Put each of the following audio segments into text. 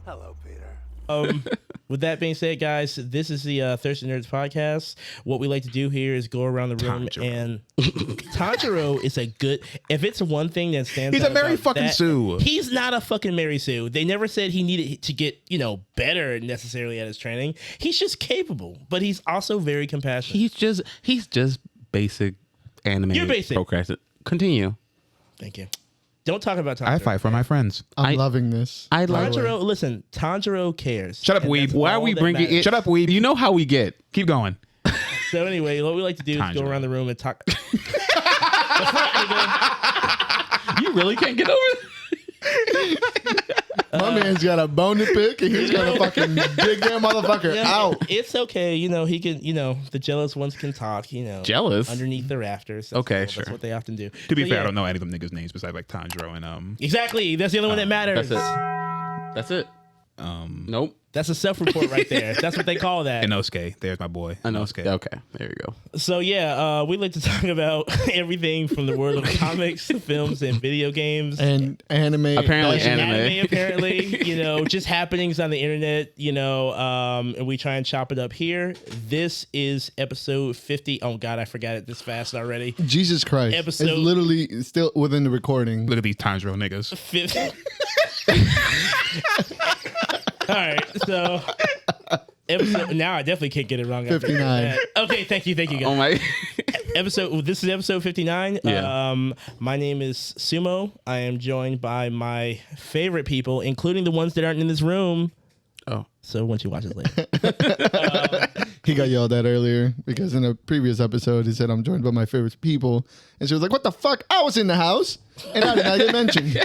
Hello, Peter. With that being said, guys, this is the Thirsty Nerds podcast. What we like to do here is go around the room and Tanjiro is a good. If it's one thing that stands, he's out a Mary about fucking that, Sue. He's not a fucking Mary Sue. They never said he needed to get better necessarily at his training. He's just capable, but he's also very compassionate. He's just basic anime. You're basic. Continue. Thank you. Don't talk about Tanjiro. I fight for my friends. I'm loving this. I like. Tanjiro, listen, Tanjiro cares. Shut up, And weeb. that's Why are all we that bringing matters. it? Shut up, weeb. You know how we get. Keep going. So anyway, what we like to do is go Tanjiro. around the room and talk. You really can't get over it. My man's got a bone to pick, and he's gonna fucking dig that motherfucker out. It's okay, he can. The jealous ones can talk. Jealous? underneath the rafters. Okay, That's sure. what they often do. To be So, fair, yeah. I don't know any of them niggas' names besides like Tanjiro and Exactly. That's the only one that matters. That's it. Nope. That's a self-report right there. That's what they call that. Inosuke. There's my boy. Inosuke. Okay, there you go. So yeah, we like to talk about everything from the world of comics, films, and video games. And anime. Apparently Anime, apparently, just happenings on the internet, and we try and chop it up here. This is episode 50. Oh God, I forgot it this fast already. Jesus Christ. Episode- It's literally still within the recording. Look at these Tanjiro niggas. 50. All right, so now I definitely can't get it wrong. after 59. that. Okay, thank you, guys. Oh my. This is episode 59. Yeah. My name is Sumo. I am joined by my favorite people, including the ones that aren't in this room. Oh. So once you watch it later. He got yelled at earlier because in a previous episode he said I'm joined by my favorite people, and she was like, "What the fuck? I was in the house and I did not get mentioned."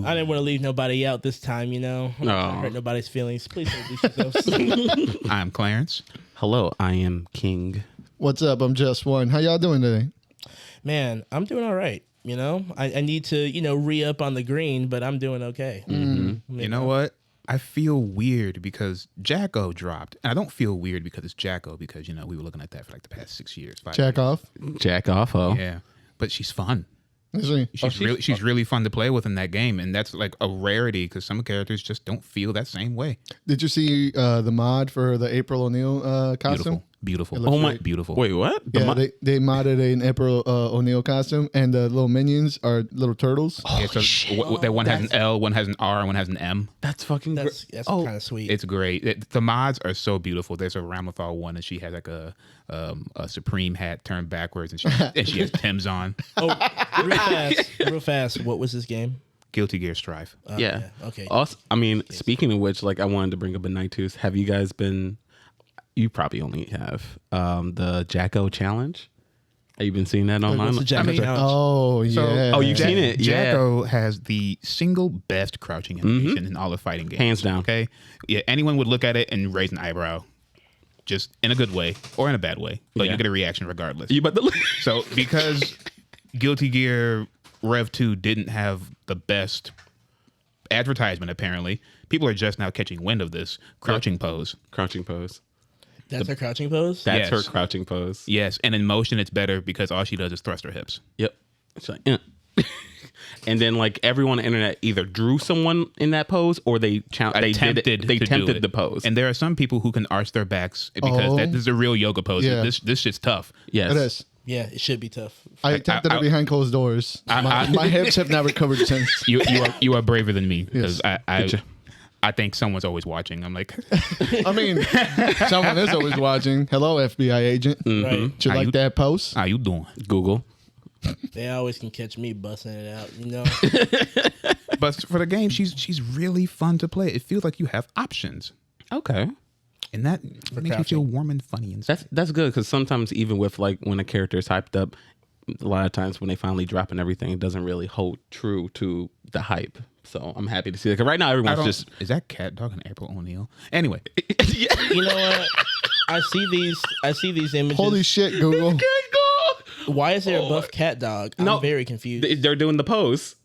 I didn't want to leave nobody out this time, No. hurt nobody's feelings. Please introduce yourselves. I'm Clarence. Hello, I am King. What's up? I'm Just One. How y'all doing today? Man, I'm doing all right. I need to, re-up on the green, but I'm doing okay. You know what? I feel weird because Jacko dropped. And I don't feel weird because it's Jacko because, we were looking at that for like the past 6 years. 5 Jack years. off. Jack off, oh. Yeah. But she's fun. Is he? She's really fun to play with in that game. And that's like a rarity because some characters just don't feel that same way. Did you see the mod for the April O'Neil costume? Beautiful. It looks Oh my, great. beautiful. Wait, what? Yeah, they modded an April O'Neil costume, and the little minions are little turtles. Yeah, so that one has an L, one has an R, and one has an M. That's fucking That's kind of sweet. It's great. The mods are so beautiful. There's a Ramathal one, and she has like a Supreme hat turned backwards, and she has Tim's on. Oh, real fast. What was this game? Guilty Gear Strive. yeah. Okay. Also, I mean, speaking of which, I wanted to bring up a night too. Have you guys been? You probably only have the Jacko challenge. Have you been seeing that online? What's the Jacko challenge? Oh yeah. Oh, you've seen it? Yeah. Jacko has the single best crouching animation in all of fighting games. Hands down. Okay. Yeah. Anyone would look at it and raise an eyebrow, just in a good way or in a bad way, but Yeah. you get a reaction regardless. You about to look? So because Guilty Gear Rev 2 didn't have the best advertisement, apparently, people are just now catching wind of this crouching pose. Crouching pose. That's her crouching pose? That's Yes. her crouching pose. Yes, and in motion it's better because all she does is thrust her hips. Yep. It's like, and then everyone on the internet either drew someone in that pose or they Attempted tempted the pose. And there are some people who can arch their backs because Oh. this is a real yoga pose. Yeah. This shit's tough. yes. It is. Yeah, it should be tough. I attempted it behind closed doors. My hips have not recovered since. You are braver than me because Yes. I think someone's always watching. I'm like, I mean, someone is always watching. Hello, FBI agent. Right. Did you like that post? how you doing? Google. They always can catch me busting it out, But for the game, she's really fun to play. It feels like you have options, Okay. and that makes you feel warm and funny and stuff. That's good because sometimes even with when a character is hyped up, a lot of times when they finally drop and everything, it doesn't really hold true to the hype. So I'm happy to see that. 'Cause right now everyone's just Is that cat dog and April O'Neil? Anyway, You know what? I see these images. Holy shit, Google. Why is there a buff cat dog? I'm very confused. They're doing the pose.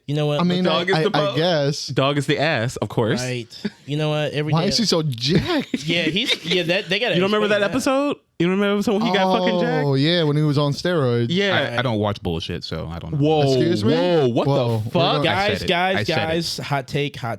You know what? I mean, dog is the I boat. guess. Dog is the ass, of course. right. You know what? Every Why day- is he so jacked? Yeah, they got. You don't remember that episode? You remember someone he got fucking jacked? Oh yeah, when he was on steroids. Yeah. I don't watch bullshit, so I don't know. Whoa. Excuse me? Whoa. What Whoa. the fuck? I said it. I said Guys, hot take. Hot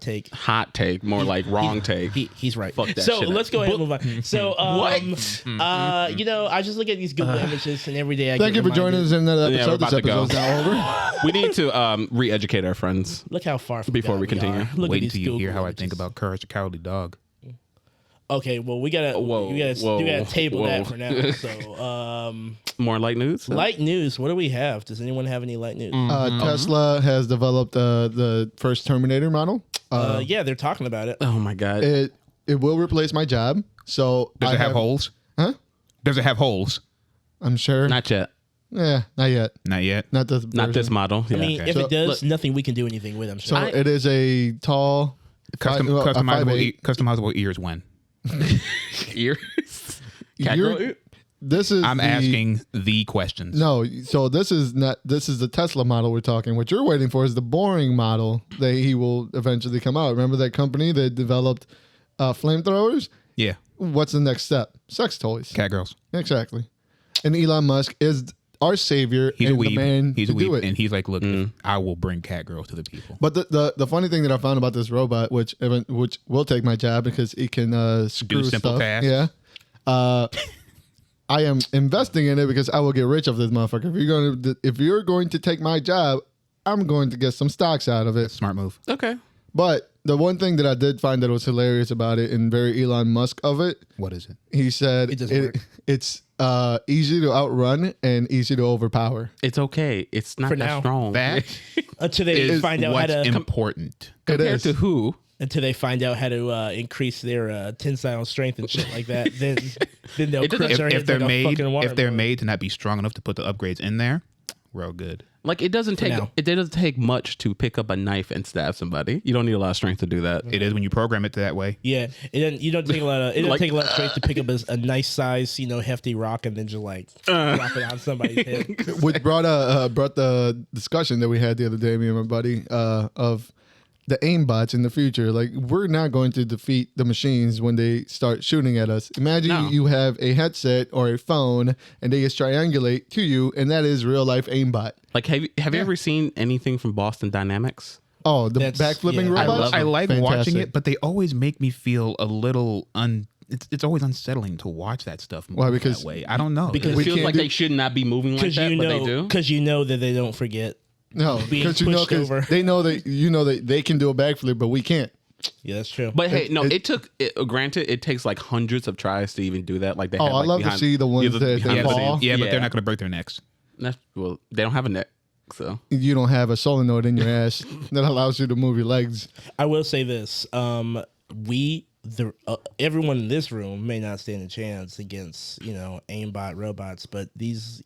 take. More like wrong take. He's right. Fuck that so shit let's go ahead and move on. So What? I just look at these Google images and every day I Thank get you for joining us in another Yeah, we're episode. This about to go. episode's now over. We need to re-educate our friends. Look how far from Before God we continue. are. Look Wait at these until you Google hear how I images. think about Courage the Cowardly Dog. Okay, well we gotta table that for now. So More light news? light news. What do we have? Does anyone have any light news? Tesla has developed the first Terminator model. Yeah, they're talking about it. Oh my God. It will replace my job. So Does it have holes? Huh? Does it have holes? I'm sure. Not yet. Yeah, not yet. Not yet. Not this. Not this version. model. Yeah. I mean, if So, it does, look- nothing we can do anything with. I'm So sure. it is a tall, Customizable ears when? Ears. You're- This is. I'm the- asking the questions. No, so this is not. This is the Tesla model we're talking. What you're waiting for is the boring model that he will eventually come out. Remember that company that developed flamethrowers? Yeah. What's the next step? Sex toys. Cat girls. Exactly. And Elon Musk is our savior He's a and the weeb. man He's to a do weeb. it. And he's like, look, I will bring cat girls to the people. But the funny thing that I found about this robot, which will take my job because it can screw simple stuff. tasks. Yeah. I am investing in it because I will get rich off this motherfucker. If you're going to take my job, I'm going to get some stocks out of it. Smart move. Okay. But the one thing that I did find that was hilarious about it and very Elon Musk of it, What is it? he said It doesn't work. it's easy to outrun and easy to overpower. It's okay. It's not For that now. strong. That Until they is find out how what's to important. Compared is. to who? until they find out how to increase their tensile strength and shit like that. Then they'll It doesn't- crush our If heads they're like a made, fucking if they're watermelon. made to not be strong enough to put the upgrades in there, we're all good. Like it doesn't take now. it doesn't take much to pick up a knife and stab somebody. You don't need a lot of strength to do that. It is when you program it that way. Yeah, you don't take a lot of. It doesn't Like- take a lot of strength to pick up a nice size, hefty rock and then just like drop it on somebody's head. Which brought the discussion that we had the other day, me and my buddy, of the aimbots in the future. Like, we're not going to defeat the machines when they start shooting at us. Imagine No. you have a headset or a phone and they just triangulate to you, and that is real life aimbot. Like have you ever seen anything from Boston Dynamics? Oh, the That's- backflipping yeah. robots? I like watching Fantastic. it, but they always make me feel a little it's always unsettling to watch that stuff move Why? Because- that way. I don't know. because It We feels can't like do- they should not be moving like Because that, but they do. because that they don't forget. No, being because pushed over. they know that they can do a backflip, but we can't. Yeah, that's true. But hey, no, it- it took. Granted, it takes like hundreds of tries to even do that. Like they. Oh, have, I like, love to behind- see the ones yeah, that behind yeah, the but, fall. scenes. yeah, but they're not going to break their necks. Well, they don't have a neck, so You don't have a solenoid in your ass that allows you to move your legs. I will say this: everyone in this room may not stand a chance against aimbot robots, but these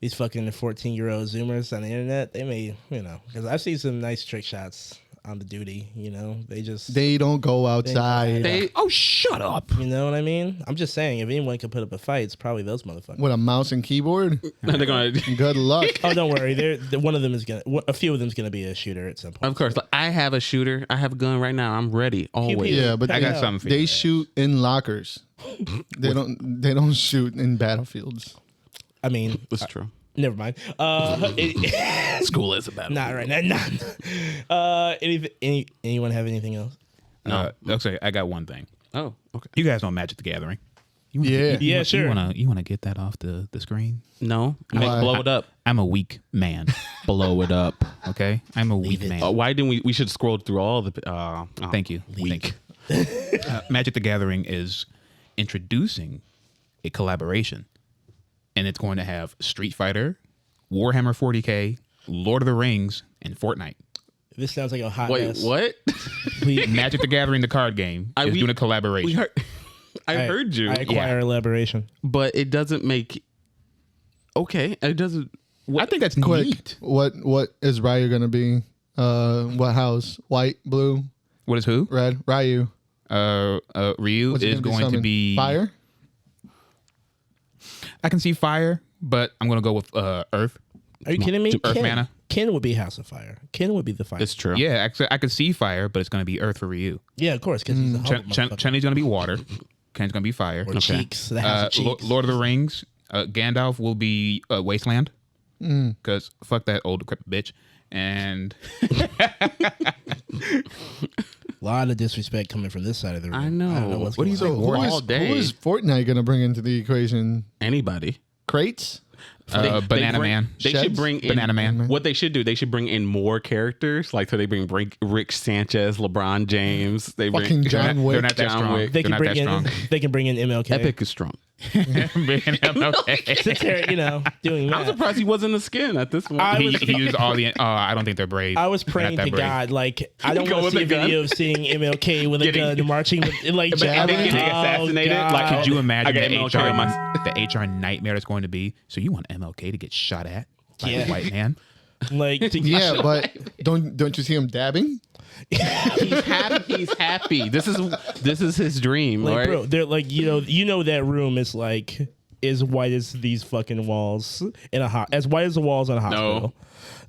these fucking 14-year-old Zoomers on the internet, they may because I've seen some nice trick shots on the duty. They don't go outside they. Oh, shut up. You know what I mean? I'm just saying, if anyone can put up a fight, it's probably those motherfuckers. with a mouse and keyboard. They're gonna. Good luck. Oh, don't worry. One of them is a few of them is gonna be a shooter at some point. Of course, like, I have a shooter. I have a gun right now. I'm ready always. Yeah, but I got Yeah. something for they you. shoot in lockers. They don't shoot in battlefields. I mean, That's true. never mind. School is a battle. Not right now. Anyone have anything else? Okay, I got one thing. Oh, okay. You guys know Magic the Gathering. You Yeah. Yeah, sure. You wanna get that off the screen? No, Why? blow it up. I'm a weak man. Blow it up. Okay, I'm a weak it. man. Why didn't we? We should scroll through all the. Thank you. Thank you. Magic the Gathering is introducing a collaboration, and it's going to have Street Fighter, Warhammer 40K, Lord of the Rings, and Fortnite. This sounds like a hot Wait, mess. what? Magic the Gathering, the card game, is we- doing a collaboration. We heard. I heard you, I acquire elaboration. but it doesn't make. Okay, it doesn't. I think that's Quick, neat. what is Ryu gonna be? What house? White, blue, What is who? red? Ryu. Ryu What's he is gonna going to summoned? be fire. I can see fire, but I'm going to go with Earth. Are you kidding me? Earth mana? Ken would be House of Fire. Ken would be the fire. It's true. Yeah, actually, I could see fire, but it's going to be Earth for Ryu. Yeah, of course, because he's a humble motherfucker. Chun-Li's going to be water. Ken's gonna be fire. Or Cheeks. The House of Cheeks. Lord of the Rings. Gandalf will be Wasteland. Because fuck that old decrepit bitch. And a lot of disrespect coming from this side of the room. I know. I don't know what's What do you going think? on. all day. Who is Fortnite going to bring into the equation? Anybody. Crates? Banana Man. They Sheds? should bring in Banana Man. What they should do, they should bring in more characters. Like, so they bring Rick Sanchez, LeBron James. They bring Fucking John Wick. They're not that John strong. Wick. They They're can not bring that in. strong. They can bring in MLK. Epic is strong. Bringing him, okay. Since they're, doing that. I'm surprised he wasn't a skin at this point. He used all the. I don't think they're brave. I was They're praying not to that brave. God, like I don't Go want to see a with a gun? video of seeing MLK with a gun marching, with, like And then jabbing. getting assassinated. God. Like, Could you imagine I got the MLK HR, on my- the HR nightmare that's going to be? So you want MLK to get shot at by Yeah. a white man? Like, Yeah, but don't you see him dabbing? He's happy. He's happy. This is his dream, like right? bro, they're like, that room is like as white as these fucking walls in as white as the walls in a hospital.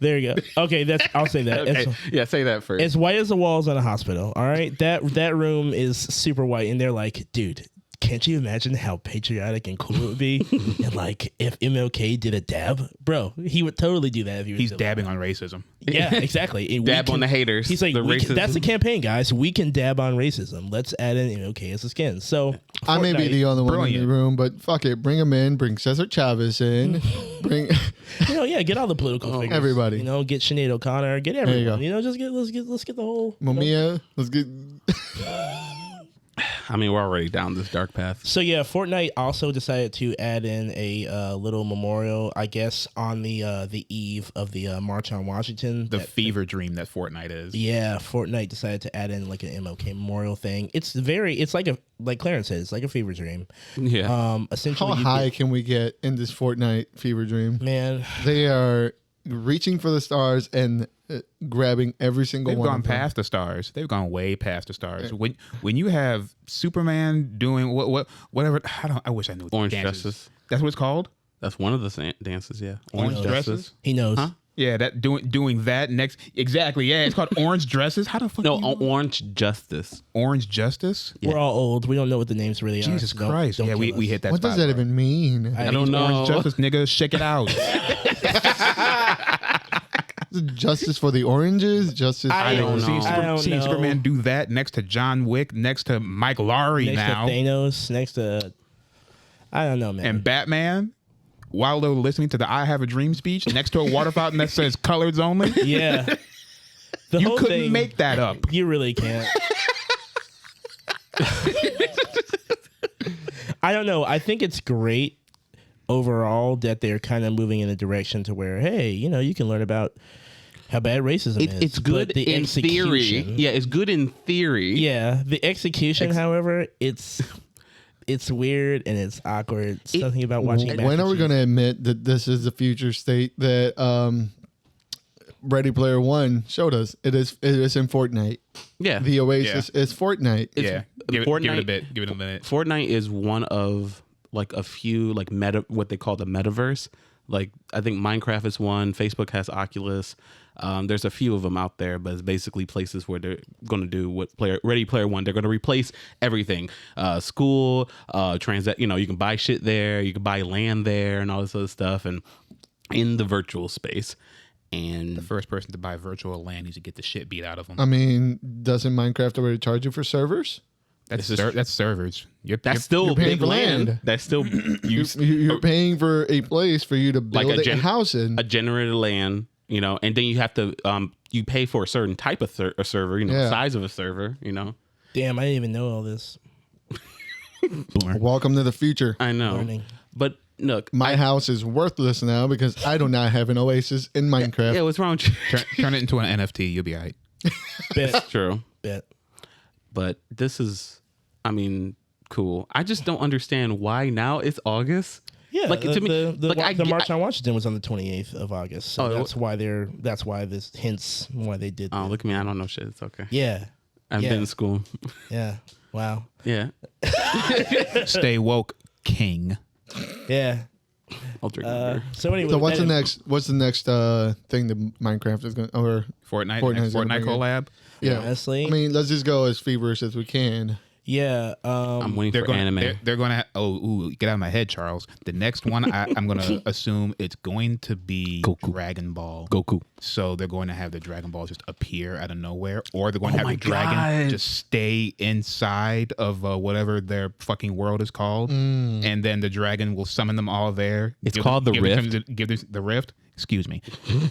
There you go. Okay, I'll say that. Okay. Yeah, say that first. As white as the walls in a hospital. All right, that room is super white, and they're like, dude, can't you imagine how patriotic and cool it would be? And like, if MLK did a dab, bro, he would totally do that if he was He's still dabbing on racism. Yeah, exactly. And Dab on the haters. He's like, the racism. that's the campaign, guys. We can dab on racism. Let's add in MLK as a skin. So I may be Fortnite- the only one in Brilliant. the room, but fuck it. Bring him in. Bring Cesar Chavez in. Bring get all the political figures. everybody. Get Sinead O'Connor. Get you everyone. go. Let's get the whole. Mamiya. Let's get. I mean, we're already down this dark path. So yeah, Fortnite also decided to add in a little memorial, I guess, on the eve of the March on Washington. The fever dream that Fortnite is. Yeah, Fortnite decided to add in like an MLK memorial thing. It's like Clarence said, it's like a fever dream. Yeah. Essentially, How high can we get in this Fortnite fever dream? man. They are reaching for the stars and grabbing every single They've one. gone of them. past the stars. They've gone way past the stars. When you have Superman doing whatever, I wish I knew. Orange dances. dresses. That's what it's called. That's one of the dances. Yeah. Orange dresses. He knows. Huh? Yeah, that doing that next. Exactly. Yeah, it's called orange dresses. How the fuck? No, do you know? Orange Justice. Orange justice. We're all old. We don't know what the names really are. Jesus so don't- Christ. don't Yeah, kill we us. hit that. What does spot, that bro. even mean? I don't know. Orange justice, nigga. Shake it out. Justice for the oranges? Justice I for don't the- know. I don't See know. Superman do that next to John Wick, next to Mike Lowry Next now, to Thanos. Next to I don't know, man. and Batman. While they're listening to the "I Have a Dream" speech next to a water fountain that says "Colors Only," yeah, the you whole couldn't thing, make that up. You really can't. I don't know. I think it's great overall that they're kind of moving in a direction to where, hey, you can learn about how bad racism is. It's good but the in theory. execution- Yeah, it's good in theory. Yeah, the execution, however, it's weird and it's awkward. Something about watching. When are we going to admit that this is the future state that Ready Player One showed us? It is in Fortnite. Yeah. The Oasis is Fortnite. Yeah, give it a bit. Give it a minute. Fortnite is one of like a few like what they call the metaverse. Like I think Minecraft is one. Facebook has Oculus. There's a few of them out there, but it's basically places where they're going to do what Ready Player One. They're going to replace everything. School, you can buy shit there. You can buy land there and all this other stuff. And in the virtual space. And The first person to buy virtual land needs to get the shit beat out of them. I mean, doesn't Minecraft already charge you for servers? That's servers. that's still paying big for land. land. That's still You're paying for a place for you to build a house in. a generated land, and then you have to you pay for a certain type of a server, size of a server, Damn, I didn't even know all this. Welcome to the future. I know. Learning. But look, My house is worthless now because I do not have an Oasis in Minecraft. yeah, what's wrong with you? Turn it into an NFT. You'll be all right. Bet, True. bet. But this is, cool. I just don't understand why now it's August. Yeah, Like, to me- the March on Washington was on the 28th of August, so Oh, that's why this hints why they did. Oh, that. look at me. I don't know shit. It's okay. Yeah, I've been in school. yeah, wow, Yeah. Stay woke, king. yeah. I'll drink my beer. So anyway, So what's the next thing that Minecraft is going to, or Fortnite Fortnite's gonna Fortnite bring it. collab. yeah. Honestly, I mean, let's just go as feverish as we can. Yeah. I'm waiting They're for going. anime. They're going to. Get out of my head, Charles. The next one, I'm going to assume it's going to be Goku. Dragon Ball. Goku. So they're going to have the Dragon Balls just appear out of nowhere, or they're going to have my the dragon God. just stay inside of whatever their fucking world is called, and then the dragon will summon them all there. It's called the Rift. Give them the Rift. Excuse me.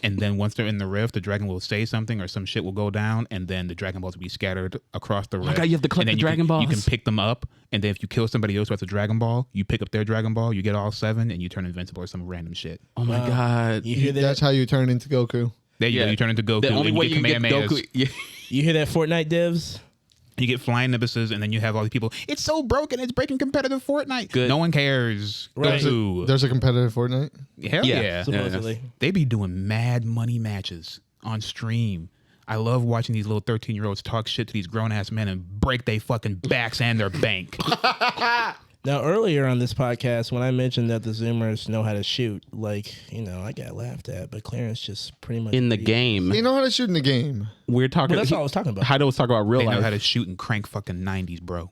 And then once they're in the Rift, the dragon will say something or some shit will go down, and then the Dragon Balls will be scattered across the Rift. God, you have to collect And then the Dragon You can Balls. pick them up, and then if you kill somebody else who has a Dragon Ball, you pick up their Dragon Ball, you get all 7, and you turn invincible or some random shit. Oh my God. You hear that? That's how you turn into Goku. There you go. You turn into Goku. The only and way get you get Kamehamehas. Goku. Yeah. You hear that, Fortnite devs? You get flying nibuses, and then you have all these people. It's so broken. It's breaking competitive Fortnite. Good. No one cares. Right. Goku. There's a competitive Fortnite. Hell Yeah. yeah. Supposedly. They be doing mad money matches on stream. I love watching these little 13-year-olds talk shit to these grown-ass men and break their fucking backs and their bank. Now, earlier on this podcast, when I mentioned that the Zoomers know how to shoot, like, I got laughed at, but Clarence just pretty much In the game, You know how to shoot in the game. we're talking. Well, that's all I was talking about. Heido was talking about real They know life. how to shoot and crank fucking 90s, bro.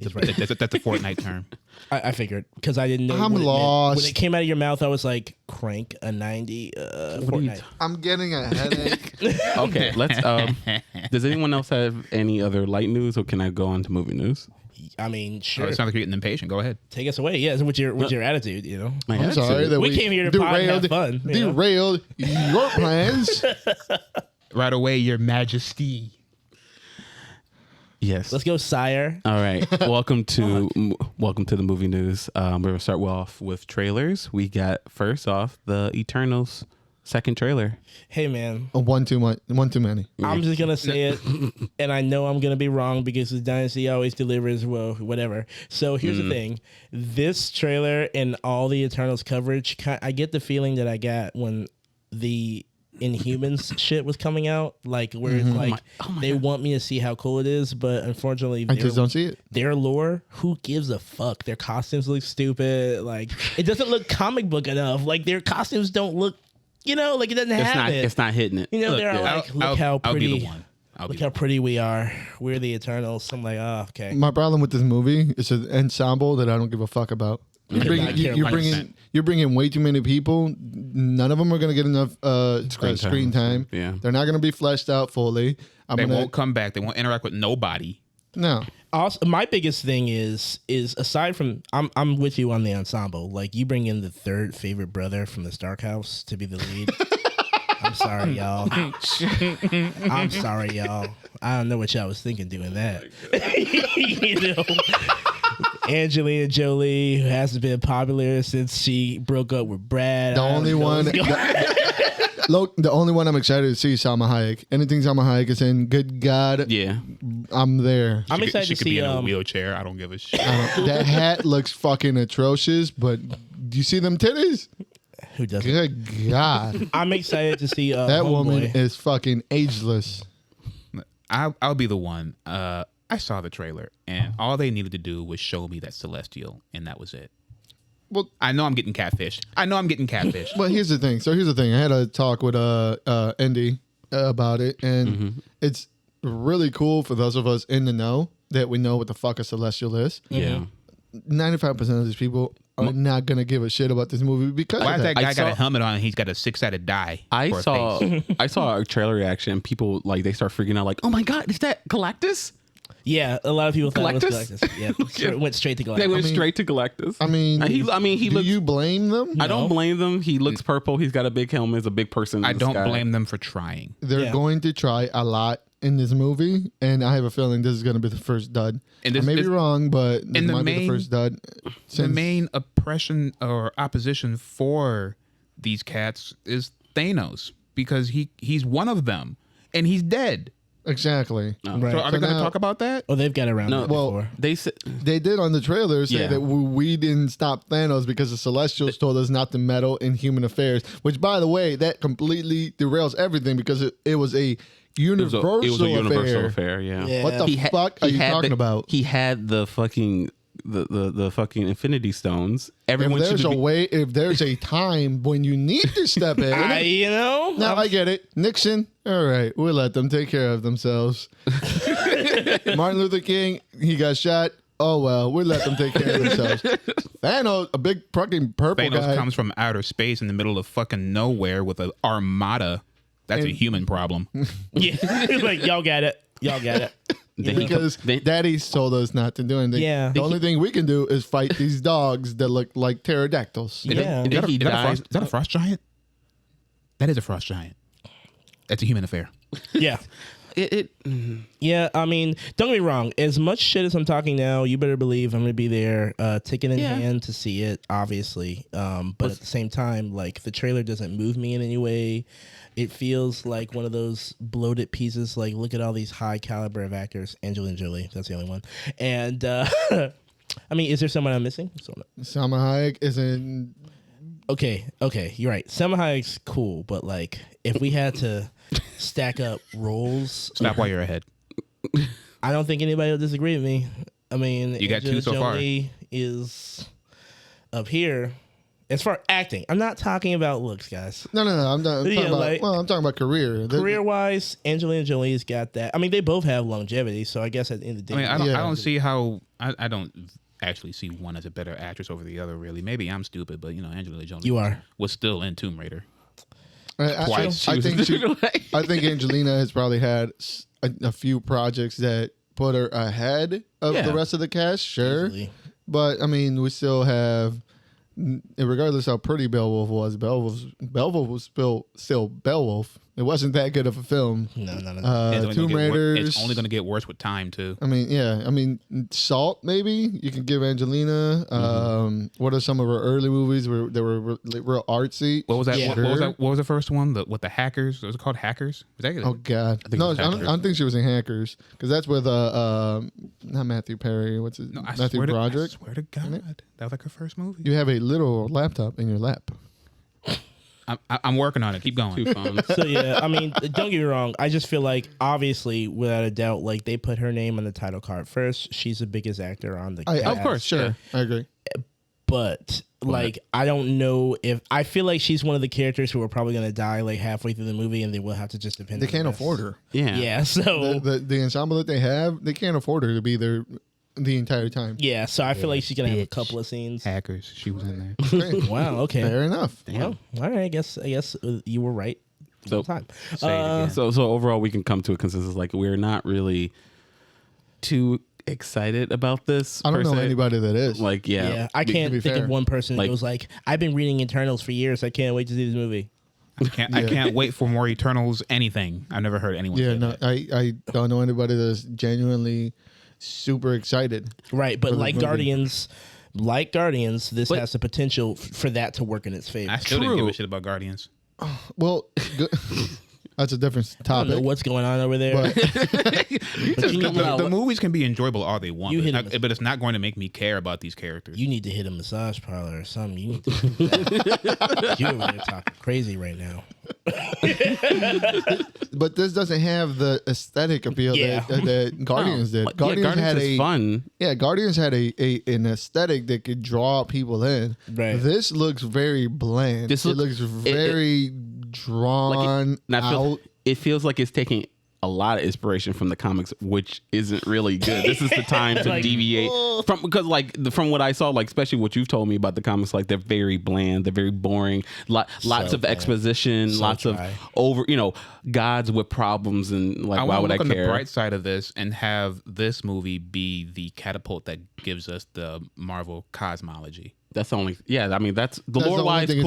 He's right. That's a Fortnite term. I figured because I didn't know. I'm what it meant. lost. When it came out of your mouth, I was like, crank a 90. What are you Fortnite. I'm getting a headache. Okay, let's. Does anyone else have any other light news, or can I go on to movie news? I mean, Oh, sure. it sounds like you're getting impatient. Go ahead. Take us away. Yeah, so what's your attitude? My I'm attitude. sorry that We came here to pod and have fun, you know? Derailed your plans. Right away, your majesty. Yes. Let's go, sire. All right. Welcome to the movie news. We're gonna start off with trailers. We got first off the Eternals second trailer. Hey, man. One too much. One too many. I'm just gonna say it, and I know I'm gonna be wrong because the Dynasty always delivers. Well, whatever. So here's the thing: this trailer and all the Eternals coverage, I get the feeling that I got when the Inhumans shit was coming out, like where it's like they want me to see how cool it is, but unfortunately, I just don't see it. their lore, who gives a fuck? Their costumes look stupid. Like it doesn't look comic book enough. Like their costumes don't look, like it doesn't have it. It's not hitting it. They're like, look how I'll be pretty. the one. Look how pretty we are. We're the Eternals. I'm like, oh, okay. My problem with this movie is an ensemble that I don't give a fuck about. You're bringing way too many people. None of them are going to get enough screen time. Yeah. They're not going to be fleshed out fully. They won't come back. They won't interact with nobody. No. Also, my biggest thing is aside from I'm with you on the ensemble. Like you bring in the third favorite brother from the Stark house to be the lead. I'm sorry, y'all. I'm sorry, y'all. I don't know what y'all was thinking doing that. Angelina Jolie, who hasn't been popular since she broke up with Brad. The only one. The only one I'm excited to see is Salma Hayek. Anything Salma Hayek is in, good God, Yeah. I'm there. I'm excited She to could see be in a wheelchair. I don't give a shit. That hat looks fucking atrocious, but do you see them titties? who doesn't. Good God. I'm excited to see That Homeboy. woman is fucking ageless. I'll be the one. I saw the trailer, and all they needed to do was show me that Celestial, and that was it. Well, I know I'm getting catfished. But here's the thing. I had a talk with Andy about it, and it's really cool for those of us in the know that we know what the fuck a Celestial is. Yeah. 95% of these people are not gonna give a shit about this movie because Why of is that that. guy got a helmet on and he's got a 6-sided die? I for a saw face? I saw a trailer reaction and people they start freaking out like, oh my God, is that Galactus? Yeah, a lot of people thought it was Galactus? Galactus. Yeah, went straight to Galactus. They went straight to Galactus. I mean, he do looks. you blame them? I don't blame them. He looks purple. He's got a big helmet. He's a big person. I in the don't sky. blame them for trying. They're Yeah. going to try a lot in this movie, and I have a feeling this is going to be the first dud. And I this- may be this- wrong, but this and the might be the main- first dud. The Since- main oppression or opposition for these cats is Thanos because he's one of them and he's dead. Exactly. Right. So are So we going to now- talk about that? Oh, they've got around No, that well, before. They said They did on the trailer say Yeah. that we didn't stop Thanos because the Celestials told us not to meddle in human affairs, which, by the way, that completely derails everything because it was a universal, it was a universal affair. affair. Yeah. Yeah. What the fuck are you talking about? He had the fucking the fucking Infinity Stones. Everyone If there's should a be, way, if there's a time when you need to step in, Now I get it. Nixon, all right, we'll let them take care of themselves. Martin Luther King, he got shot. Oh well, we let them take care of themselves. Thanos, a big fucking purple Thanos guy. comes from outer space in the middle of fucking nowhere with an armada. That's a human problem. Yeah, like y'all got it. Y'all got it. Because Daddy's told us not to do anything. Yeah. The only thing we can do is fight these dogs that look like pterodactyls. Yeah. Is that a frost giant? That is a frost giant. That's a human affair. Yeah. Yeah, I mean, don't get me wrong. As much shit as I'm talking now, you better believe I'm gonna be there, ticket in hand to see it. Obviously, but at the same time, like the trailer doesn't move me in any way. It feels like one of those bloated pieces. Like, look at all these high caliber of actors. Angelina Jolie, that's the only one. And I mean, is there someone I'm missing? Salma Hayek is in. Okay, you're right. Salma Hayek's cool, but like, if we had to stack up roles, Stop while you're ahead. I don't think anybody will disagree with me. I mean, You got two so far. Jolie is up here as far as acting. I'm not talking about looks, guys. No. I'm talking Yeah, about. like- I'm talking about career. Career wise, Angelina Jolie's got that. I mean, they both have longevity, so I guess at the end of the I day, mean, I Yeah. don't see how. I don't actually see one as a better actress over the other. Really, maybe I'm stupid, but Angelina Jolie. You are. was still in Tomb Raider. Twice. I think Angelina has probably had a few projects that put her ahead of the rest of the cast. Sure, easily. but I mean, we still have. Regardless how pretty Beowulf was, Beowulf was still Beowulf. It wasn't that good of a film. No. Tomb Raiders. It's only going to get worse with time too. I mean, yeah. I mean, Salt. Maybe you can give Angelina. What are some of her early movies where they were real artsy? What was that? Yeah. What was the first one? With the hackers? Was it called Hackers? Was that? Oh God! think it No, was I Hackers. don't think she was in Hackers because that's with not Matthew Perry. What's his? No, I Matthew swear to, Broderick. I swear to God, that was like her first movie. You have a literal laptop in your lap. I'm working on it. Keep going. Two phones. So yeah, I mean, don't get me wrong. I just feel like, obviously, without a doubt, like they put her name on the title card first. She's the biggest actor on the cast. Of course, sure, I agree. But like, I don't know if I feel like she's one of the characters who are probably going to die like halfway through the movie, and they will have to just depend. They on can't the rest. afford her. Yeah. Yeah. So The ensemble that they have, they can't afford her to be there the entire time. yeah. So I feel like she's gonna have a couple of scenes. Hackers. She was in there. Okay. Wow. Okay. Fair enough. Well, all right. I guess you were right. So- Time. Say it again. So overall, we can come to a consensus. Like, we're not really too excited about this. I don't per know se. anybody that is. Like, Yeah. I to can't be think fair. of one person Like- who goes like, "I've been reading Internals for years. I can't wait to see this movie." I can't wait for more Eternals. Anything. I've never heard anyone. Yeah, say no, that. I don't know anybody that's genuinely super excited. Right, but For the like movie. Guardians, this But- has the potential for that to work in its favor. I still didn't give True. a shit about Guardians. Well, that's a different I don't know topic. what's going on over there. But But you need to- The movies can be enjoyable all they want, You hit but it's not going to make me care about these characters. You need to hit a massage parlor or something. You need to do that. You over there talking crazy right now. but this doesn't have the aesthetic appeal Yeah. that Guardians did. Like, Guardians had is fun. Yeah, Guardians had an aesthetic that could draw people in. Right. This looks very bland. This It looks- looks very drawn and I feel, out. it feels like it's taking a lot of inspiration from the comics, which isn't really good. This is the time to Like, deviate from, because from what I saw, like especially what you've told me about the comics, like they're very bland, they're very boring. Lots of bland. exposition, So lots dry. of gods with problems, and like I why want would to I look on the care? bright side of this and have this movie be the catapult that gives us the Marvel cosmology. That's the only. Yeah, I mean that's the That's lore the only wise thing it's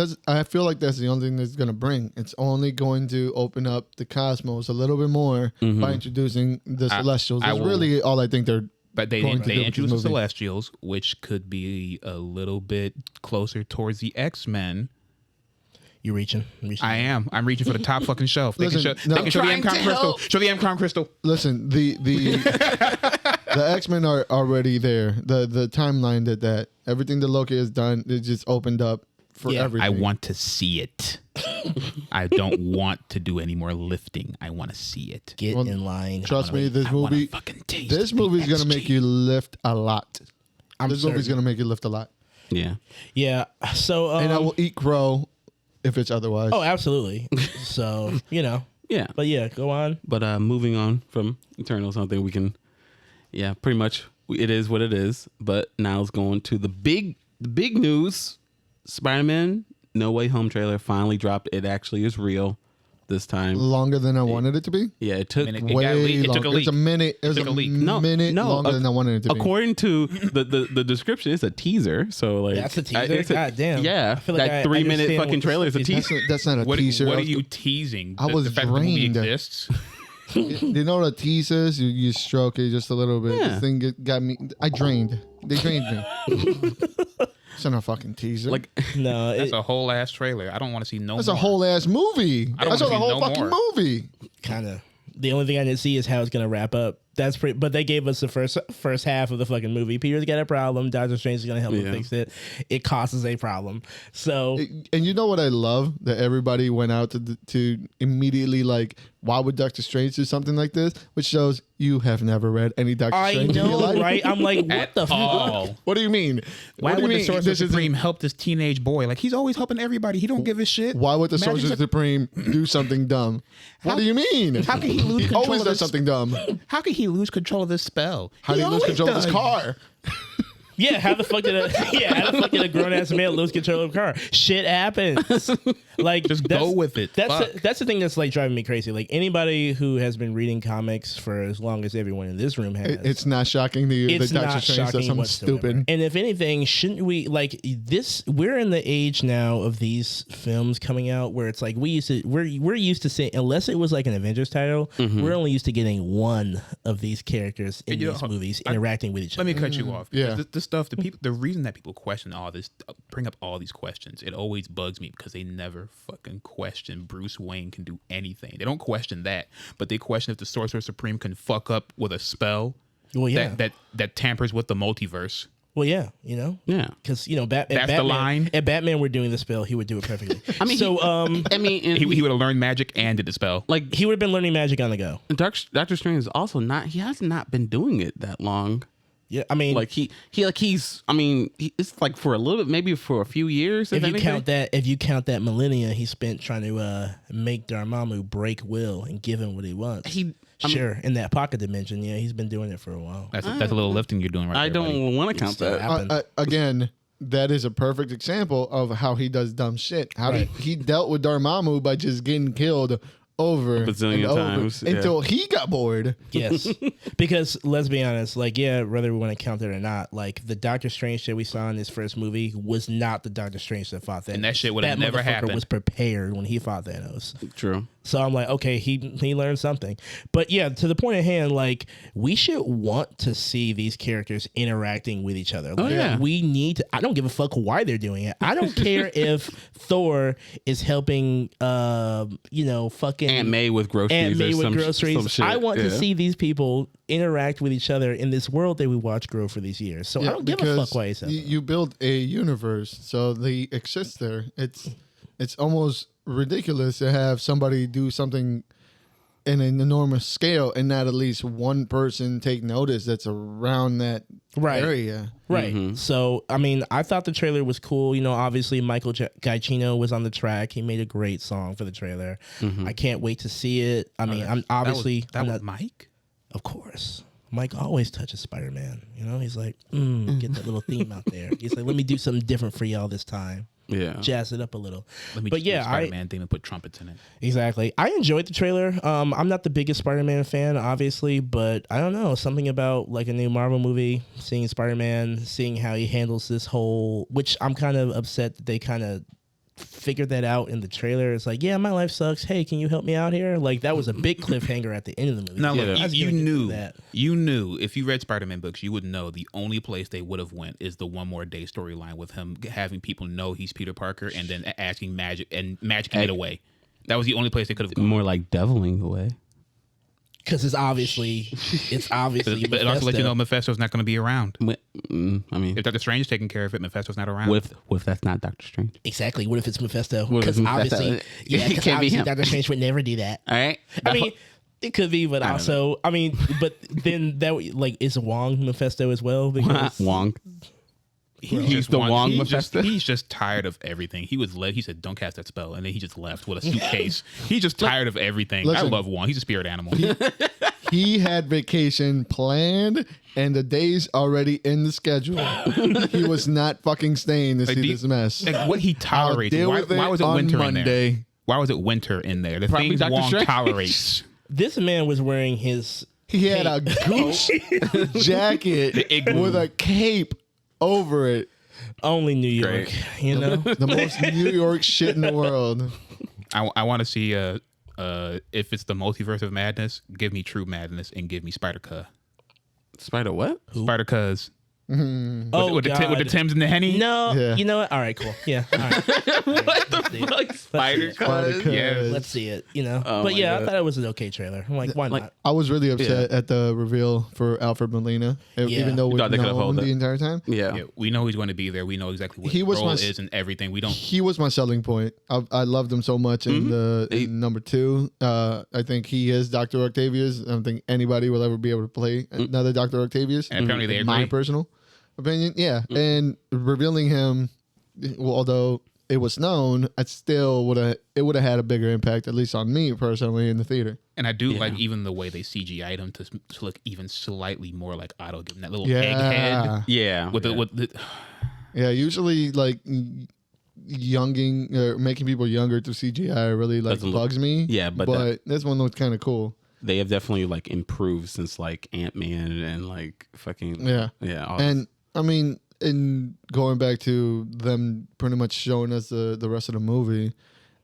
cool. I feel like that's the only thing that's going to bring. It's only going to open up the cosmos a little bit more by introducing the Celestials. I That's will- really all I think they're. But they Going to do with this introduced the movie. Celestials, which could be a little bit closer towards the X-Men. You reaching? I am. I'm reaching for the top fucking shelf. They Listen, can show, no. they can show the M-Con crystal. Show the M-Con crystal. Listen, the X-Men are already there. The timeline that everything that Loki has done, it just opened up for Yeah. everything. I want to see it. I don't want to do any more lifting. I want to see it. Get Well, in line. Trust me, this I wanna movie. fucking taste This the movie's gonna make XG. you lift a lot. I'm This movie's certain. gonna make you lift a lot, Yeah, Yeah. So and I will eat crow if it's otherwise. Oh, absolutely. So Yeah. But yeah, go on. But moving on from Eternal, something we can, pretty much it is what it is. But now it's going to the big news. Spider-Man No Way Home trailer finally dropped. It actually is real this time. Longer than I wanted it to be. Yeah, it took I mean, Way it longer. took a leak. It was a minute. It was took a a leak. minute longer than I wanted it to be. According to the description, it's a teaser. So like That's a teaser? God damn. Yeah, I feel like that I 3-minute understand fucking what trailer is a this teaser. That's not a teaser. What are you teasing? I was the fact that the movie drained. exists. You know what a teaser is? You stroke it just a little bit. Yeah. This thing got me. I drained. They drained me. It's not a fucking teaser. Like No, That's a whole ass trailer. I don't want to see no. that's more. a whole ass movie. I don't That's wanna the see whole no fucking more. movie. kind of. The only thing I didn't see is how it's gonna wrap up. That's pretty. But they gave us the first half of the fucking movie. Peter's got a problem. Doctor Strange is gonna help him fix it. It causes a problem. So And you know what I love? That everybody went out to immediately like, why would Doctor Strange do something like this? Which shows you have never read any Doctor I Strange in your know, life. right? I'm like, what At the fuck? all. What do you mean? Why What do you would the mean? Sorcerer This is- Supreme help this teenage boy? Like he's always helping everybody. He don't give a shit. Why would the Imagine Sorcerer Supreme do something dumb? What do you mean? How can he lose He control always of does this- something dumb. How could he lose control of this spell? How do you lose always control of his does. car? Yeah, how the fuck did a grown ass man lose control of a car? Shit happens. Like Just that's- go with it. Fuck. That's the thing that's like driving me crazy. Like anybody who has been reading comics for as long as everyone in this room has, It's not shocking to you it's that Doctor not Strange does shocking something whatsoever. stupid. And if anything, shouldn't we like this? We're in the age now of these films coming out where it's like we're used to seeing, unless it was like an Avengers title, we're only used to getting one of these characters in You know, these movies interacting with each Let other. me cut you off. Yeah. The stuff, the reason that people question all this, bring up all these questions, it always bugs me because they never fucking question Bruce Wayne can do anything. They don't question that, but they question if the Sorcerer Supreme can fuck up with a spell Well, yeah. that tampers with the multiverse. Well, yeah, you know, yeah. because you know, That's Batman, the line? If Batman were doing the spell, he would do it perfectly. I mean, so I mean, and He would have learned magic and did the spell. like he would have been learning magic on the go. Doctor Strange is also not. He has not been doing it that long. Yeah, I mean, Like he's. I mean, it's like for a little bit, maybe for a few years. if you count that millennia he spent trying to make Dormammu break will and give him what he wants. In that pocket dimension, yeah, he's been doing it for a while. That's a little lifting you're doing right I there, buddy. don't want to count Still that. happened. Again, that is a perfect example of how he does dumb shit. How he dealt with Dormammu by just getting killed over A bazillion and over times, yeah. until he got bored. Yes, because let's be honest, like, yeah, whether we want to count it or not, like the Doctor Strange that we saw in this first movie was not the Doctor Strange that fought Thanos. And that shit would have That never motherfucker happened. Was prepared when he fought Thanos. True. So I'm like, okay, he learned something. But yeah, to the point at hand, like we should want to see these characters interacting with each other. Like, yeah. we need to. I don't give a fuck why they're doing it. I don't care if Thor is helping, fucking Aunt May with groceries. Aunt May or with some groceries. shit. I want to Yeah. see these people interact with each other in this world that we watch grow for these years. So I don't give a fuck why it's up. you build a universe, so they exist there. It's almost ridiculous to have somebody do something in an enormous scale and not at least one person take notice that's around that Right. area. Right. So, I mean, I thought the trailer was cool. You know, obviously Michael Giacchino was on the track. He made a great song for the trailer. I can't wait to see it. I mean, I'm obviously that I'm was not- Mike. of course. Mike always touches Spider-Man. You know, he's like, get that little theme out there. He's like, let me do something different for y'all this time. Yeah. Jazz it up a little. Let me But just yeah, do a Spider-Man theme and put trumpets in it. Exactly. I enjoyed the trailer. I'm not the biggest Spider-Man fan, obviously, but I don't know, something about like a new Marvel movie, seeing Spider-Man, seeing how he handles this whole, which I'm kind of upset that they kind of figured that out in the trailer. It's like, yeah, my life sucks. Hey, can you help me out here? Like that was a big cliffhanger at the end of the movie. Now, Yeah, look, I was you gonna get to knew that. you knew if you read Spider-Man books, you would know the only place they would have went is the One More Day storyline with him having people know he's Peter Parker and then asking magic it away. That was the only place they could have gone. More like deviling away. Because it's obviously But it also lets you know Mephisto's not going to be around. I mean, If Doctor Strange is taking care of it, Mephisto's not around. what if that's not Doctor Strange? Exactly. What if it's Mephisto? What if Because it's obviously, Mephisto? yeah, It because can't be obviously him. Doctor Strange would never do that. All right. I mean, it could be, but also, I mean, but then that like is Wong Mephisto as well because Wong. He's the Wong Mephisto. He's just tired of everything. He said, "Don't cast that spell," and then he just left with a suitcase. He's just tired of everything. Listen, I love Wong. He's a spirit animal. He had vacation planned and the days already in the schedule. He was not fucking staying to see this mess. Like what he tolerates. Why was it on winter in there? Monday. Why was it winter in there? The Probably things Dr. Wong Strange. tolerates. This man was wearing his. He had a Gucci jacket with a cape over it. Only New York, Great. you know. The most New York shit in the world. I want to see if it's the multiverse of madness, give me True Madness and give me Spider-Cuz. Spider what? Spider-Cuz. Oh, with the God. Tims and the Henny? No, Yeah. you know what? All right, cool. Yeah. All right. What the fuck? Spider-Cuz. Yeah. Let's see it. You know. Oh but my yeah, I God. thought it was an okay trailer. I'm like, why Like, not? I was really upset at the reveal for Alfred Molina, even though You we've thought they could've known held the it. entire time. Yeah. Yeah, we know he's going to be there. We know exactly what He his was role my- is and everything. We don't. He was my selling point. I loved him so much in number 2. I think he is Dr. Octavius. I don't think anybody will ever be able to play another Dr. Octavius. And apparently they My agree. personal opinion, yeah. And revealing him, well, although it was known, it would have had a bigger impact, at least on me personally, in the theater. And I do like even the way they CGI'd him to look even slightly more like Otto, giving that little egg head Yeah. with the Yeah, usually like younging or making people younger through CGI really like Doesn't look- bugs me. Yeah, but this one looked kind of cool. they have definitely like improved since like Ant-Man and like fucking Yeah. all And I mean, in going back to them pretty much showing us the rest of the movie,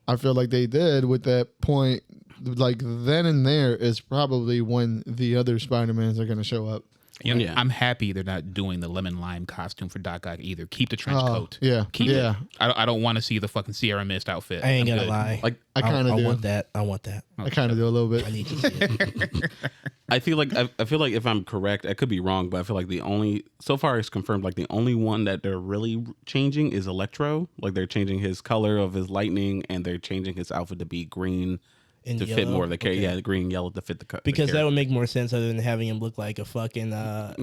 I feel like they did with that point, like then and there is probably when the other Spider-Mans are going to show up. You know, Yeah. I'm happy they're not doing the lemon lime costume for Doc Ock either. Keep the trench coat. Yeah. Keep Yeah. it. I don't want to see the fucking Sierra Mist outfit. I ain't I'm gonna good. lie. like I kind of do. want that. I want that. I kind of do a little bit. I need to see it. I feel like if I'm correct, I could be wrong, but I feel like the only so far it's confirmed like the only one that they're really changing is Electro. Like they're changing his color of his lightning and they're changing his outfit to be green In to fit yellow? more of the character. Okay. Yeah, the green and yellow to fit the Because that character. would make more sense other than having him look like a fucking what are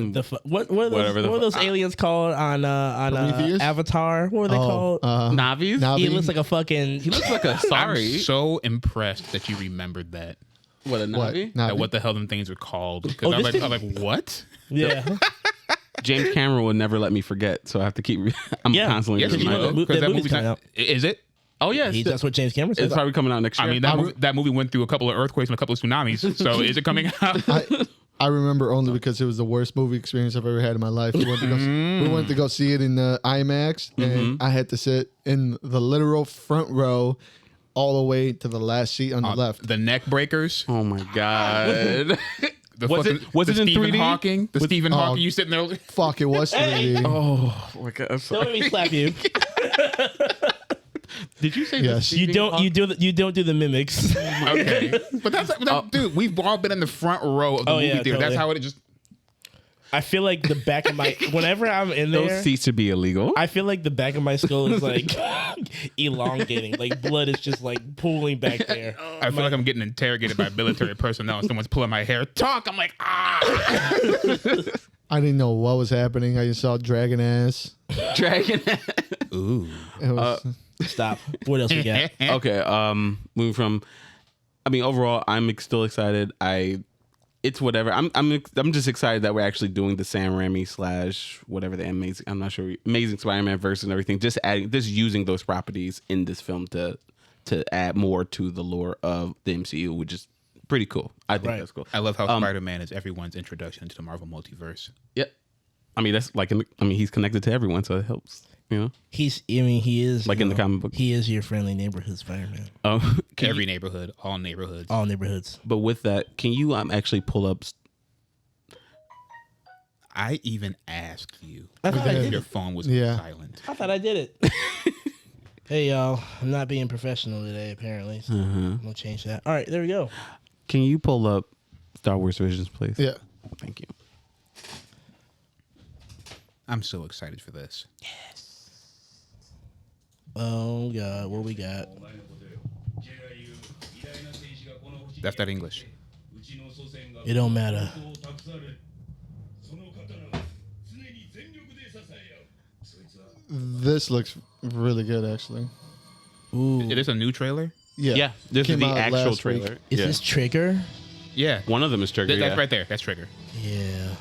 Whatever those, the what are those aliens called on Prometheus? Avatar? What are they called? Navis. Navi. He looks like a fucking. He looks like a sorry. I'm so impressed that you remembered that. What a What? Navi? That Navi? what the hell them things are called? Because Oh, I'm this like, what? Yeah. James Cameron will never let me forget, so I have to keep. I'm Yeah. constantly Yes, you reminded. will. will. That movie's coming out. Is it? Oh yes, That's what James Cameron said. it's probably coming out next year. I mean, that movie went through a couple of earthquakes and a couple of tsunamis. So is it coming out? I remember only because it was the worst movie experience I've ever had in my life. We went to go see it in IMAX, and I had to sit in the literal front row all the way to the last seat on the left. The neck breakers. Oh my god. The Was fucking, it the in Stephen 3D? Hawking. The Stephen Hawking. You sitting there. Fuck, it was 3D. Oh my god. I'm Don't sorry. let me slap you. Did you say Yes. You don't. You don't do the mimics. Okay, but dude. We've all been in the front row of the movie theater. That's totally. how it just. I feel like the back of my whenever I'm in there. Those seats should be illegal. I feel like the back of my skull is like elongating. Like blood is just like pooling back there. I feel like I'm getting interrogated by military personnel and someone's pulling my hair. Talk. I'm like, ah. I didn't know what was happening. I just saw dragon ass. Dragon. Ooh. It was, Stop. What else we got? Okay. Moving from. I mean, overall, I'm still excited. It's whatever. I'm just excited that we're actually doing the Sam Raimi / whatever the amazing. I'm not sure. Amazing Spider-Man verse and everything. Just using those properties in this film to add more to the lore of the MCU, which is pretty cool. I think Right. that's cool. I love how Spider-Man is everyone's introduction to the Marvel multiverse. Yep. I mean, that's like. He's connected to everyone, so it helps. You know. He is Like in the comic book. He is your friendly neighborhood Spider-Man. Every neighborhood, all neighborhoods. All neighborhoods. But with that, can you actually pull up? I even asked you. I thought I if did your it. phone was Yeah. silent. I thought I did it. Hey y'all, I'm not being professional today. Apparently, so I'm gonna change that. All right, there we go. Can you pull up Star Wars Visions, please? yeah. Thank you. I'm so excited for this. Oh God, what we got? That's that English. It don't matter. This looks really good, actually. Ooh, It is a new trailer. Yeah, this is Came the out actual last week. trailer. is Yeah. this Trigger? Yeah, One of them is Trigger. that's yeah. right there. That's Trigger. Yeah.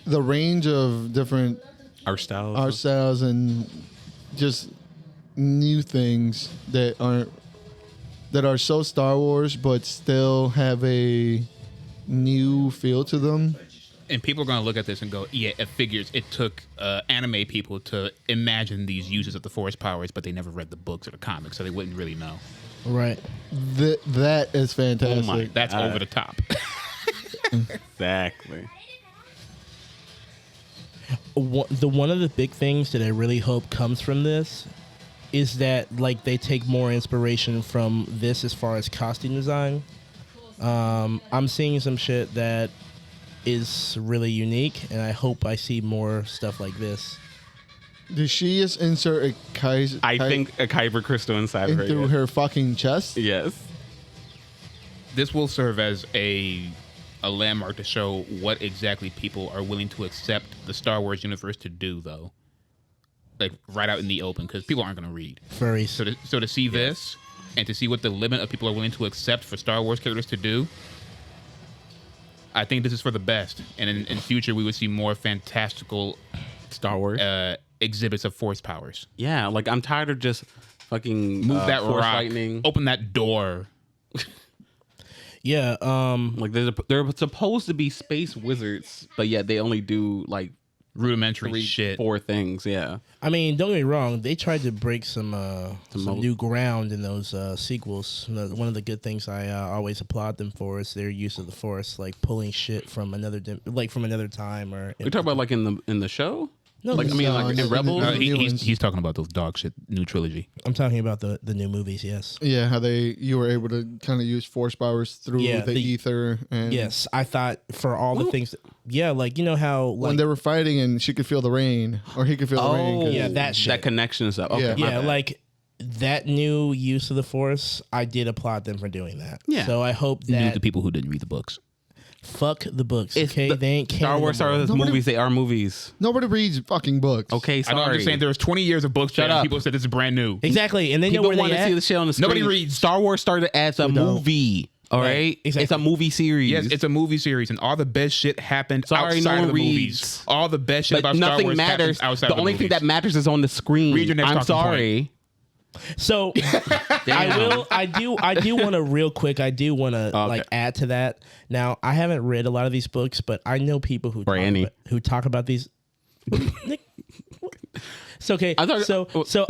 The range of different Art style. art styles and just new things that are so Star Wars but still have a new feel to them. And people are going to look at this and go, yeah, it figures it took anime people to imagine these uses of the Force powers, but they never read the books or the comics, so they wouldn't really know. Right. That is fantastic. Oh my- That's over the top. Exactly. One of the big things that I really hope comes from this is that like they take more inspiration from this as far as costume design. I'm seeing some shit that is really unique, and I hope I see more stuff like this. Did she just insert a I think a kyber crystal inside of her. into yeah. her fucking chest? Yes. This will serve as a landmark to show what exactly people are willing to accept the Star Wars universe to do, though. Like right out in the open, because people aren't going to read. Furries. So to see this and to see what the limit of people are willing to accept for Star Wars characters to do, I think this is for the best. And in future, we would see more fantastical Star Wars. exhibits of Force powers. Yeah, like I'm tired of just fucking Move that Force rock, lightning. open that door. Yeah. Like they're supposed to be space wizards, but yet they only do like Rudimentary shit. 4 things. Yeah. I mean, don't get me wrong. They tried to break some mo- new ground in those sequels. One of the good things I always applaud them for is their use of the Force, like pulling shit from another time. Or We talk about like in the show. No, Like I mean, like in Rebels. the new ones. He's talking about those dog shit new trilogy. I'm talking about the new movies. Yes. Yeah, how you were able to kind of use force powers through Yeah, the the- ether. And Yes, I thought for all the things. Yeah, like you know how like when they were fighting and she could feel the rain, or he could feel the rain. 'cause- yeah, that shit. That connection and stuff. Okay, Yeah. my yeah, bad. like that new use of the Force. I did applaud them for doing that. Yeah. So I hope New that to people who didn't read the books. fuck the books. It's Okay, the- they ain't Star canon Wars no more. are Nobody- movies. They are movies. Nobody reads fucking books. Okay, I sorry. know, I'm just saying there was 20 years of books Shut and up. people said this is brand new. Exactly, and they know People where want they to see at. the shit on the screen. Nobody reads. Star Wars started as a don't. movie. All Right, right, exactly. It's a movie series. Yes, it's a movie series, and all the best shit happened Sorry, no outside one of the reads. movies. All the best shit but about Star nothing Wars matters. happens outside The of the only thing movies. that matters is on the screen. Read your next I'm talking sorry. So I do want to real quick. I do want to Okay. like add to that. Now I haven't read a lot of these books, but I know people Brandy. who talk about these. Nick, what? It's okay. I thought- So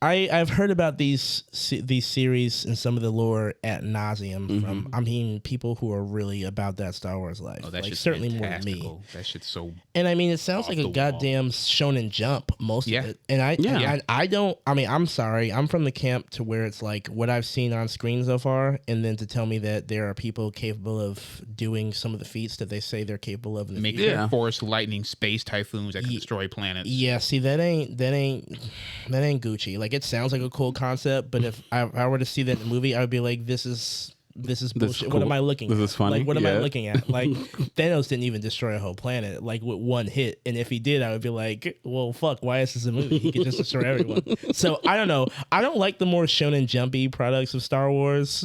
I've heard about these series and some of the lore at nauseum from people who are really about that Star Wars life. Oh, that like shit's certainly more than me. fantastical. That shit's so. And I mean, it sounds like Off a the goddamn Shonen Jump, most Yeah. of it. And Yeah. I don't. I mean, I'm sorry. I'm from the camp to where it's like what I've seen on screen so far, and then to tell me that there are people capable of doing some of the feats that they say they're capable of in the Making future. Yeah. force lightning space typhoons that can destroy planets. Yeah, see that ain't Gucci. Like it sounds like a cool concept, but if I were to see that in the movie, I would be like, this is bullshit. What cool. am I looking This at? is funny. Like what am I Yeah. looking at? Like Thanos didn't even destroy a whole planet like with one hit. And if he did, I would be like, well fuck, why is this a movie? He could just destroy everyone. So I don't know. I don't like the more shonen jumpy products of Star Wars.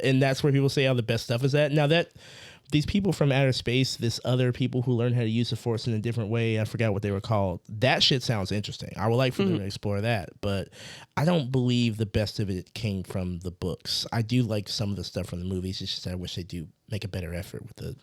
And that's where people say all the best stuff is at. Now that these people from outer space, this other people who learn how to use the Force in a different way, I forgot what they were called. That shit sounds interesting. I would like for them to explore that, but I don't believe the best of it came from the books. I do like some of the stuff from the movies. It's just I wish they do make a better effort with the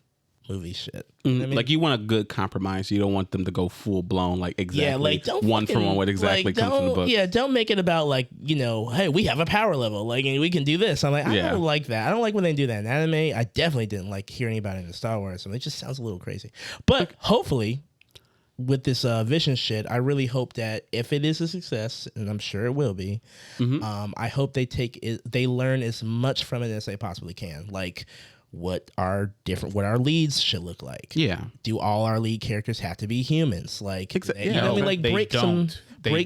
movie shit. You know what I mean? Like you want a good compromise. You don't want them to go full blown like exactly Yeah, like don't one fucking, from one what exactly like, comes from the don't- book. Yeah, don't make it about like hey, we have a power level, like and we can do this. I'm like, I Yeah. don't like that. I don't like when they do that in anime. I definitely didn't like hearing about it in Star Wars. I mean, it just sounds a little crazy. But hopefully, with this Vision shit, I really hope that if it is a success, and I'm sure it will be, I hope they learn as much from it as they possibly can. Like what our leads should look like. Yeah. Do all our lead characters have to be humans? Like, you know what I mean? Like They break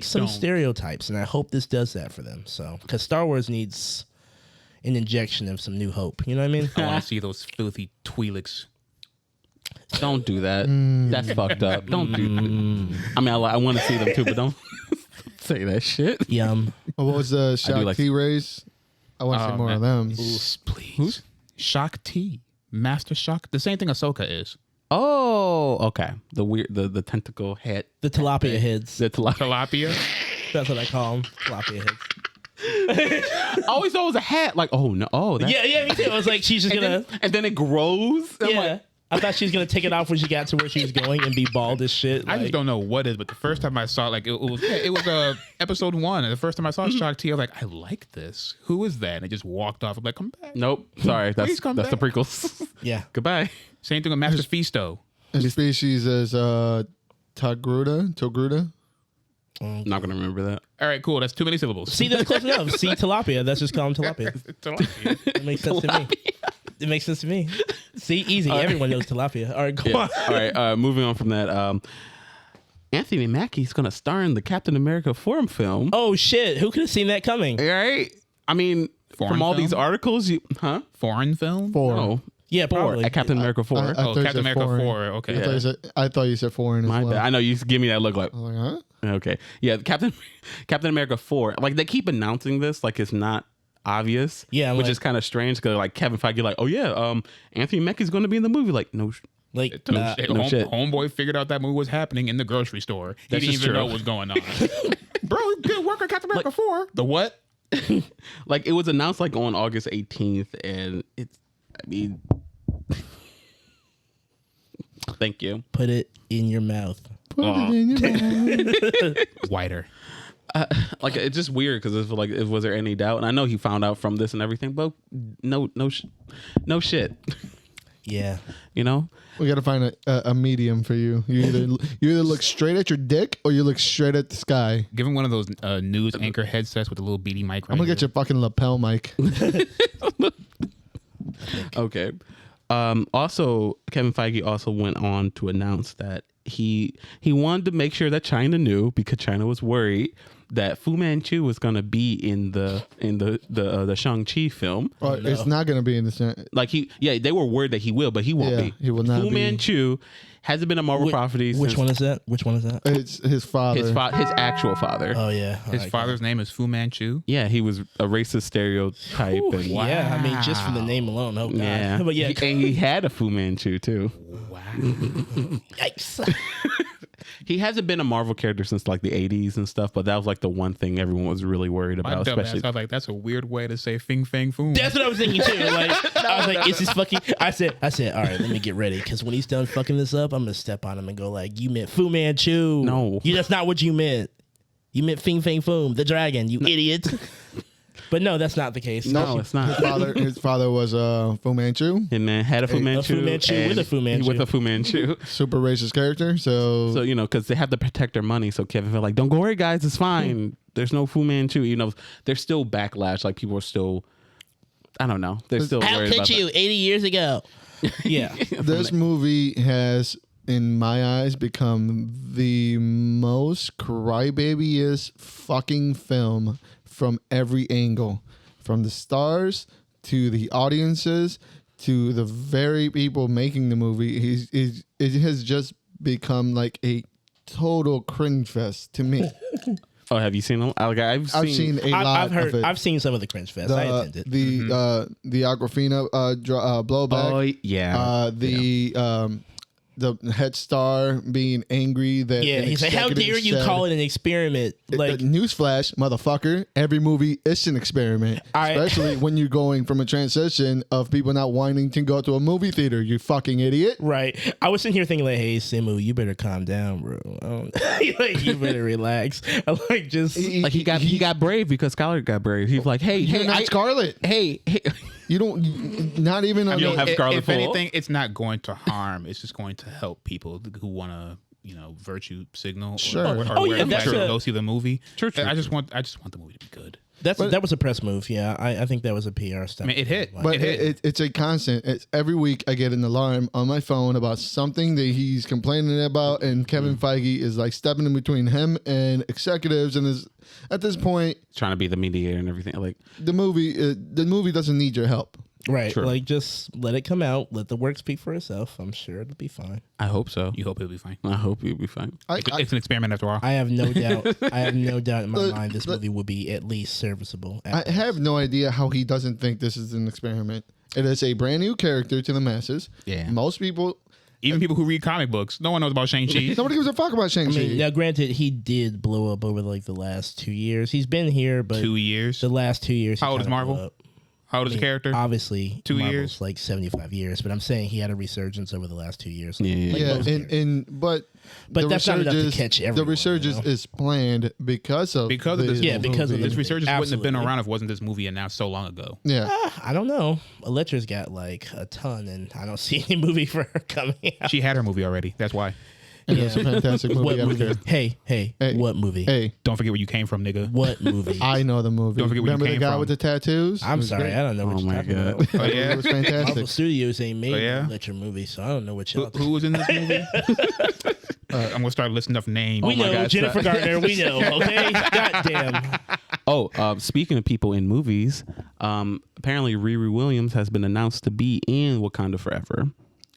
some don't. stereotypes, and I hope this does that for them. So, because Star Wars needs an injection of some new hope. You know what I mean? I want to see those filthy Twi'leks. Don't do that. That's fucked up. Don't do that. I mean, I want to see them too, but don't say that shit. Yum. What was the Shaq like- T-Rays? I want to see more of them. Please. Who's Shock T? Master Shock? The same thing Ahsoka is. Oh, okay. The weird, the tentacle head. The tilapia heads. The Tilapia? That's what I call them. Tilapia heads. I always thought it was a hat. Like, oh no, Yeah, me too. I was like, she's just gonna. and then it grows. I'm Yeah. like, I thought she was gonna take it off when she got to where she was going and be bald as shit. I just like- don't know what it is, but the first time I saw it, like it was episode 1, and the first time I saw Shock T, I was like, I like this. Who is that? And it just walked off. I'm like, come back. nope. Sorry, Please come that's the back. prequels. Yeah. Goodbye. Same thing with Master Fisto. His species is Togruta. Not gonna remember that. All right, cool. That's too many syllables. See, that's close enough. See, tilapia. That's just call them tilapia. Tilapia. It makes sense to me. It makes sense to me. See, easy. Everyone knows tilapia. All right, go on. All right. Moving on from that. Anthony Mackie's gonna star in the Captain America forum film. Oh shit! Who could have seen that coming? All right. I mean, Foreign from all film? these articles, Foreign film? No. Yeah, probably. At Captain America 4. I thought you Captain said America foreign. 4. Okay. I thought you said foreign as My well. bad. I know you give me that look like, I was like, huh? okay. Yeah, Captain America 4. Like, they keep announcing this like it's not obvious. Yeah, which like- is kind of strange because like Kevin Feige like, oh yeah, Anthony Mackie's going to be in the movie. Like, no. Like, No shit. Homeboy figured out that movie was happening in the grocery store. He That's didn't just even true. know what was going on. Bro, good work on Captain America 4. The what? Like, it was announced like on August 18th, and it's, I mean, thank you. put it in your mouth. Put it in your mouth. Whiter. Like, it's just weird because it's like, was there any doubt? And I know he found out from this and everything, but no shit. Yeah. You know? We got to find a medium for you. You either look straight at your dick or you look straight at the sky. Give him one of those news anchor headsets with a little beady mic. I'm gonna get your fucking lapel mic. Okay. Also, Kevin Feige also went on to announce that he wanted to make sure that China knew, because China was worried that Fu Manchu was going to be in the Shang-Chi film. It's not gonna be in the. Like they were worried that he will, but he won't Yeah, be. he will not Fu be. Manchu hasn't been a Marvel property Which since one is that? Which one is that? It's his father. his actual father. Oh yeah. All His right, father's name is Fu Manchu. Yeah, he was a racist stereotype. cool. And, Yeah, I mean, just from the name alone. Oh god. yeah. But yeah. And he had a Fu Manchu too. Wow. Yikes. He hasn't been a Marvel character since like the 80s and stuff, but that was like the one thing everyone was really worried My about, dumb ass, especially. I was like, that's a weird way to say Fing Fang Foom. That's what I was thinking too. Like, I was like, is this fucking? I said, all right, let me get ready, because when he's done fucking this up, I'm gonna step on him and go like, you meant Fu Manchu. No. that's not what you meant. You meant Fing Fang Foom, the dragon. You idiot. But no, that's not the case. No, it's not. His father was Fu Manchu, And man had a Fu Manchu. Fu Manchu and with a Fu Manchu. With a Fu Manchu. super racist character. So So, because they have to protect their money. So Kevin felt like, don't go worry, guys. It's fine. There's no Fu Manchu. There's still backlash. Like, people are still, I don't know. They're still How worried could about you? 80 years ago. Yeah. this movie has, in my eyes, become the most crybaby-est fucking film from every angle. From the stars to the audiences to the very people making the movie. It has just become like a total cringe fest to me. Oh, have you seen them? I've seen a lot I've heard. of it. I've seen some of the cringe fest. I attended. The Aquafina blowback. Oh, yeah. The head star being angry that Yeah, an he's like, how executive dare you said- call it an experiment? Like, newsflash, motherfucker! Every movie is an experiment, especially when you're going from a transition of people not wanting to go to a movie theater. You fucking idiot! right. I was sitting here thinking like, hey, Simu, you better calm down, bro. Like, you better relax. I'm like, just Like, he got brave because Skylar got brave. He's like, hey, You're not Scarlet. hey. You don't. Not even. You don't have Scarlet If Full? anything, it's not going to harm. It's just going to help people who want to, virtue signal. Sure. Or Oh, wear yeah, a that's flag to a- go see the movie. True. I just want the movie to be good. That was a press move. Yeah, I think that was a PR stuff. I mean, it hit. But It hit. it's a constant. It's every week I get an alarm on my phone about something that he's complaining about, and Kevin Feige is like stepping in between him and executives, and is at this point Trying to be the mediator and everything. Like, the movie doesn't need your help. Right. Sure. Like, just let it come out. Let the work speak for itself. I'm sure it'll be fine. I hope so. You hope it'll be fine. I hope you'll be fine. It's an experiment after all. I have no doubt. I have no doubt in my mind this movie will be at least serviceable. I have no idea how he doesn't think this is an experiment. It is a brand new character to the masses. Yeah. Most people, Even people who read comic books, no one knows about Shang-Chi. nobody gives a fuck about Shang-Chi. I mean, now granted, he did blow up over like the last 2 years. He's been here, but 2 years. the last 2 years. he How old is kinda Marvel? blew up. How old is the character? Obviously, 2 Marvel's years? like 75 years, but I'm saying he had a resurgence over the last 2 years. Yeah. Like yeah, most characters. but But the that's not enough to resurgence- catch The everyone, resurgence you know? is planned because of Because of this Yeah, because of movie. This resurgence wouldn't have been Absolutely. around if wasn't this movie announced so long ago. Yeah, I don't know. Electra's got like a ton, and I don't see any movie for her coming out. She had her movie already. That's why. and it's a fantastic movie. What I don't movie? care. Hey, Hey. what movie? Hey, Don't forget where you came from, nigga. What movie? I know the movie. Don't forget where you Remember the came guy from. with the tattoos? It I'm was sorry, great. I don't know what Oh you're my talking God. about. Oh, yeah? It was Marvel fantastic. Studios ain't made Oh, yeah? an Electra movie, so I don't know what Who, y'all. who was in this movie? I'm gonna start listing off names. We my know God, Jennifer stop. Gardner. We know. Okay, goddamn. Oh, speaking of people in movies, apparently Riri Williams has been announced to be in Wakanda Forever.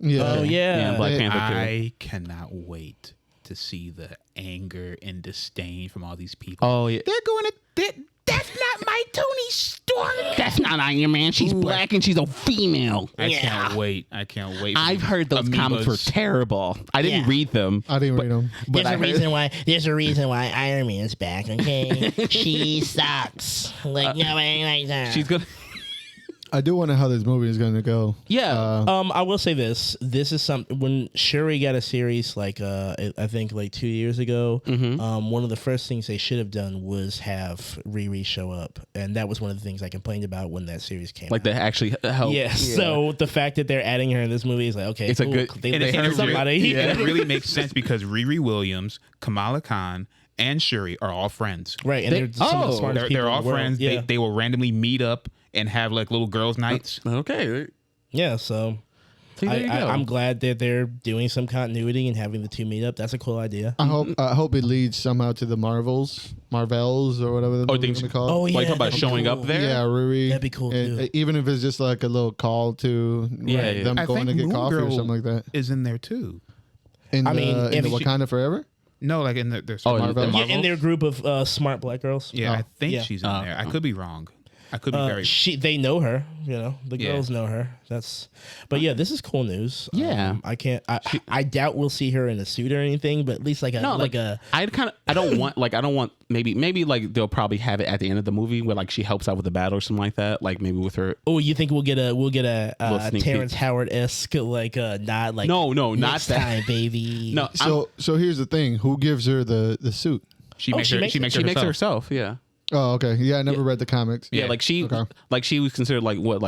Oh Yeah. yeah. Yeah, Black They- Panther too. I cannot wait to see the anger and disdain from all these people. Oh yeah. They're going to. That's not my Tony Stark. That's not Iron Man. She's black and she's a female. I can't wait. I can't wait. for I've these heard those comics were amoebas. terrible. I didn't Yeah. read them. I didn't read them. But I heard- why. There's a reason why Iron Man's back. Okay, she sucks. Like nobody likes her. She's gonna. I do wonder how this movie is going to go. Yeah. I will say this. This is something when Shuri got a series like I think like 2 years ago. One of the first things they should have done was have Riri show up, and that was one of the things I complained about when that series came. like out. that actually help. Yes. So the fact that they're adding her in this movie is like okay, It's a cool. good- They And listened it, to somebody. really, and it really makes sense because Riri Williams, Kamala Khan, and Shuri are all friends. Right, and They- they're some of the oh, smartest They're, people they're in all the world. friends. Yeah, They will randomly meet up and have like little girls' nights. Okay. yeah. So See, there you go. I'm glad that they're doing some continuity and having the two meet up. That's a cool idea. I hope it leads somehow to the Marvels or whatever the movie's things- going to call it. Oh yeah, Like talk about that'd be showing cool. up there. Yeah, Riri. That'd be cool, And, too. even if it's just like a little call to Yeah, yeah. them I going to think get Moon coffee or Girl something like that. is in there too. In I the, mean, in if the you- Wakanda Forever? No, like in the there's Oh, Marvel? Yeah, in their group of smart black girls. yeah, I think yeah. she's in there. I could be wrong. I could be very. They know her, you know. The Yeah. girls know her. But yeah, this is cool news. Yeah. I can't. I doubt we'll see her in a suit or anything. But at least like a No, like a. I don't want maybe like they'll probably have it at the end of the movie where like she helps out with the battle or something like that. Like maybe with her. Oh, you think we'll get a Little sneak Terrence peek. Howard esque like nod like No, not next that. time, baby. No, So here's the thing. Who gives her the suit? She Oh, makes she her. makes She it. makes she her makes it herself. herself. Yeah. Oh, okay. Yeah, I never read the comics. Yeah, Yeah. like she Okay. was considered like what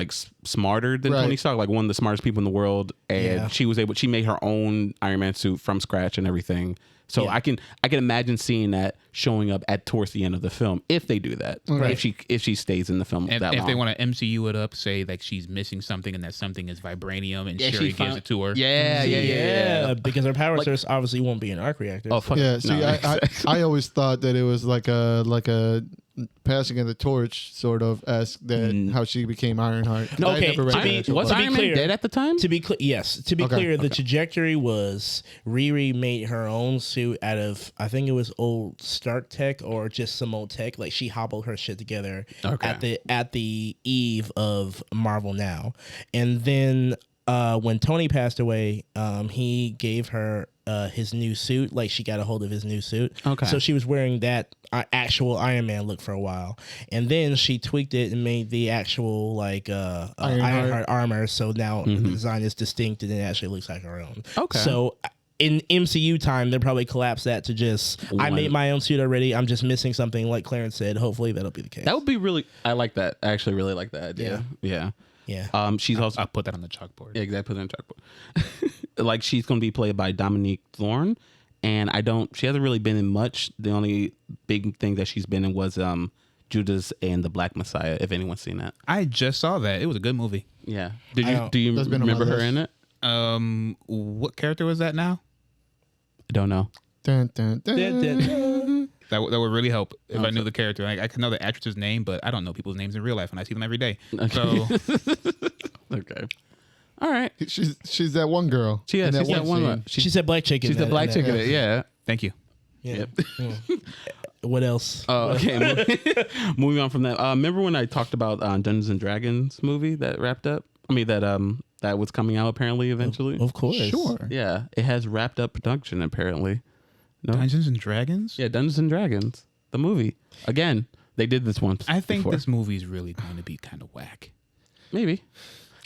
smarter than Right. Tony Stark, like one of the smartest people in the world, and Yeah. she made her own Iron Man suit from scratch and everything. So Yeah. I can imagine seeing that showing up at towards the end of the film if they do that. Right. If she stays in the film And that if long. they want to MCU it up, say like she's missing something and that something is vibranium, and Yeah, Shuri she gives found- it to her. Yeah, because her power source obviously won't be an arc reactor. Oh fuck. Yeah, see, No. I always thought that it was like a passing of the torch sort of esque that how she became Ironheart. No, I okay, never read to that be- actual Was to book. be Iron Man clear- dead at the time? To be clear, yes. To be Okay, clear, the trajectory was Riri made her own suit out of I think it was old Stark tech or just some old tech. Like she hobbled her shit together at the eve of Marvel Now, and then when Tony passed away, he gave her his new suit. Like she got a hold of his new suit. Okay. So she was wearing that actual Iron Man look for a while, and then she tweaked it and made the actual like Ironheart armor. So now the design is distinct and it actually looks like her own. Okay. So in MCU time, they'll probably collapse that to just I made my own suit already. I'm just missing something, like Clarence said. Hopefully that'll be the case. That would be really. I like that. I actually really like that idea. Yeah. Yeah. She's also. I'll put that on the chalkboard. Yeah, exactly. Put it on the chalkboard. Like she's going to be played by Dominique Thorne, and she hasn't really been in much. The only big thing that she's been in was Judas and the Black Messiah. If anyone's seen that, I just saw that. It was a good movie. yeah. Do you That's been on my remember her list. in it? What character was that now? I don't know. Dun, dun, dun. That would really help if I knew the character. I can know the actress's name, but I don't know people's names in real life, and I see them every day. So Okay. All right. She's that one girl. She's in that one. scene. She said black chicken. She's the black chick in it. Yeah. thank you. Yeah. What else? Oh, okay. Moving on from that. Remember when I talked about Dungeons and Dragons movie that wrapped up? I mean that was coming out apparently eventually. Of course. Sure. Yeah, it has wrapped up production apparently. No. Dungeons and Dragons. Yeah, Dungeons and Dragons, the movie. Again, they did this once. I think before. this movie is really going to be kind of whack. Maybe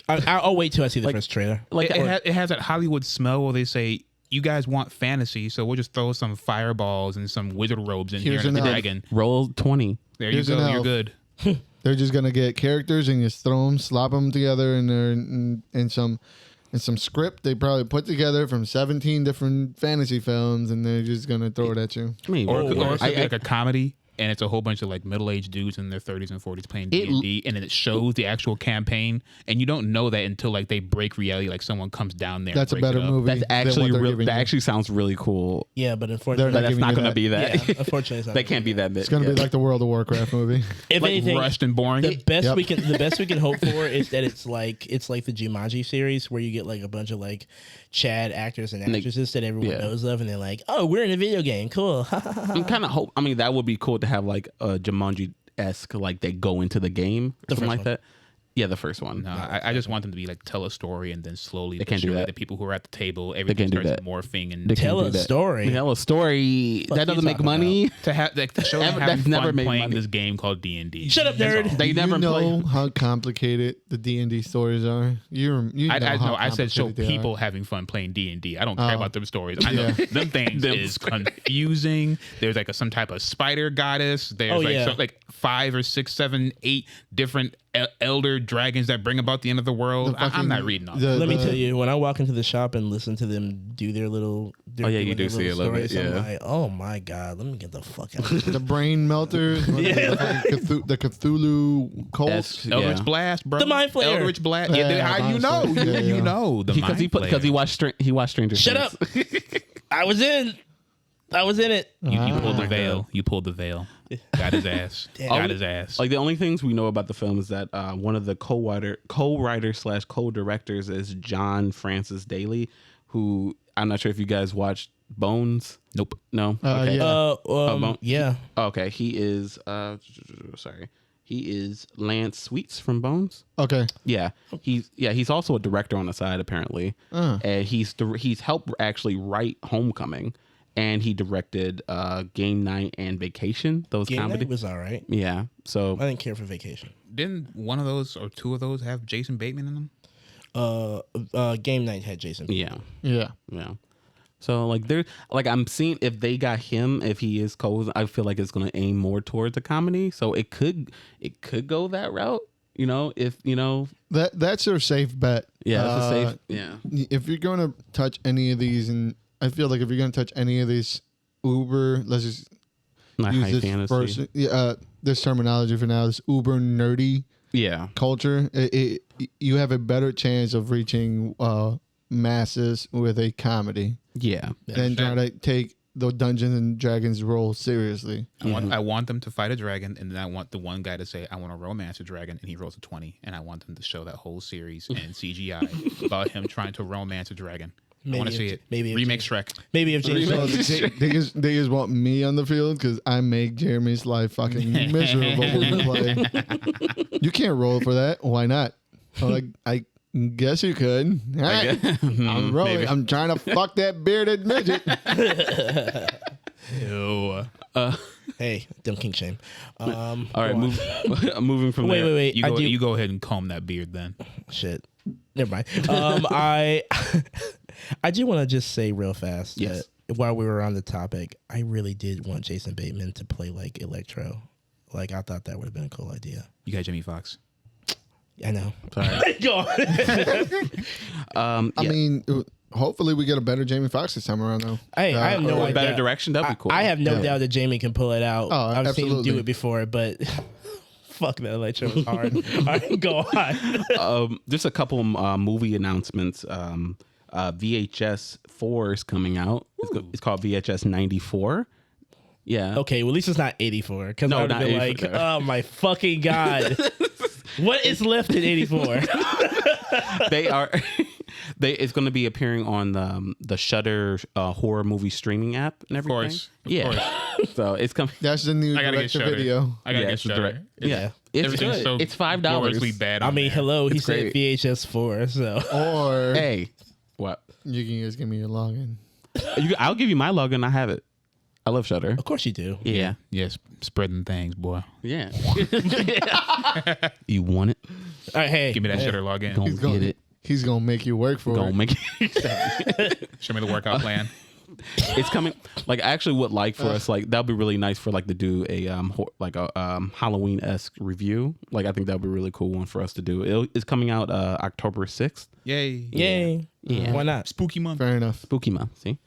I'll wait till I see the first trailer. like It has that Hollywood smell where they say, you guys want fantasy, so we'll just throw some fireballs and some wizard robes in Here's here and a an elf. dragon. roll 20. There Here's you an go. You're elf. good. They're just gonna get characters and just throw them, slap them together in some script they probably put together from 17 different fantasy films, and they're just gonna throw it at you. Maybe. Or it could I- be like a comedy, and it's a whole bunch of like middle-aged dudes in their 30s and 40s playing D&D, and then it shows the actual campaign, and you don't know that until like they break reality, like someone comes down there. That's a and breaks better it up. movie. that's than actually what they're real. giving That you. actually sounds really cool. Yeah, but They're unfortunately, But that's giving not you going to that. be that. Yeah, unfortunately, it's not that gonna can't be that big. It's gonna be like the World of Warcraft movie. If Like anything, rushed and boring. the best Yep. we can hope for is that it's like the Jumanji series where you get like a bunch of like Chad actors and they- actresses that everyone yeah. knows of, and they're like, oh, we're in a video game, cool. I'm kind of hope. I mean, that would be cool to have like a Jumanji-esque, like they go into the game or something first like one. that. Yeah, the first one. No, I just want them to be like tell a story and then slowly They but can't do surely that. the people who are at the table, everything can't do starts that. morphing and They can't Tell do a that. story. Tell a story. Fuck That you doesn't make talking money. to have like to show them That's having never fun made playing money. this game called D&D. Shut up, That's nerd. all. They never you know play. how complicated the D&D stories are. You know how I said show complicated they are. people having fun playing D&D. I don't care Oh. about them stories. I know Yeah. them things Them is confusing. There's like some type of spider goddess. There's Oh, like yeah. like 5 or 6, 7, 8 different elder dragons that bring about the end of the world. The I'm not fucking- reading all the- that. Let me the- tell you, when I walk into the shop and listen to them do their little, Oh, yeah, you doing do their see a little bit, stories, I'm yeah. like, oh my god, let me get the fuck out. of here. The brain melters, the Cthulhu cult. That's- Eldritch yeah. Blast, bro. The Mind Flayer. Eldritch Blast. Yeah, Yeah, how you know? honestly. Yeah, You yeah. know the Because Mind he Flayer. watched Stranger Shut Things. up! I was in it. You pulled the Ah. veil. You pulled the veil. Got his ass. Got his ass. Like the only things we know about the film is that one of the co-writer / co-directors is John Francis Daly, who I'm not sure if you guys watched Bones. Nope. No. Yeah. Yeah. Okay. He is. Sorry. He is Lance Sweets from Bones. Okay. Yeah. He's also a director on the side apparently, and he's helped actually write Homecoming, and he directed Game Night and Vacation. Those Game comedy. Night was all right. Yeah. So I didn't care for Vacation. Didn't one of those or two of those have Jason Bateman in them? Game Night had Jason. yeah. Yeah. Yeah. So I'm seeing if they got him, if he is I feel like it's gonna aim more towards a comedy. So it could go that route. That's your safe bet. Yeah, that's a safe. Yeah. If you're going to touch any of these, and I feel like if you're going to touch any of these uber, let's just Not use high this fantasy. this terminology for now, this uber nerdy Yeah. culture, you have a better chance of reaching masses with a comedy Yeah. than trying to take the Dungeons and Dragons role seriously. I want them to fight a dragon, and then I want the one guy to say, I want to romance a dragon, and he rolls a 20. And I want them to show that whole series in CGI about him trying to romance a dragon. I want to see it. Maybe if Remake James- Shrek. Maybe if James So they just want me on the field because I make Jeremy's life fucking miserable when we play. You can't roll for that. Why not? I guess you could. All right. I'm rolling. maybe. I'm trying to fuck that bearded midget. Ew. Hey, dumb king shame. All right. Moving from Wait, there. wait. You go ahead and comb that beard then. Shit. Never mind. I do want to just say real fast Yes. that while we were on the topic, I really did want Jason Bateman to play like Electro. Like I thought that would have been a cool idea. You got Jimmy Fox. I know. Sorry. Go on. I mean, hopefully we get a better Jamie Foxx this time around, though. Hey, I have no or idea. Better direction, that'd be cool. I have no doubt that Jamie can pull it out. Oh, I've seen him do absolutely. it before, but fuck, that Electro was hard. All right, go on. Just a couple movie announcements. VHS 4 is coming out. It's called VHS 94. Yeah. Okay, well, at least it's not 84. Because No, I would have not been 84. like, oh my fucking God. What is left in 84? They are. It's going to be appearing on the Shudder horror movie streaming app and everything. Of yeah. course. So it's coming. That's the new I gotta get direct to Shudder. video. I gotta Yeah, get it's a Shudder. direct- Yeah. It's Everything's good. so It's $5. gloriously bad. I on mean, there. hello, he It's said great. VHS 4, so. Or Hey, what? you can just give me your login. I'll give you my login. I have it. I love Shudder. Of course you do. Yeah. Yes, spreading things, boy. Yeah. You want it? All right, hey. Give me that Shudder login. Don't get it. He's gonna make you work for Gonna it. make it. Show me the workout plan. It's coming. Like, I actually would like for us, like, that'd be really nice for like to do a Halloween-esque review. Like, I think that'd be a really cool one for us to do. It's coming out October 6th. Yay. Yay. Yeah. Why not? Spooky month. Fair enough. Spooky month. See.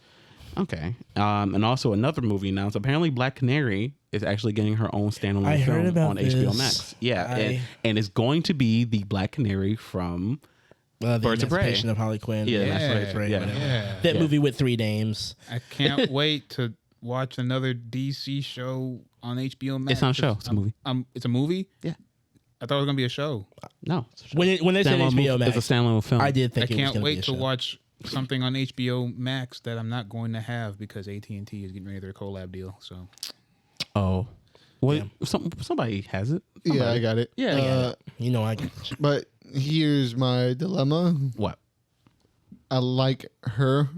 Okay. And also another movie announced. Apparently, Black Canary is actually getting her own standalone I film heard about on HBO this. Max. Yeah, and it's going to be the Black Canary from The Birds of Prey. Emancipation of Harley Quinn. Yeah, Birds that's of Prey, yeah. whatever. Yeah. That movie with 3 names. I can't wait to watch another DC show on HBO Max. It's not a show. It's a movie. It's a movie? Yeah. I thought it was going to be a show. No. It's a show. When they said Standalone HBO movie. Max, It's a standalone film. I did think I it was can't going to be wait a to show. watch something on HBO Max that I'm not going to have because AT&T is getting ready to their collab deal. So Oh. Well, Yeah. somebody has it. Yeah, Somebody. I got it. Yeah, You know I get you. But here's my dilemma. What? I like her.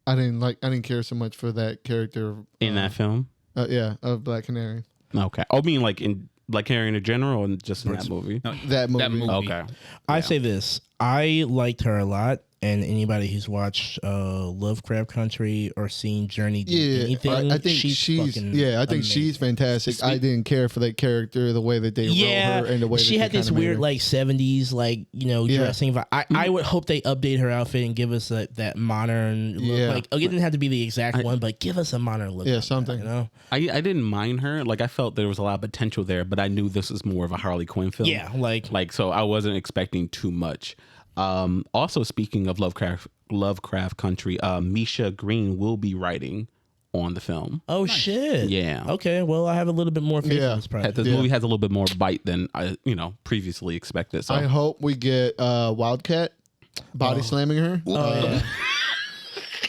I didn't care so much for that character. In that film? Of Black Canary. Okay. Oh, I mean, like in Black Canary in general, or just in that movie? no, That movie. that movie. Okay. I say this. I liked her a lot, and anybody who's watched Lovecraft Country or seen Journey do Yeah, anything, I think she's fucking I think amazing. she's fantastic. I didn't care for that character, the way that they wrote her, and the way she that had they this kinda made weird her. like 70s like Yeah. dressing vibe. I would hope they update her outfit and give us that modern look. Yeah. Like it didn't have to be the exact one, but give us a modern look. Yeah, on that, something. you know. I didn't mind her. Like, I felt there was a lot of potential there, but I knew this was more of a Harley Quinn film. Yeah, like So I wasn't expecting too much. Also, speaking of Lovecraft Country, Misha Green will be writing on the film. oh shit. Yeah. Okay, well I have a little bit more faith Yeah. in this project. This movie has a little bit more bite than I, previously expected. So I hope we get Wildcat body slamming her.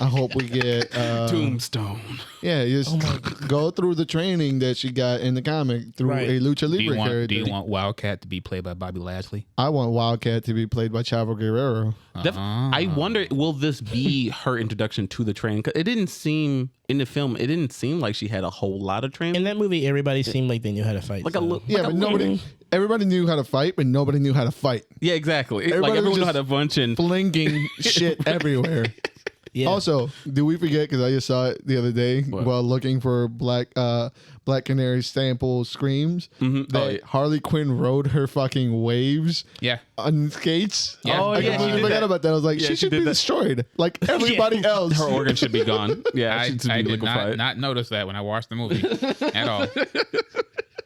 I hope we get Tombstone. just go through the training that she got in the comic through Right. a lucha Do you libre character. want Wildcat to be played by Bobby Lashley? I want Wildcat to be played by Chavo Guerrero. I wonder, will this be her introduction to the training? 'Cause it didn't seem in the film. It didn't seem like she had a whole lot of training. In that movie, everybody seemed like they knew how to fight. Like a so. little. Yeah, but everybody knew how to fight, but nobody knew how to fight. Yeah, exactly. Everybody Like everyone was had a bunch and Flinging shit everywhere. Yeah. Also, did we forget, because I just saw it the other day while looking for Black Canary sample screams, that Harley Quinn rode her fucking waves Yeah. on skates. Yeah. Oh, I yeah, completely she did forgot that. about that. I was like, Yeah, she she should did be that. destroyed like everybody else. her organ should be gone. Yeah, I she should be did liquefied. not notice that when I watched the movie at all.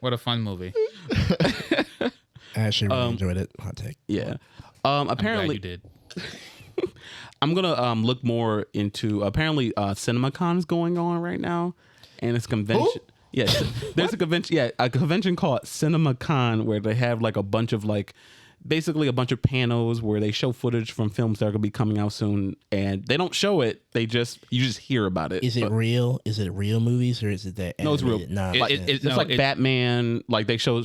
What a fun movie. I actually really enjoyed it. Hot take. Yeah. Glad you Apparently, did. I'm gonna look more into. Apparently, CinemaCon is going on right now, and it's a convention. Who? Yes, there's a convention. Yeah, a convention called CinemaCon where they have like a bunch of basically a bunch of panels where they show footage from films that are gonna be coming out soon, and they don't show it. You just hear about it. Is it real? Is it real movies or is it that? No, it's real. animated? Nah, It's like Batman. Like they show.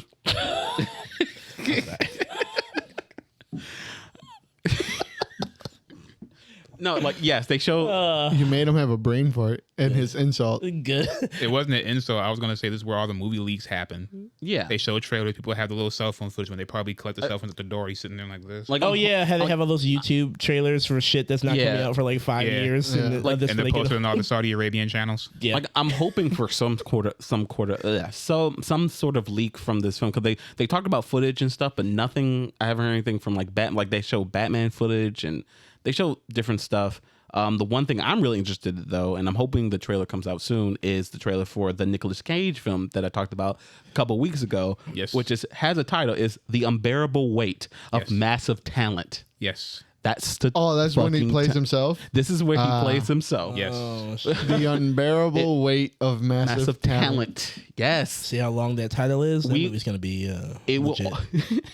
No, like yes, they show. You made him have a brain fart and his insult. good. It wasn't an insult. I was going to say this is where all the movie leaks happen. Yeah, They show trailers. People have the little cell phone footage when they probably collect the cell phones at the door. He's sitting there like this. like Oh yeah, how they have all those YouTube trailers for shit that's not Yeah. coming out for like 5 Yeah. years, Yeah. and Like- this and when they're they get posted on all the Saudi Arabian channels. yeah. Like I'm hoping for some sort of leak from this film because they talked about footage and stuff, but nothing. I haven't heard anything from like they show Batman footage and they show different stuff. The one thing I'm really interested in, though, and I'm hoping the trailer comes out soon, is the trailer for the Nicolas Cage film that I talked about a couple weeks ago, which has a title, is The Unbearable Weight of Massive Talent. Yes. That's that's when he plays himself. This is where he plays himself. Yes. The unbearable weight of massive talent. Yes. See how long that title is? That movie's gonna be. Legit.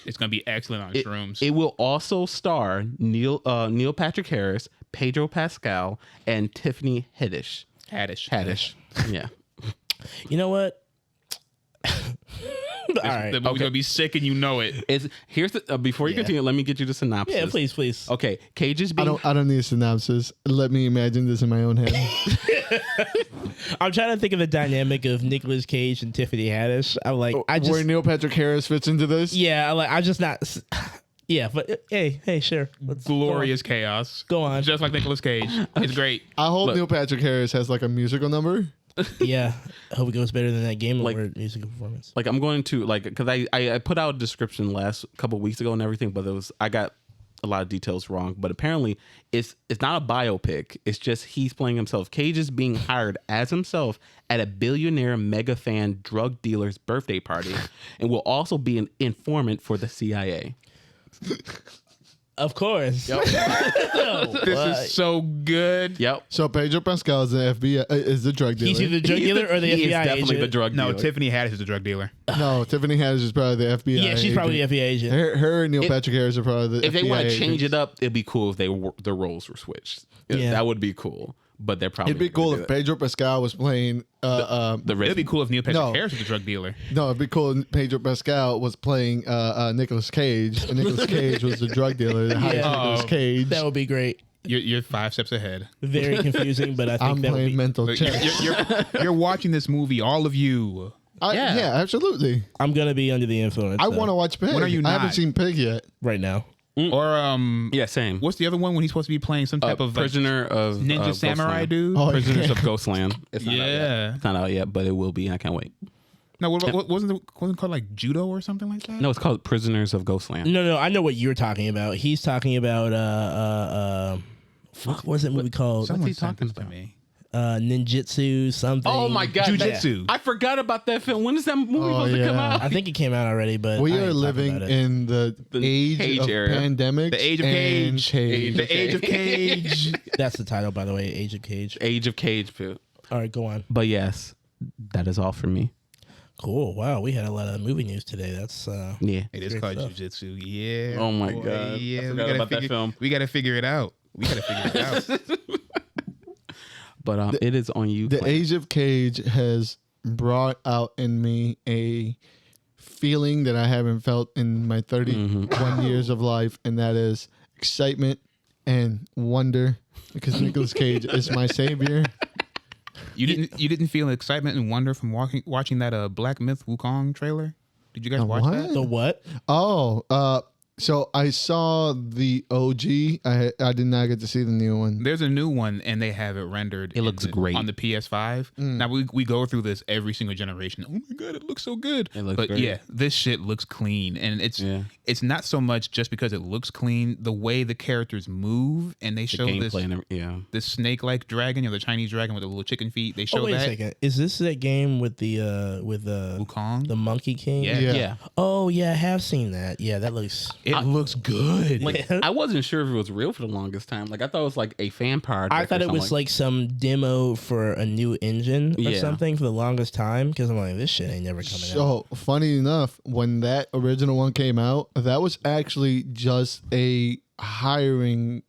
It's gonna be excellent on shrooms. It will also star Neil Patrick Harris, Pedro Pascal, and Tiffany Haddish. Haddish. Yeah. You know what? All right. The movie's gonna be sick, and you know it. Here's the before you continue. Let me get you the synopsis. Yeah, please. Okay, Cage is being. I don't need a synopsis. Let me imagine this in my own head. I'm trying to think of the dynamic of Nicolas Cage and Tiffany Haddish. I'm like, where Neil Patrick Harris fits into this. Yeah, I'm just not. Yeah, but hey, sure. Glorious chaos. Go on. Just like Nicolas Cage. It's great. I hope Neil Patrick Harris has like a musical number. Yeah, I hope it goes better than that Game Award musical performance. Like, I'm going to because I put out a description last couple of weeks ago and everything, but I got a lot of details wrong. But apparently, it's not a biopic. It's just he's playing himself. Cage is being hired as himself at a billionaire mega fan drug dealer's birthday party, and will also be an informant for the CIA. Of course. Yep. This is so good. Yep. So Pedro Pascal is the FBI, is the drug dealer. He's either the drug dealer or the he FBI is definitely agent. the drug dealer. No, Tiffany Haddish is the drug dealer. No, Tiffany Haddish is probably the FBI. Yeah, she's probably the FBI agent. Her and Neil Patrick Harris are probably the If FBI they want to change agents. it up, it'd be cool if the roles were switched. Yeah. That would be cool. But they're probably It'd be cool if Pedro Pascal was playing. It'd be cool if Neil Patrick No. Harris was the drug dealer. No, it'd be cool if Pedro Pascal was playing Nicolas Cage, and Nicolas Cage was the drug dealer that hired Nicolas Cage. That would be great. You're 5 steps ahead. Very confusing, but I think I'm that would playing be. mental Look, chess. you're watching this movie, all of you. Yeah, absolutely. I'm gonna be under the influence. I want to watch Pig. When are you I haven't not? seen Pig yet. right now. Or Yeah, same. what's the other one when he's supposed to be playing some type of Prisoner of ninja samurai Ghostland. dude? Oh, Prisoners of Ghostland. It's not out yet. Yeah. It's not out yet, but it will be. I can't wait. No, wasn't it called like judo or something like that? No, it's called Prisoners of Ghostland. No, I know what you're talking about. He's talking about fuck, what's that movie called? Someone he sent talking this to about? me. Ninjutsu something. Oh my god, Jujitsu. I forgot about that film. When is that movie supposed to come yeah. out? I think it came out already, but We I are ain't talking living about it. in the age Cage of era. pandemics. The age of and Cage. The age of Cage. That's the title, by the way. Age of Cage. Age of Cage. All right, go on. But yes, that is all for me. Cool. Wow, we had a lot of movie news today. That's Yeah. It is Great called stuff. Jujitsu. Yeah. Oh my boy. God. I Yeah. forgot about that film. We got to figure it out. But it is on you. The Clint. age of Cage has brought out in me a feeling that I haven't felt in my 31 years of life, and that is excitement and wonder because Nicolas Cage is my savior. You didn't feel excitement and wonder from watching that Black Myth Wukong trailer? Did you guys watch what? that? the what? Oh, so I saw the OG. I did not get to see the new one. There's a new one, and they have it rendered. It looks great. on the PS5. Now we go through this every single generation. Oh my god, it looks so good. It looks but great. yeah, this shit looks clean, and it's not so much just because it looks clean. The way the characters move, and they show this gameplay and this snake-like dragon, the Chinese dragon with the little chicken feet. They show Oh, wait that a second. Is this that game with the Wukong. the Monkey King? Yeah. yeah. Oh yeah, I have seen that. Yeah, that looks. It looks good. Like I wasn't sure if it was real for the longest time. Like I thought it was like a fan project. I thought or it was something. like some demo for a new engine or Yeah. something for the longest time because I'm like, this shit ain't never coming out. So funny enough, when that original one came out, that was actually just a hiring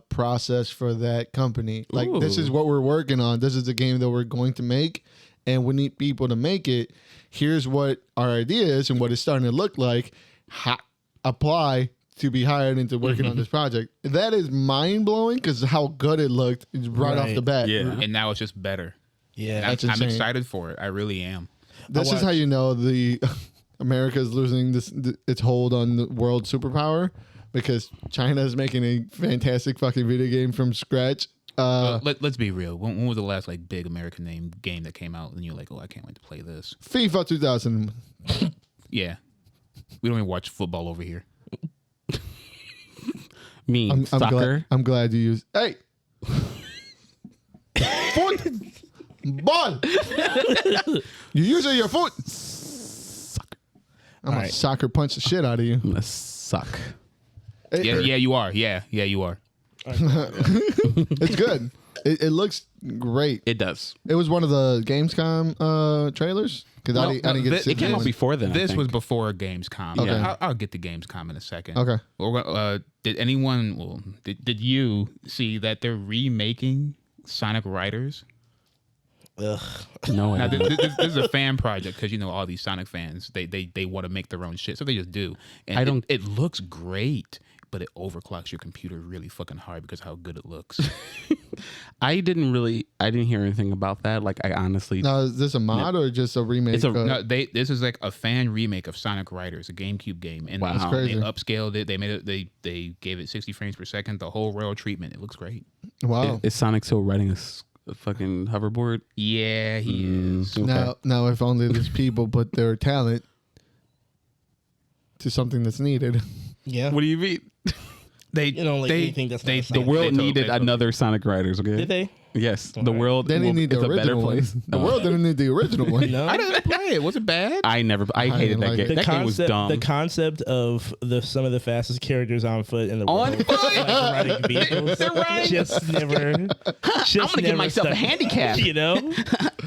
process for that company. Like, this is what we're working on. This is the game that we're going to make, and we need people to make it. Here's what our idea is and what it's starting to look like. Apply to be hired into working on this project. That is mind blowing because how good it looked right off Right. the bat. Yeah. and now it's just better. Yeah, And That's I'm insane. excited for it. I really am. This is how you know the America is losing its hold on the world superpower because China is making a fantastic fucking video game from scratch. Let's be real. When was the last like big American name game that came out and you're like, oh, I can't wait to play this? FIFA 2000. Yeah, we don't even watch football over here. me I'm soccer. glad you used. Hey, foot. Ball. You using your foot. I'm gonna soccer punch the shit out of you. I'm gonna suck. Yeah, you are. Yeah, you are. It's good. It looks great. It does. It was one of the Gamescom trailers because I didn't get to see it came out before then. This was before Gamescom. Okay. Yeah, I'll get to Gamescom in a second. Okay. Well, did anyone? Well, did you see that they're remaking Sonic Riders? Ugh. No, Now, this is a fan project because all these Sonic fans they want to make their own shit, so they just do. And it looks great, but it overclocks your computer really fucking hard because of how good it looks. I didn't hear anything about that. Like, I honestly. Now, is this a mod or just a remake? This is like a fan remake of Sonic Riders, a GameCube game, and Wow. That's crazy. they upscaled it. They made it. They gave it 60 frames per second. The whole royal treatment. It looks great. Wow. Is Sonic still riding a fucking hoverboard? Yeah, he is. Okay. Now, if only these people put their talent to something that's needed. Yeah. What do you mean? Anything that's not a The Sonic. world needed another Sonic Riders. Okay. Did they? Yes, the world. They didn't need the it's a better original one. place. The world didn't need the original one. No. I didn't play it. Was it bad? I hated didn't that like game. it. That game was dumb. The concept of some of the fastest characters on foot in the On world, foot? like, riding vehicles, They're riding- just never. I'm gonna give myself a handicap. You know?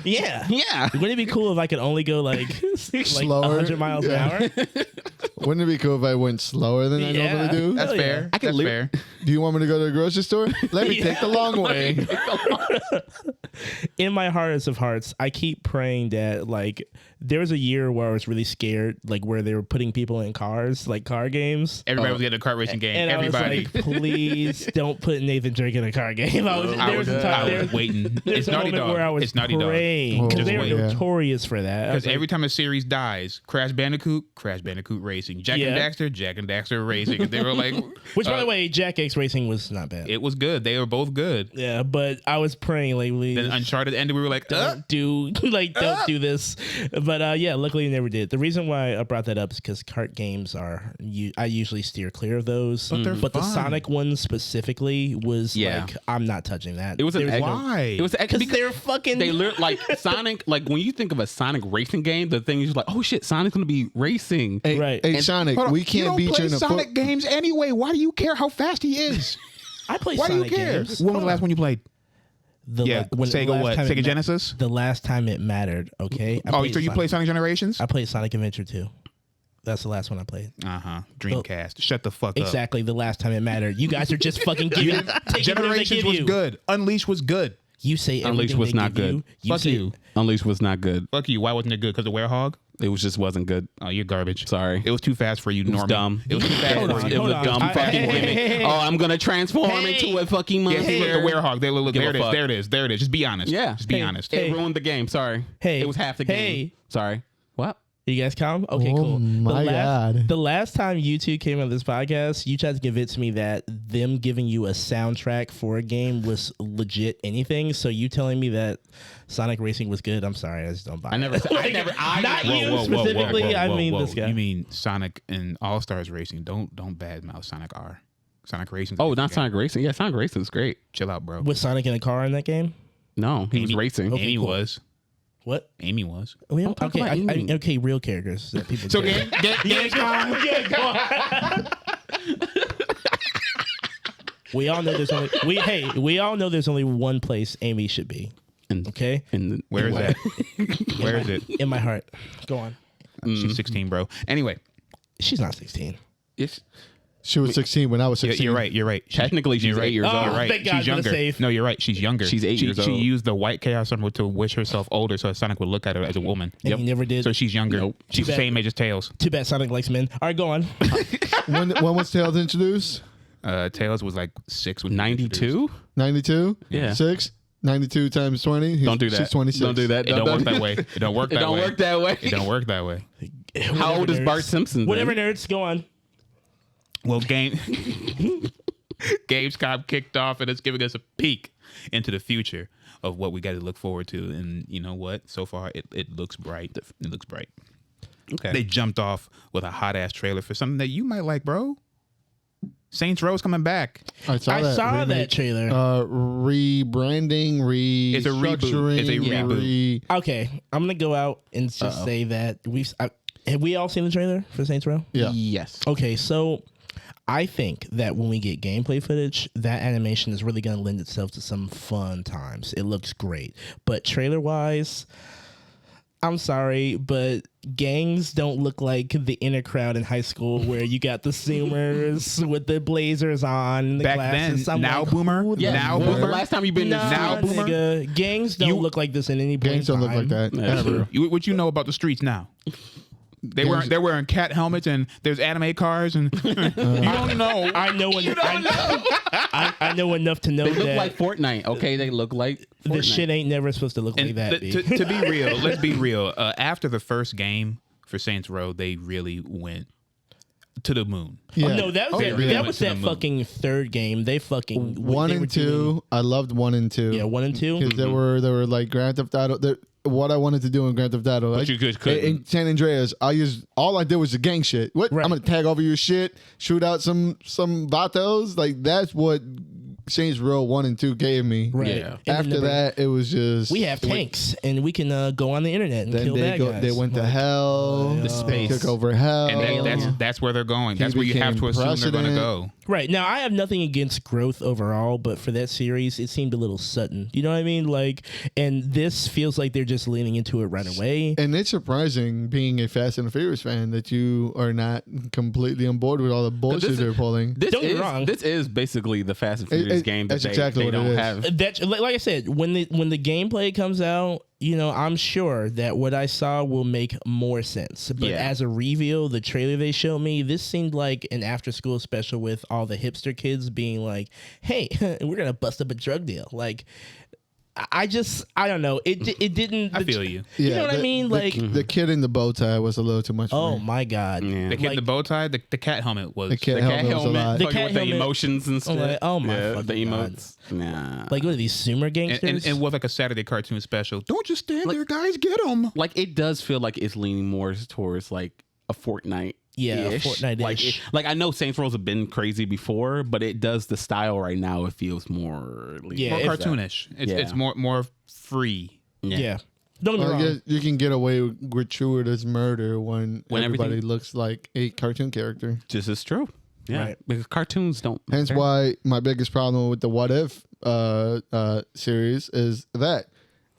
Yeah. Yeah. Wouldn't it be cool if I could only go like Slower? 100 miles an hour? Wouldn't it be cool if I went slower than I normally do? That's Hell fair. yeah. I can That's live- fair. Do you want me to go to the grocery store? Let me take the long way. In my hardest of hearts, I keep praying that like there was a year where I was really scared, like where they were putting people in cars, like car games. Everybody was getting a kart racing game. And Everybody. I was like, please don't put Nathan Drake in a car game. I was waiting. There's It's a Naughty moment Dog. where I was It's Naughty Dog. praying because Just they were wait. notorious for that. I was Because like, every time a series dies, Crash Bandicoot Racing, Jack Yeah. and Daxter Racing. And they were like, which, by the way, Jack X Racing was not bad. it was good. They were both good. Yeah, but I was praying like, please, Then Uncharted ended. We were like, don't do do this. But yeah, luckily never did. The reason why I brought that up is because kart games I usually steer clear of those. But the fun. Sonic one specifically was Yeah. like, I'm not touching that. It was an why? It was because they're fucking. They learned like Sonic. Like when you think of a Sonic racing game, the thing is like, oh shit, Sonic's gonna be racing. Hey, Right. hey And- Sonic, Hold on. we can't beat you in a Sonic foot. games anyway. Why do you care how fast he is? I play Why Sonic do you care? games. When was the last one you played? Sega what? Time Sega it Genesis? The last time it mattered. Okay. So you play Sonic Generations? I played Sonic Adventure 2. That's the last one I played. Dreamcast. Shut the fuck up. Exactly the last time it mattered. You guys are just fucking giving. taking whatever they Generations give was you. good. Unleashed was good. You say Unleashed everything was they not give good. You Fuck say, you. Unleashed was not good. Fuck you. Why wasn't it good? Because of Werehog? It just wasn't good. Oh, you're garbage. Sorry. It was too fast for you, It was Normie. dumb. It was too fast Hold for on, you. It was hold a dumb on. fucking Hey, gimmick. hey, hey. Oh, I'm gonna transform Hey. into a fucking Yeah, monster. see, look, the Werehog. Give a There it is. fuck. There it is. There it is. Just be honest. Yeah. Just be Hey. honest. It ruined the game. Sorry. Hey. It was half the game. Hey. Sorry. What? You guys calm? Okay, Oh cool. my God. The last time you two came on this podcast, you tried to convince me that them giving you a soundtrack for a game was legit anything. So you telling me that Sonic Racing was good? I'm sorry, I just don't buy it. I never. Not you specifically. I mean this guy. You mean Sonic and All Stars Racing? Don't badmouth Sonic R. Sonic Racing. Oh, not Sonic Racing. Yeah, Sonic Racing is great. Chill out, bro. Was Sonic in a car in that game? No, he was Amy- racing. Okay, Amy cool. was. What? Amy was. We don't, Don't talk okay, about Amy. okay, real characters that people. So care. We all know there's only we all know there's only one place Amy should be. And, Okay, and Where is that? Where is it? in my heart. Go on. She's 16, bro. Anyway, She's not 16. It's, She was 16 when I was 16. you're right. You're right. technically, she's You're right. 8 years Oh, old. You're right. thank God She's for the younger. save. No, you're right. She's younger. She's 8 years She old. used the white Chaos Emerald to wish herself older so Sonic would look at her as a woman. And he never did. So she's younger. Nope. She's Too the bad. same age as Tails. Too bad Sonic likes men. All right, go on. When was Tails introduced? Tails was like 6 with 92? 92? Yeah. 6? 92 times 20? Don't do that. She's 26. Don't do that. It don't work that way. It don't work It that don't way. work that way. It don't work that way. How old is nerds. Bart Simpson? then? Whatever, nerds. Go on. Well, Gamescom kicked off, and it's giving us a peek into the future of what we got to look forward to. And you know what? So far, it looks bright. It looks bright. Okay. They jumped off with a hot ass trailer for something that you might like, bro. Saints Row's coming back. I saw that trailer. Rebranding, It's a reboot. restructuring. It's a reboot. Okay, I'm gonna go out and just say that have we all seen the trailer for Saints Row? Yeah. Yes. Okay, so I think that when we get gameplay footage, that animation is really going to lend itself to some fun times. It looks great. But trailer-wise, I'm sorry, but gangs don't look like the inner crowd in high school where you got the Zoomers with the blazers on and the Back glasses. then, I'm now like, Boomer, who the Yeah. now When was the Boomer. last time you've been Nah, Now Boomer. nigga, gangs don't look like this in any point Gangs don't look like that. That's Ever. true. What you know about the streets now? They're wearing cat helmets and there's anime cars and you don't know. I know I know enough to know They look that like Fortnite. Okay, they look like Fortnite. this shit ain't never supposed to look like And that. to be real, let's be real. After the first game for Saints Row, they really went to the moon. Yeah. Oh, no, that was They that, really that went was to the that moon. fucking third game. They fucking One they were and two. doing- I loved 1 and 2. Yeah, 1 and 2. Because they were like Grand Theft Auto. What I wanted to do in Grand Theft Auto, But like, you just couldn't. in San Andreas, all I did was the gang shit. What? Right. I'm gonna tag over your shit, shoot out some vatos. Like that's what Saints Row 1 and 2 gave me. Right. Yeah. And then After that, it was just we have tanks and we can go on the internet and Then kill bad guys. they went to hell. The space. Took over hell. And that's where they're going. That's where you have to became assume they're going to president. go. Right. Now, I have nothing against growth overall, but for that series, it seemed a little sudden. You know what I mean? Like, and this feels like they're just leaning into it right away. And it's surprising, being a Fast and the Furious fan, that you are not completely on board with all the bullshit is- they're pulling. This Don't get me is wrong. This is basically the Fast and Furious game that that's exactly they what it don't is. have. That, like I said, when the gameplay comes out, you know, I'm sure that what I saw will make more sense. But Yeah. as a reveal, the trailer they showed me, this seemed like an after-school special with all the hipster kids being like, "Hey, we're gonna bust up a drug deal." Like, I don't know. It didn't. I feel you. You know what I mean? Like, the kid in the bow tie was a little too much. oh for me. my god. Yeah. The kid in Like- the bow tie, the cat helmet was. The cat The cat helmet was a lot. helmet, The fucking cat with the helmet- emotions and stuff. like, oh my the fucking emotes. Nah. Like, what are these Sumer gangsters? and was like a Saturday cartoon special. Don't just stand there, guys. Get them. Like it does feel like it's leaning more towards like a Fortnite. Yeah, Fortnite-ish. Like I know Saints Row have been crazy before, but it does the style right now. It feels more Yeah, More it's- cartoonish. It's Yeah. more free. yeah. Don't get me I wrong. guess you can get away with gratuitous murder when everybody everything- looks like a cartoon character. Just as true. Yeah, Right. because cartoons don't. Hence matter. why my biggest problem with the What If series is that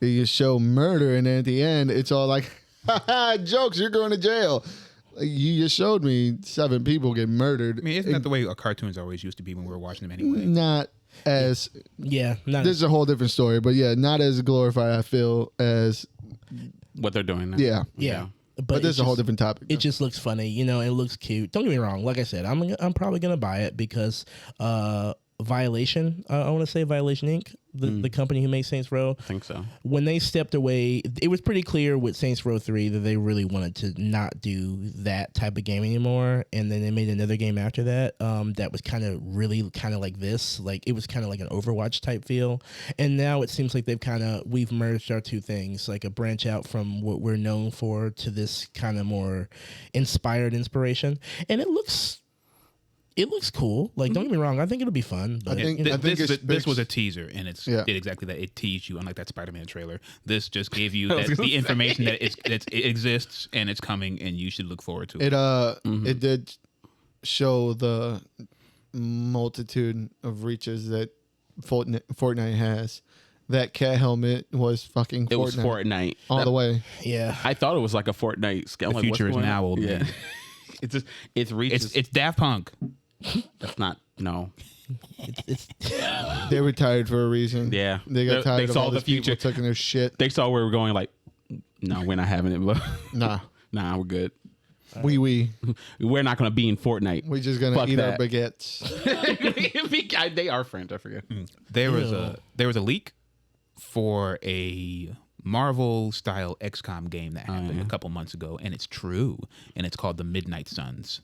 you show murder and then at the end it's all like, "Ha jokes, you're going to jail." Like, you just showed me 7 people get murdered. I mean, isn't that the way cartoons always used to be when we were watching them anyway? Not as Yeah, not this is a whole different story, but yeah, not as glorified I feel as what they're doing now. yeah. yeah. But this is a whole different topic. It just looks funny, you know. It looks cute. Don't get me wrong. Like I said, I'm probably gonna buy it because Violation. I want to say Violation Inc. The company who makes Saints Row. I think so. When they stepped away, it was pretty clear with Saints Row 3 that they really wanted to not do that type of game anymore. And then they made another game after that that was kind of like this. Like, it was kind of like an Overwatch type feel. And now it seems like we've merged our two things, like a branch out from what we're known for to this kind of more inspiration. And it looks cool. Like, don't get me wrong. I think it'll be fun. But, I think This was a teaser, and it Yeah. did exactly that. It teased you, unlike that Spider-Man trailer. This just gave you the information that it exists and it's coming, and you should look forward to it. It did show the multitude of reaches that Fortnite has. That cat helmet was fucking Fortnite. It was Fortnite all the way. yeah. I thought it was like a Fortnite scale. The future is now, old man. It's just it's reaches. It's Daft Punk. That's not no. It's They retired for a reason. Yeah. They got tired They of saw all the these people future. taking their shit. They saw where we're going. Like, no, we're not having it. But Nah, nah, we're good. we We're not going to be in Fortnite. we just gonna Fuck eat that. our baguettes. They are French. I forget. There was a leak for a Marvel style XCOM game that happened a couple months ago, and it's true, and it's called the Midnight Suns.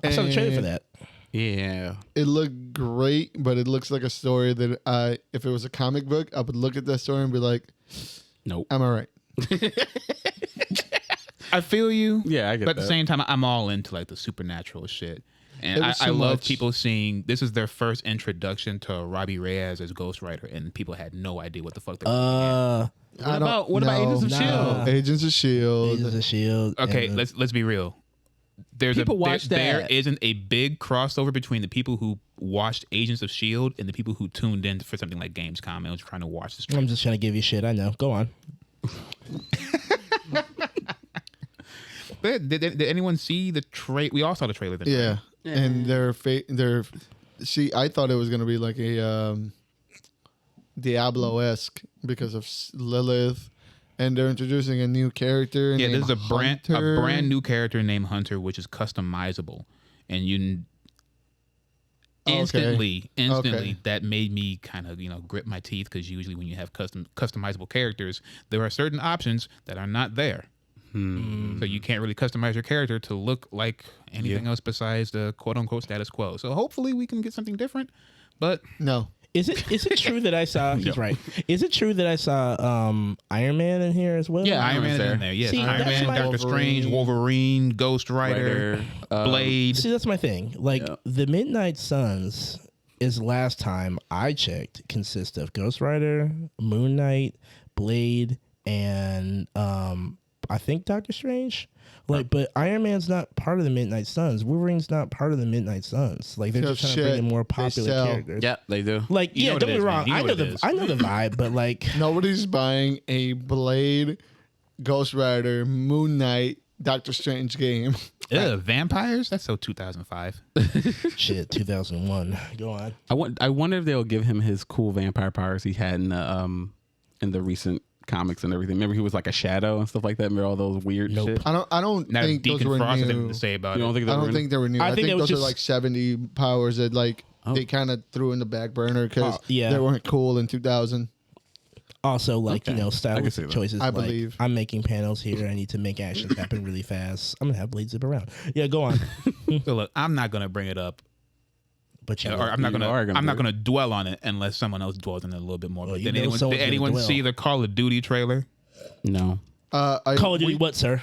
I saw the trailer for And that. Yeah. It looked great, but it looks like a story that if it was a comic book, I would look at that story and be like, Nope. "Am I right?" I feel you. Yeah, I get But at the that. same time, I'm all into like the supernatural shit. And was I too love much. people seeing this is their first introduction to Robbie Reyes as Ghost Rider, and people had no idea what the fuck they were looking at. What about Agents of Nah. Agents of Shield. Agents of Shield. Okay, and let's be real. People watch There that. isn't a big crossover between the people who watched Agents of Shield and the people who tuned in for something like Gamescom and was trying to watch the stream. I'm just trying to give you shit. I know. Go on. Did anyone see the trailer? We all saw the trailer. Didn't we? Yeah. And their see, I thought it was gonna be like a Diablo-esque because of Lilith, and they're introducing a new character. Yeah, named this is a Hunter. brand new character named Hunter, which is customizable, and you instantly Okay. that made me kind of grip my teeth, because usually when you have customizable characters, there are certain options that are not there. So you can't really customize your character to look like anything else besides the quote unquote status quo. So hopefully we can get something different. But No. Is it true that I saw? He's right. Is it true that I saw Iron Man in here as well? yeah, Iron Man is there. in there. Yes, See, Iron that's Man, my- Doctor Strange, Wolverine, Ghost Rider, Blade. See, that's my thing. Like the Midnight Suns is last time I checked consists of Ghost Rider, Moon Knight, Blade, and I think Doctor Strange. Like, but Iron Man's not part of the Midnight Suns. Wolverine's not part of the Midnight Suns. Like, they're just trying to bring in more popular sell. characters. Yeah, they do. Like, You know yeah, what don't it get me is, wrong. man. You know what it is. I know the vibe, but like, Nobody's buying a Blade, Ghost Rider, Moon Knight, Doctor Strange game. Ugh, vampires? That's so 2005. shit, 2001. Go on. I wonder if they'll give him his cool vampire powers he had in the recent comics and everything. Remember he was like a shadow and stuff like that. Remember all those weird Nope. shit? I don't Now think those Deacon were Frost has new. anything to say about You don't it. think I they don't were think they were new. I I think it think was those are just- like 70 powers that like they kind of threw in the back burner because Yeah. they weren't cool in 2000. Also, like, Okay. you know, I style can see that. choices. I like, believe. I'm making panels here. I need to make actions happen really fast. I'm going to have Blade zip around. Yeah, go on. So look, I'm not gonna bring it up, But you or know, I'm not You are gonna gonna I'm not do gonna dwell on it unless someone else dwells on it a little bit more. Well, But you did know someone's did gonna anyone dwell. see the Call of Duty trailer? No. Call of Duty, what, sir?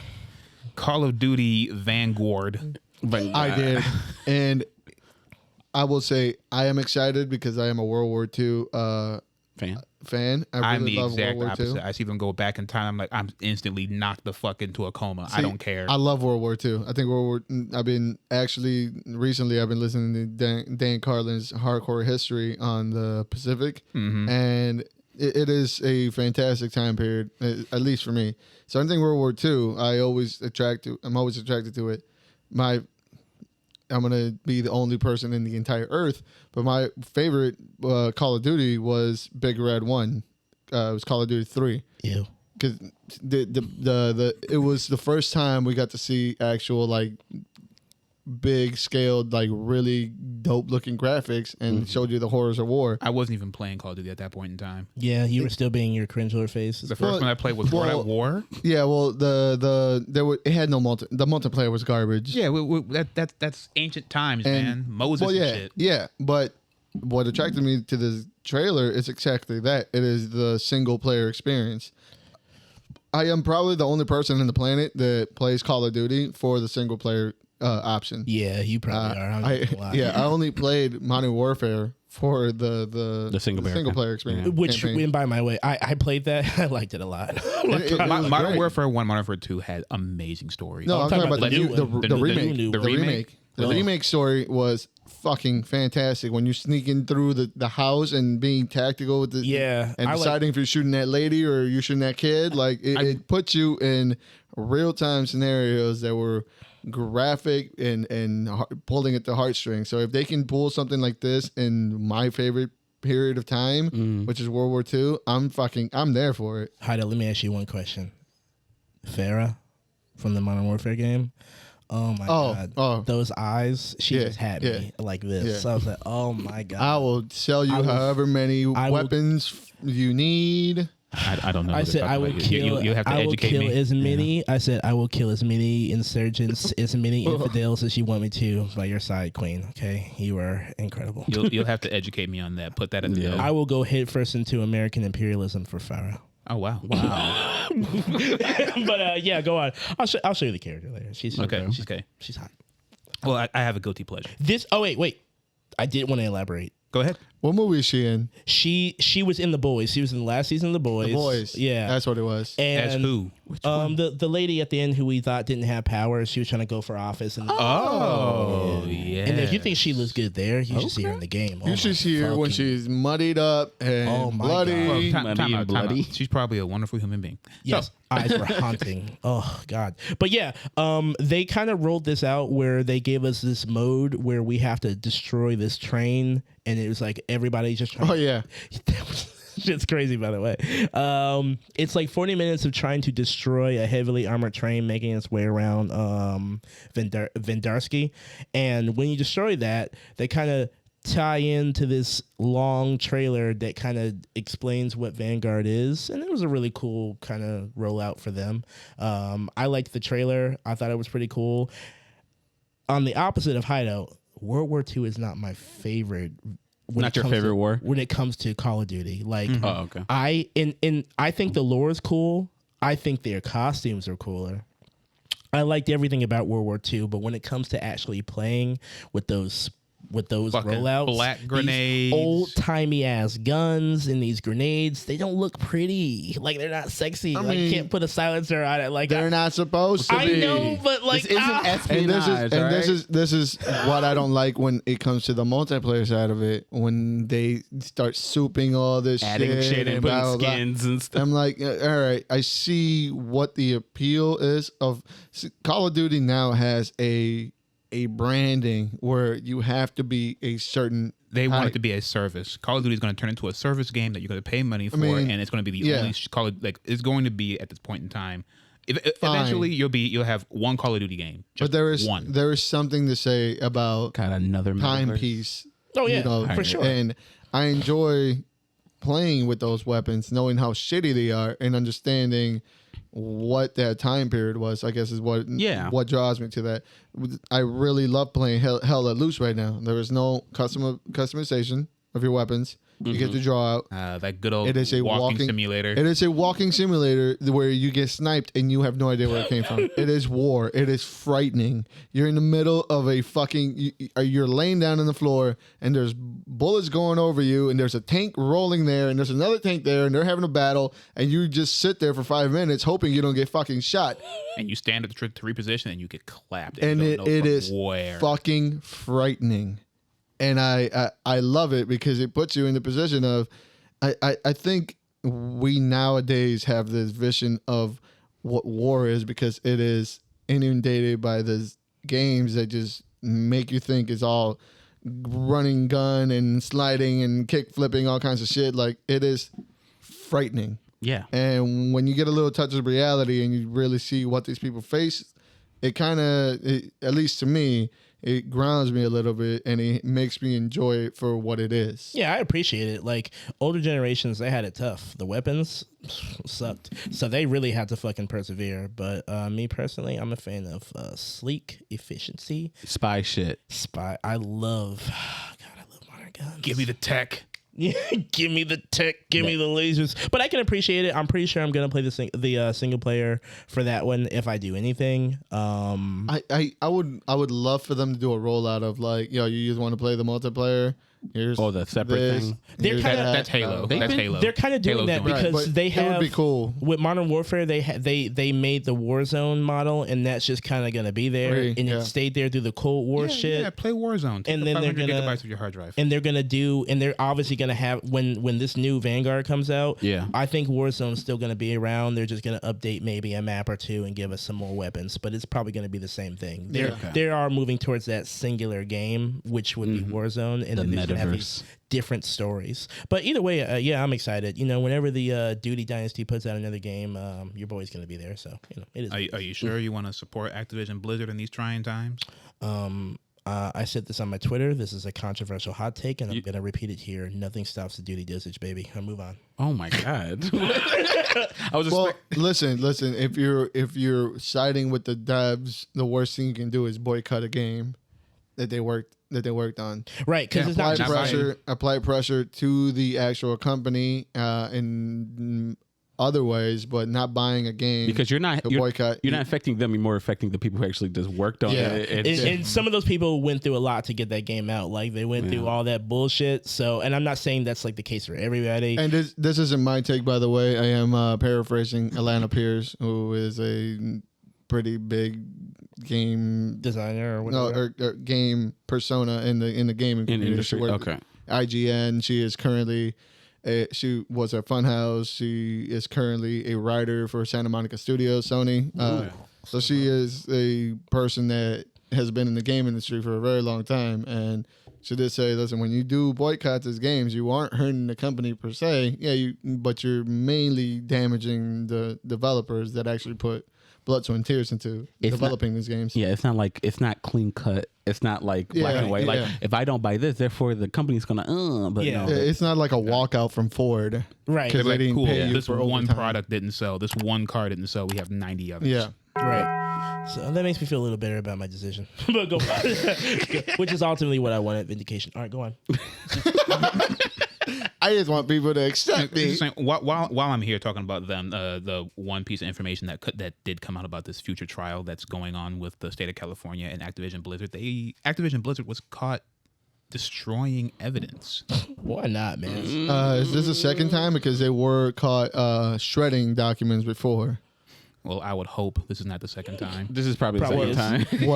Call of Duty Vanguard. But I did, and I will say I am excited because I am a World War II fan. I I'm really the love exact World War II. opposite. I see them go back in time. I'm like, I'm instantly knocked the fuck into a coma. I don't care. I love World War II. I think I've been recently I've been listening to Dan Carlin's Hardcore History on the Pacific, and it is a fantastic time period, at least for me. So I think World War II, I'm always attracted to it. I'm gonna be the only person in the entire Earth, but my favorite Call of Duty was Big Red 1. It was Call of Duty 3. Ew. Because it was the first time we got to see actual like big scaled like really dope looking graphics and showed you the horrors of war. I wasn't even playing Call of Duty at that point in time. Yeah, you were still being your cringeler face. The first one I played was World at War. Yeah, well it had no the multiplayer was garbage. Yeah, that's ancient times, And- man. Moses well, yeah, and shit. yeah, but what attracted me to this trailer is exactly that. It is the single player experience. I am probably the only person on the planet that plays Call of Duty for the single player option. Yeah, you probably are. I'm not gonna lie. I only played Modern Warfare for the single player experience. Which, campaign. and by my way, I played that. I liked it a lot. It was Modern great. Warfare 1, Modern Warfare 2 had amazing stories. No, I'm talking about the new one. the remake. new- The the remake? remake. The Oh. remake story was fucking fantastic. When you're sneaking through the house and being tactical with the Yeah, and I like- deciding if you're shooting that lady or you're shooting that kid, like it puts you in real time scenarios that were graphic and pulling at the heartstrings. So if they can pull something like this in my favorite period of time, which is World War II, I'm there for it. Haida, let me ask you one question. Farah from the Modern Warfare game. Oh my god. oh. Those eyes, she Yeah, just had me like this. yeah. So I was like, oh my god. I will sell you I will- however many I will- weapons you need. I don't know. I what said they're I talking will about. kill. You have to I will educate kill me. as many. I said I will kill as many insurgents, as many infidels as you want me to by your side, Queen. Okay, you are incredible. You'll have to educate me on that. Put that in the note. I will go head first into American imperialism for Farah. Oh wow. Wow. But yeah, go on. I'll show you the character later. She's Okay. she's, Okay. She's hot. Well, I have a guilty pleasure. Oh wait. I did want to elaborate. Go ahead. What movie is she in? She was in The Boys. She was in the last season of The Boys. The Boys. Yeah. That's what it was. And As who? the lady at the end who we thought didn't have powers, she was trying to go for office. And Oh, yeah. And if you think she looks good there, you should see her in the game. You should see her when she's muddied up and Oh my bloody. God. Time out. bloody. She's probably a wonderful human being. Yes, So, eyes were haunting. Oh God! But yeah, they kind of rolled this out where they gave us this mode where we have to destroy this train, and it was like everybody just trying. Oh yeah. Shit's crazy, by the way. It's like 40 minutes of trying to destroy a heavily armored train making its way around Vendarsky. And when you destroy that, they kind of tie into this long trailer that kind of explains what Vanguard is. And it was a really cool kind of rollout for them. I liked the trailer. I thought it was pretty cool. On the opposite of Hideout, World War II is not my favorite. Not your favorite war? When it comes to Call of Duty. Like, Oh, okay. I think the lore is cool. I think their costumes are cooler. I liked everything about World War II, but when it comes to actually playing with those Fucking rollouts, black grenades, old timey ass guns, and these grenades, they don't look pretty. Like they're not sexy. I Like you mean, can't put a silencer on it. Like They're not supposed to I be. know, but like This isn't espionage, and right? this is what I don't like when it comes to the multiplayer side of it. When they start souping all this Adding shit and blah, putting blah, blah. skins and stuff. I'm like, all right, I see what the appeal is of Call of Duty now has a branding where you have to be a certain they want height. it to be a service. Call of Duty is going to turn into a service game that you're going to pay money for, mean, and it's going to be the yeah. only Call of, like it's going to be at this point in time. Fine. Eventually, you'll have one Call of Duty game. But there is one. there is something to say about Got another timepiece. Oh yeah, for sure. And I enjoy playing with those weapons, knowing how shitty they are, and understanding what that time period was. I guess is what draws me to that. I really love playing Hell Let Loose right now. There is no customization of your weapons. You get to draw out. That good old It is a walking simulator. It is a walking simulator where you get sniped and you have no idea where it came from. It is war. It is frightening. You're in the middle of a fucking. You're laying down on the floor and there's bullets going over you and there's a tank rolling there and there's another tank there and they're having a battle and you just sit there for 5 minutes hoping you don't get fucking shot. And you stand at the to reposition and you get clapped. And you it don't know is where. fucking frightening. And I love it because it puts you in the position of I think we nowadays have this vision of what war is because it is inundated by these games that just make you think it's all running gun and sliding and kick flipping, all kinds of shit. Like it is frightening. Yeah. And when you get a little touch of reality and you really see what these people face, it kind of, at least to me, it grounds me a little bit and it makes me enjoy it for what it is. Yeah, I appreciate it. Like older generations, they had it tough. The weapons sucked, so they really had to fucking persevere. But me personally, I'm a fan of sleek efficiency. Spy shit. I love. God, I love modern guns. Give me the tech. Yeah, give me the tech, give me the lasers. But I can appreciate it. I'm pretty sure I'm gonna play the single player for that one if I do anything. I would love for them to do a rollout of like, yo, you just want to play the multiplayer. Here's the separate thing. They're here's kinda- that. That's Halo. That's Halo. They're kind of doing Halo's that doing because but they it would have be cool. with Modern Warfare. They made the Warzone model, and that's just kind of gonna be there, Free, and yeah. it stayed there through the Cold War shit. Yeah, play Warzone. Take And the then they're 500 gonna- gigabytes of your hard drive. And they're obviously gonna have when this new Vanguard comes out. Yeah. I think Warzone's still gonna be around. They're just gonna update maybe a map or two and give us some more weapons, but it's probably gonna be the same thing. They are moving towards that singular game, which would be Warzone, and The then they're gonna have metaverse. these different stories. But either way, yeah, I'm excited. You know, whenever the Duty Dynasty puts out another game, your boy's gonna be there. So you know, it is. Are you sure you want to support Activision Blizzard in these trying times? I said this on my Twitter. This is a controversial hot take, and I'm gonna repeat it here. Nothing stops the duty dosage, baby. I'll move on. Oh my god. I was Well, listen. If you're siding with the devs, the worst thing you can do is boycott a game that they worked on. Right, because it's not Apply just pressure to the actual company, and other ways, but not buying a game because you're not boycott. You're not affecting them. You're more affecting the people who actually just worked on it. And some of those people went through a lot to get that game out. Like they went through all that bullshit. So, and I'm not saying that's like the case for everybody. And this isn't my take, by the way. I am paraphrasing Alana Pierce, who is a pretty big game designer or whatever. or game persona in the gaming community. Industry. Okay. IGN. She is currently. She was at Funhouse. She is currently a writer for Santa Monica Studios, Sony. So she is a person that has been in the game industry for a very long time. And she did say, listen, when you do boycotts as games, you aren't hurting the company per se. Yeah, but you're mainly damaging the developers that actually put blood, sweat, and tears into developing these games. Yeah, it's not clean cut. It's not like black and white. Like if I don't buy this, therefore the company's gonna. But no, it's not like a walkout from Ford, right? Because they didn't cool. pay you This for one overtime. product didn't sell. This one car didn't sell. We have 90 others. Yeah. Right. So that makes me feel a little better about my decision. But go on. Which is ultimately what I wanted, vindication. All right, go on. I just want people to accept me. While I'm here talking about them, the one piece of information that did come out about this future trial that's going on with the state of California and Activision Blizzard, Activision Blizzard was caught destroying evidence. Why not, man? Is this the second time? Because they were caught shredding documents before. Well, I would hope this is not the second time. this is probably the second time.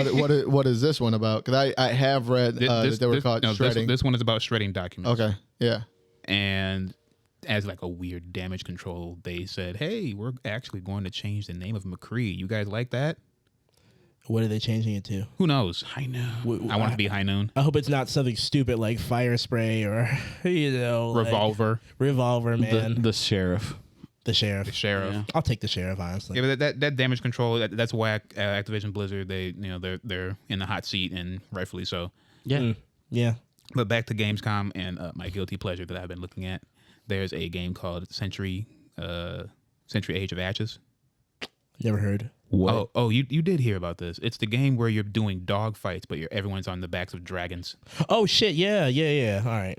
What is this one about? Because I have read that they were caught shredding. This one is about shredding documents. Okay, yeah. And as like a weird damage control, they said, hey, we're actually going to change the name of McCree. You guys like that? What are they changing it to? Who knows? High Noon. I want it to be High Noon. I hope it's not something stupid like Fire Spray or, Revolver. Revolver, man. The sheriff. The sheriff. The sheriff. Yeah. I'll take the sheriff, honestly. Yeah, but that damage control, that's why Activision Blizzard, they're in the hot seat, and rightfully so. Yeah. Yeah. But back to Gamescom and my guilty pleasure that I've been looking at. There's a game called Century Age of Ashes. Never heard. What? Oh, you did hear about this. It's the game where you're doing dog fights, but everyone's on the backs of dragons. Oh, shit. Yeah. All right.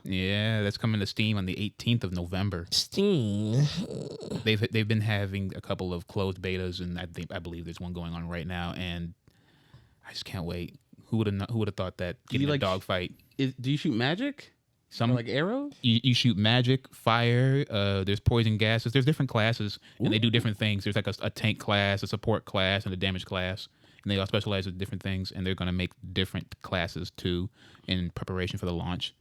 Yeah, that's coming to Steam on the 18th of November. Steam. They've been having a couple of closed betas, and I believe there's one going on right now, and I just can't wait. Who would have thought that getting a dog fight? Do you shoot magic? Some like arrows? You shoot magic, fire. There's poison gases. There's different classes, and they do different things. There's like a tank class, a support class, and a damage class, and they all specialize in different things. And they're going to make different classes too in preparation for the launch.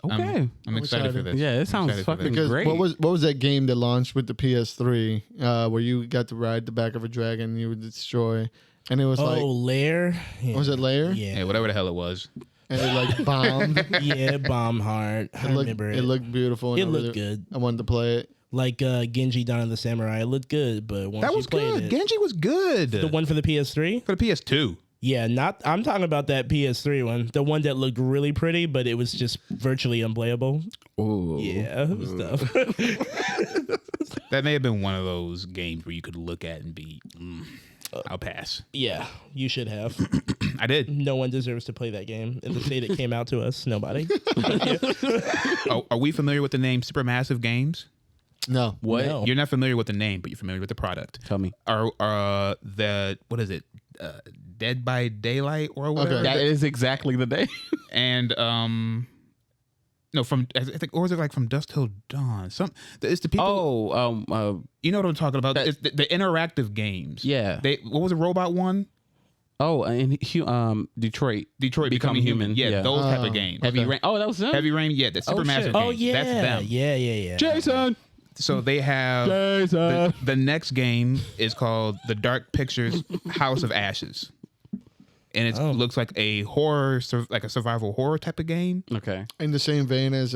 Okay, I'm excited for this. Yeah, it sounds fucking great. What was that game that launched with the PS3 where you got to ride the back of a dragon and you would destroy, and it was Lair. Yeah. Was it Lair? Yeah. Whatever the hell it was. And it like bombed. Yeah, bomb hard. I remember it. It looked beautiful. And It looked good. I wanted to play it. Like Genji Dawn of the Samurai. It looked good, but once That you was played good. it, Genji was good. the one for the PS3. For the PS2. Yeah, I'm talking about that PS3 one, the one that looked really pretty, but it was just virtually unplayable. Ooh. Yeah, it was tough. That may have been one of those games where you could look at and be, I'll pass. Yeah, you should have. I did. No one deserves to play that game in the state it came out to us. Nobody. Are we familiar with the name Supermassive Games? No. What? No. You're not familiar with the name, but you're familiar with the product. Tell me. What is it? Dead by Daylight or whatever? Okay. That is exactly the day. And no, I think, or is it like From Dusk Till Dawn? It's the people. You know what I'm talking about? It's the interactive games. Yeah. What was the robot one? And Detroit Becoming Human. Yeah, those type of games. Heavy Rain. Oh, that was them. Heavy Rain. Yeah, the Supermassive shit. games. Oh yeah, That's them. Yeah. Jason. So they have the next game is called The Dark Pictures House of Ashes. And it looks like a horror, like a survival horror type of game. Okay. In the same vein as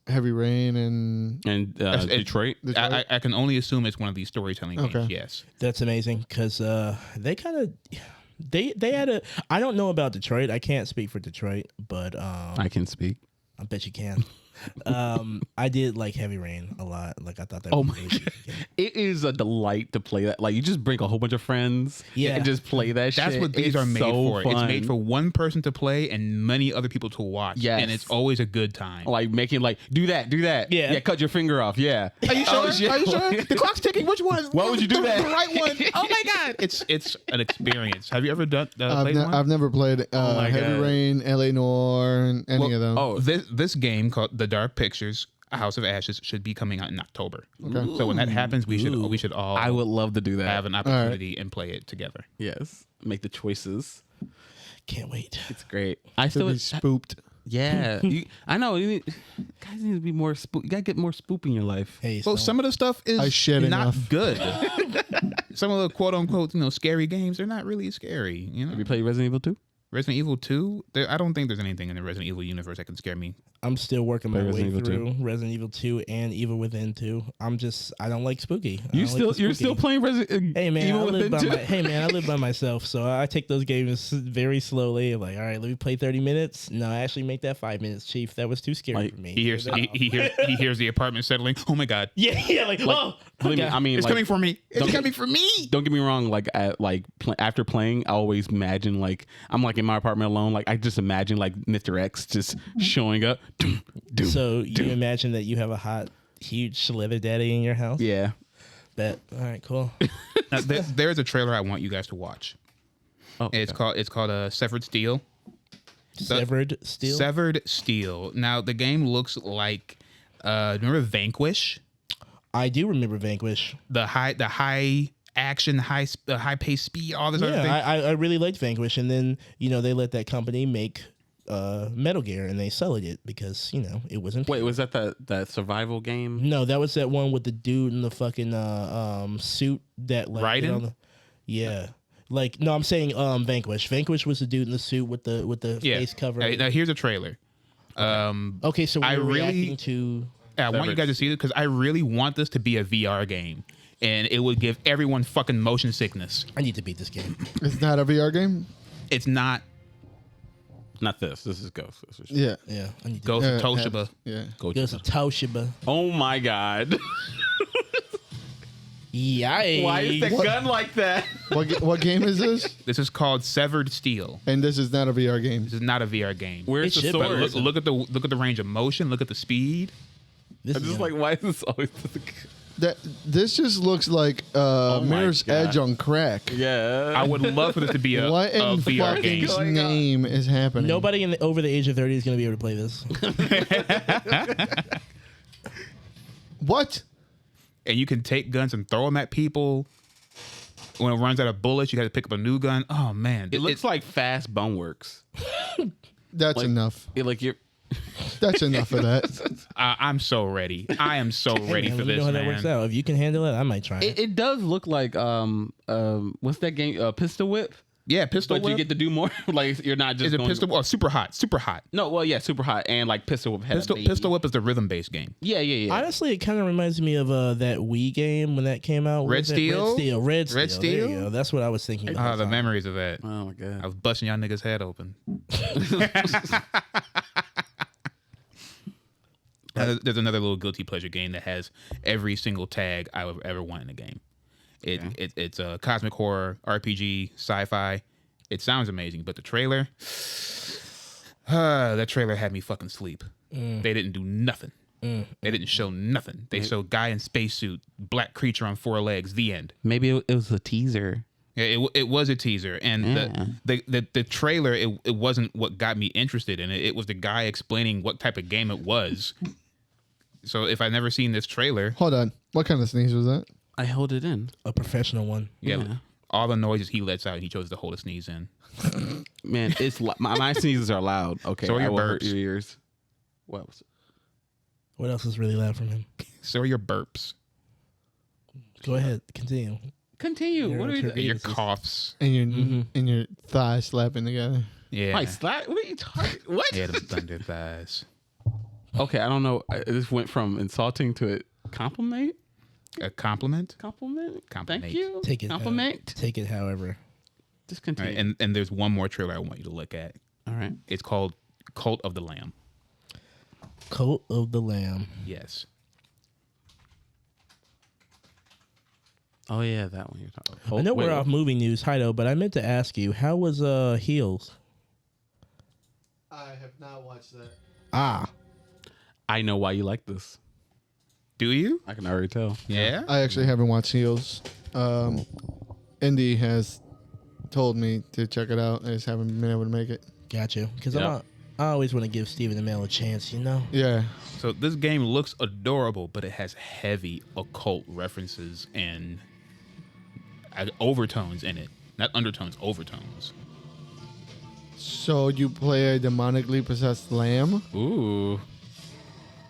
Heavy Rain and Detroit. I can only assume it's one of these storytelling games. Okay. Yes. That's amazing because they kind of they had a. I don't know about Detroit. I can't speak for Detroit, but I can speak. I bet you can. I did like Heavy Rain a lot. Like I thought that. Oh was my a really god, good game. it is a delight to play that. Like you just bring a whole bunch of friends, Yeah. and just play that. That's shit. what these It's are made so for. It's fun. made for one person to play and many other people to watch. Yes. And it's always a good time. Like making like do that. Yeah. Cut your finger off. Yeah. Are you sure? Oh, shit. Are you sure? The clock's ticking. Which one? Why would you do that? The right one. Oh my god! It's an experience. Have you ever done played one? I've never played my Heavy God. Rain, LA Noire, and any of them. Oh, This game called The Dark Pictures, House of Ashes, should be coming out in October. So when that happens, we should all I would love to do that. have an opportunity and play it together. Yes. Make the choices. Can't wait. It's great. I To still be spooked. Yeah. I know. Guys need to be more spook. You gotta get more spook in your life. Hey, Well, so some of the stuff is I shit not enough. good. Some of the quote unquote scary games, they're not really scary. You know, Have you played Resident Evil 2? Resident Evil 2. I don't think there's anything in the Resident Evil universe that can scare me. I'm still working my Play way Resident Evil through Resident Evil 2 and Evil Within 2. I don't like spooky. I You're don't like the still spooky. playing Resident Hey man, Evil Within 2? I live by myself, so I take those games very slowly. Like, all right, let me play 30 minutes. No, I actually make that 5 minutes, Chief. That was too scary Like, for me. He hears he hears the apartment settling. Oh my god, yeah, like oh, Believe me, God. I mean, it's like, coming for me. It's don't- coming for me. Don't get me wrong. Like, after playing, I always imagine like I'm like in my apartment alone. Like I just imagine like Mr. X just showing up. So you imagine that you have a hot, huge leather daddy in your house? Yeah. Bet. All right, cool. Now, there's a trailer I want you guys to watch. Oh, It's called Severed Steel. Severed Steel. Severed Steel. Now the game looks like remember Vanquish? I do remember Vanquish. The high action, high pace speed, all this other thing. Yeah, I really liked Vanquish, and then they let that company make Metal Gear, and they sold it because it wasn't. Wait, was that that survival game? No, that was that one with the dude in the fucking suit that like Raiden? Yeah. Like no, I'm saying Vanquish. Vanquish was the dude in the suit with the face cover. Now here's a trailer. Okay, so I we're really- reacting to I want you guys to see it because I really want this to be a VR game, and it would give everyone fucking motion sickness. I need to beat this game. It's not a VR game. It's not Not this. This is Ghost. This is Yeah. Yeah, I need to Ghost of Yeah, Toshiba. Yeah. Ghost of Toshiba. Oh my god! Yikes. Why is the What? gun like that? What game is this? This is called Severed Steel. And this is not a VR game. This is not a VR game. Where's It the should be. But sword? look at the range of motion. Look at the speed. This I'm is just gonna- like, why is this always? This just looks like my Mirror's God. Edge on crack. Yeah. I would love for this to be a What in VR fucking game. name is happening? Nobody over the age of 30 is going to be able to play this. What? And you can take guns and throw them at people. When it runs out of bullets, you got to pick up a new gun. Oh man, It looks like Fast Boneworks. That's enough. Like you're. That's enough of that. I'm so ready. I am so ready Man, for let me this, know how man. that works out. If you can handle it, I might try it. It does look like what's that game? Pistol Whip. Yeah, pistol But whip. you get to do more. Like you're not just is it going. pistol? Oh, super hot, super hot. No, well, yeah, super hot and like Pistol Whip. Had a baby. Pistol whip is the rhythm based game. Yeah. Honestly, it kind of reminds me of that Wii game when that came out. What Red was that? Steel? Red Steel. Red There you Steel? go. That's what I was thinking. Ah, the memories of that. Oh my god. I was busting y'all niggas' head open. There's another little guilty pleasure game that has every single tag I would ever want in a game. It's a cosmic horror, RPG, sci-fi. It sounds amazing, but the trailer, that trailer had me fucking sleep. They didn't do nothing. They didn't show nothing. They showed guy in spacesuit, black creature on 4 legs. The end. Maybe it was a teaser. Yeah, it was a teaser, and the trailer it wasn't what got me interested in it. It was the guy explaining what type of game it was. So if I'd never seen this trailer, Hold on. What kind of sneeze was that? I held it in. A professional one. yeah, Yeah. all the noises he lets out, he chose to hold a sneeze in. Man, it's my sneezes are loud. Okay, So are I your will hurt burps. your ears. What was it? What else is really loud from him? So are your burps, Go ahead. Continue. Continue. What are you? turkey. your Jesus. coughs. And your thighs slapping together. Yeah, My slap? What are you talking? What? yeah, the thunder thighs. Okay, I don't know. This went from insulting to a compliment. A compliment. Compliment. Compliment. Thank you. Take it. Compliment. Take it. However, Just All continue. right, and there's one more trailer I want you to look at. All right. It's called Cult of the Lamb. Coat of the Lamb. Yes. Oh yeah, that one you're talking about. I know we're wait, off movie news, Jairo, but I meant to ask you, how was Heels? I have not watched that. Ah, I know why you like this. Do you? I can already tell. Yeah. I actually haven't watched Heels. Indy has told me to check it out. I just haven't been able to make it. gotcha. Because Yep. I always want to give Stephen Amell a chance, you know? Yeah. So this game looks adorable, but it has heavy occult references and overtones in it. Not undertones, overtones. So you play a demonically possessed lamb? Ooh,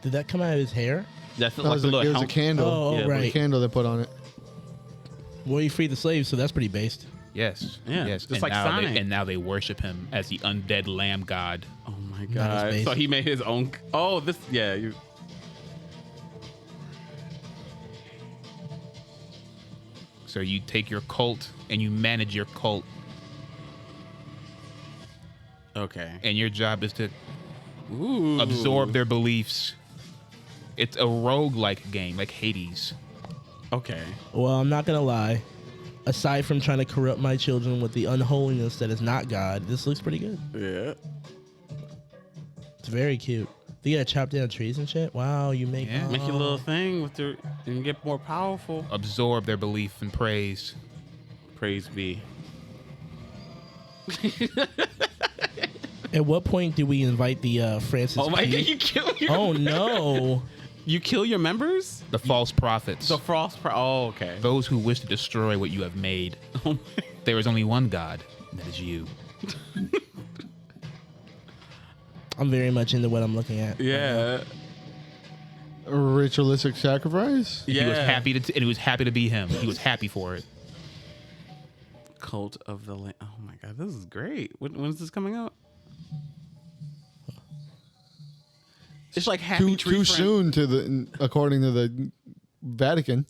Did that come out of his hair? that's No, like it was, a little it was a helm- candle. Oh, Yeah, right. A candle they put on it. Well, you freed the slaves, so that's pretty based. Yes. Yeah, Yes. just and like now Sonic. and now they worship him as the undead lamb god. Oh my Not god! his So base. he made his own. Oh, this. Yeah, you. So you take your cult and you manage your cult, Okay. and your job is to Ooh. absorb their beliefs. It's a roguelike game, like Hades. Okay. Well, I'm not going to lie. Aside from trying to corrupt my children with the unholiness that is not God, this looks pretty good. Yeah. It's very cute. You gotta chop down trees and shit? Wow, you make... Yeah. Make your little thing with your and get more powerful. Absorb their belief and praise. Praise be. At what point do we invite the Francis Oh my P? god! You kill your. Oh, no. You kill your members. The false prophets. The frost. Oh, okay. Those who wish to destroy what you have made. Oh my- There is only one God, and that is you. I'm very much into what I'm looking at. Yeah. Ritualistic sacrifice? Yeah. He was happy to, and he was happy to be him. He was happy for it. Cult of the Lamb. Oh my god, this is great. When's this coming out? It's like happy tree Too friend- soon to the according to the Vatican.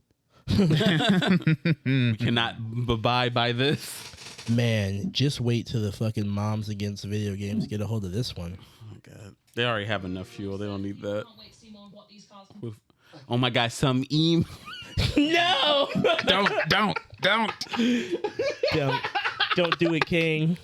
We cannot abide by this. Man, just wait till the fucking moms against video games get a hold of this one. Oh my god, they already have enough fuel. They don't need that. Can't wait to see more of what these cars can Oh my god, some No! Don't. Don't do it, King.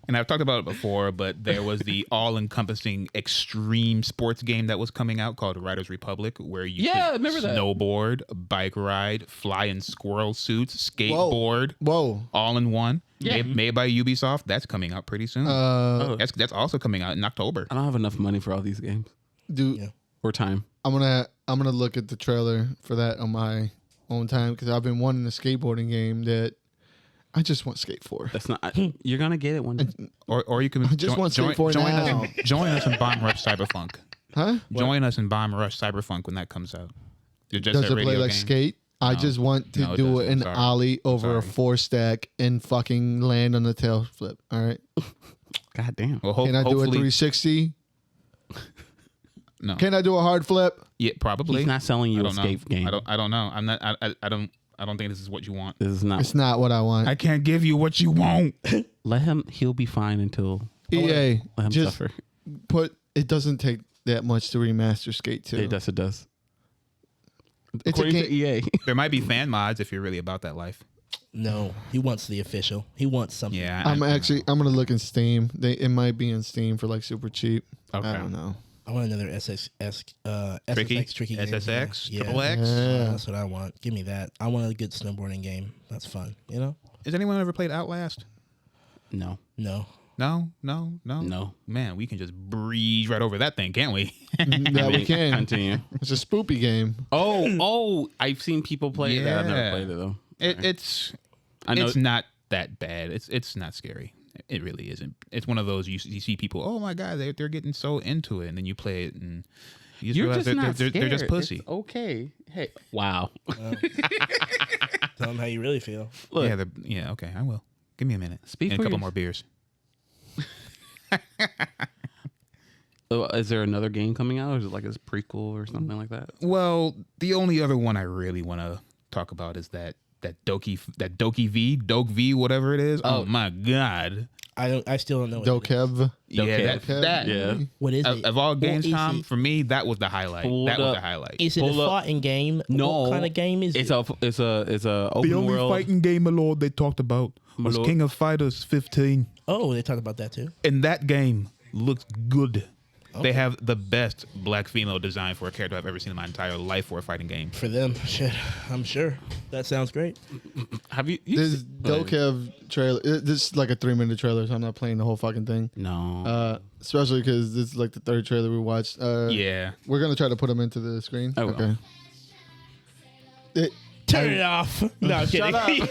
And I've talked about it before, but there was the all-encompassing extreme sports game that was coming out called Riders Republic, where you Yeah, I could remember that. snowboard, bike ride, fly in squirrel suits, skateboard, Whoa. all in one. Yeah. Made by Ubisoft. That's coming out pretty soon. Oh. That's also coming out in October. I don't have enough money for all these games Dude, Yeah. or time. I'm gonna look at the trailer for that on my own time because I've been wanting a skateboarding game that I just want Skate 4. That's not. You're gonna get it one day. Or you can I just want Skate 4 join now. join us in Bomb Rush Cyberpunk. Huh? Join us in Bomb Rush Cyberpunk when that comes out. You're just Does a it play radio like game. Skate? I No. just want to No, it do doesn't. an Sorry. ollie over a Sorry. 4-stack and fucking land on the tail flip. All right. God damn. Well, Can I do a hopefully 360? no. Can I do a hard flip? Yeah, probably. He's not selling I you a don't know. skate game. I don't know. I'm not. I don't think this is what you want. This is not. It's not what I want. I can't give you what you want. Let him. He'll be fine until. EA, Let him just suffer. put. It doesn't take that much to remaster Skate 2. It does. It does. It's a According game. to EA. There might be fan mods if you're really about that life. No, he wants the official. He wants something. Yeah. I'm gonna look in Steam. It might be in Steam for like super cheap. Okay. I don't know. I want another Tricky? SSX tricky game. SSX? Yeah. Triple X? Yeah. That's what I want. Give me that. I want a good snowboarding game. That's fun. You know? Has anyone ever played Outlast? No. No. No. Man, we can just breeze right over that thing, can't we? Yeah, we can. Continue. It's a spoopy game. Oh! I've seen people play that. I've never Yeah. played it though. It's I know. it's not that bad. It's not scary. It really isn't. It's one of those you see people. Oh my god, they're getting so into it, and then you play it, and you just You're realize just not they're just scared. pussy. It's okay. Hey. Wow. Tell him how you really feel. Look. Yeah. Okay, I will. Give me a minute. Speak and for a couple your- more beers. Is there another game coming out, or is it like a prequel or something like that? Well, the only other one I really want to talk about is that Doki V, whatever it is. Oh my god. I still don't know. What it is. Dokev. Yeah, Okay. that. Yeah. What is it? Of all Or games, is Tom, it- for me, that was the highlight. Pull That was up. the highlight. Is it a Pull up. fighting game? No. What kind of game is It's it? it's a open world. game, my lord, they talked about was King of Fighters 15. Oh, they talked about that too. And that game looks good. Okay. They have the best black female design for a character I've ever seen in my entire life for a fighting game. For them, shit, I'm sure that sounds great. Have you This seen- Dokev trailer. This is like a 3-minute trailer, so I'm not playing the whole fucking thing. No. Especially because this is like the third trailer we watched. Yeah. We're gonna try to put them into the screen. I will. Okay. Turn it off. No, I'm kidding.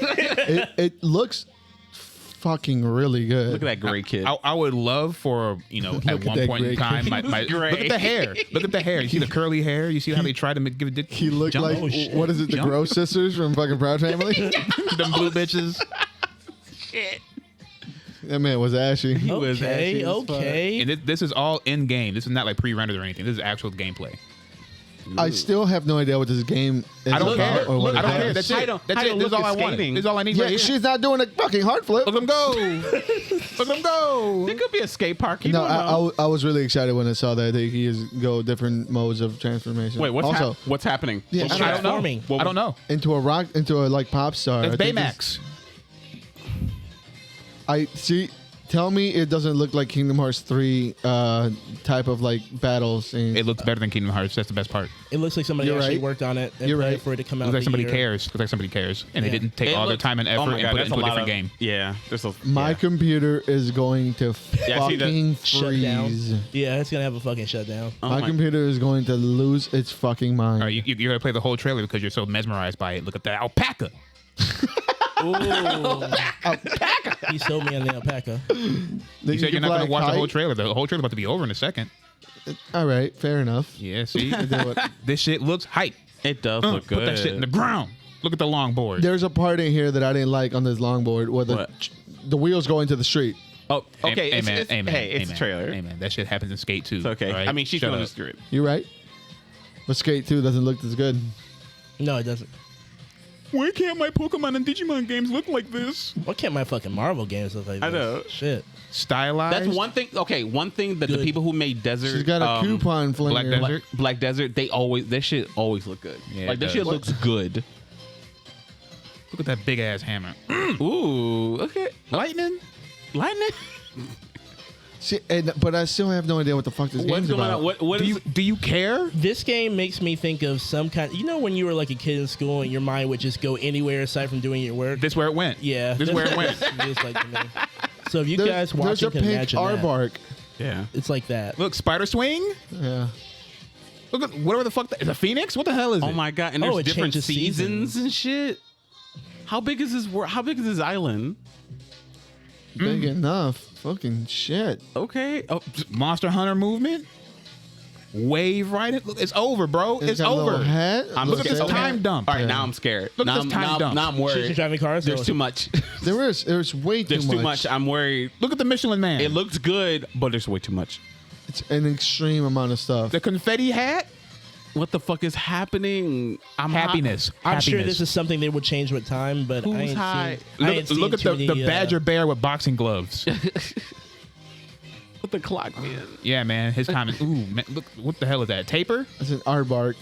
It looks fucking really good. Look at that gray kid. I would love for, at at one that point in gray time, kid. my look at the hair. Look at the hair. You see the curly hair? You see how they try to give it He looked jump? like Oh, shit. what is it? The Jump. Gross sisters from fucking Proud Family. Them blue bitches. That man was ashy. was ashy Okay, as fuck. okay. And this is all in game. This is not like pre-rendered or anything. This is actual gameplay. I still have no idea what this game is I don't about care. or what I it don't care. has. That's it. Heido, That's Heido, it. This is look, all I it's want. skating. This is all I need Yeah, right here. she's not doing a fucking heart flip. Look at them go. Look at them go. It could be a skate park. You No, don't know. I was really excited when I saw that they can go different modes of transformation. Wait, also what's happening? Yeah, What's I don't happening? Transforming. I don't know. into a like pop star. That's I think Baymax. I see. Tell me it doesn't look like Kingdom Hearts 3 type of like battle scene. It looks better than Kingdom Hearts. That's the best part. It looks like somebody You're actually right. worked on it. And You're planned right. for it to come It out. looks like the somebody year. cares. Looks like somebody cares. And Yeah. they didn't take It all their looks- time and effort oh my and God, put it that's into a lot different of- game. Yeah, there's a My yeah. computer is going to Yeah, I see that. fucking Shut down. freeze. Yeah, it's gonna have a fucking shutdown. Oh My my- computer is going to lose its fucking mind. All right, you're going to play the whole trailer because you're so mesmerized by it. Look at that alpaca. Ooh, he sold me on the alpaca. You said you're not going to watch the whole trailer. The whole trailer's about to be over in a second. All right, fair enough. Yeah, see? Then what- This shit looks hype. It does look good. Put that shit in the ground. Look at the longboard. There's a part in here that I didn't like on this longboard where What? the wheels go into the street. Oh, okay. Amen, It's amen, hey, it's amen, a trailer. Amen. That shit happens in Skate 2. It's okay. all right? I mean, she's Shut doing up. this good. You're right. But Skate 2 doesn't look as good. No, it doesn't. Why can't my Pokemon and Digimon games look like this? Why can't my fucking Marvel games look like this? I know. Shit. Stylized? That's one thing. Okay, one thing that the Good. people who made Desert, She's got a coupon Black flinger. Desert? Black Desert, that shit always look good. Yeah, like it that does. shit looks good. Look at that big ass hammer. Ooh, okay. Lightning? Lightning. See, but I still have no idea what the fuck this What's game's going about. on? What Do is? you care? This game makes me think of some kind. You know, when you were like a kid in school and your mind would just go anywhere aside from doing your work. This where it went. Yeah, This is where it went. It is like to me. So if you There's, guys there's watching a can pink imagine that, aardvark. Yeah. it's like that. Look, spider swing. Yeah. Look at whatever the fuck. Is a phoenix? What the hell is it? Oh my god! And Oh, there's it different changes seasons and shit. How big is this? How big is this island? Big enough. Fucking shit. Okay. Oh, Monster Hunter movement. Wave riding. Look, it's over, bro. It's got a little over. hat. I'm Look at this scared. time dump. all right. Yeah. Now I'm scared. Look at now this I'm, time now, dump. now I'm She's worried. driving cars. There's so- too much. There's way There's too too much. I'm worried. Look at the Michelin Man. It looks good, but there's way too much. It's an extreme amount of stuff. the confetti hat. What the fuck is happening? I'm Happiness. I'm sure Happiness. this is something they would change with time, but I Who's ain't high? seen. I ain't Look, seen look at too the many, badger bear with boxing gloves. What the clock, man? Yeah, man. His time is. Ooh, man. Look. What the hell is that? Taper? It's an aardvark.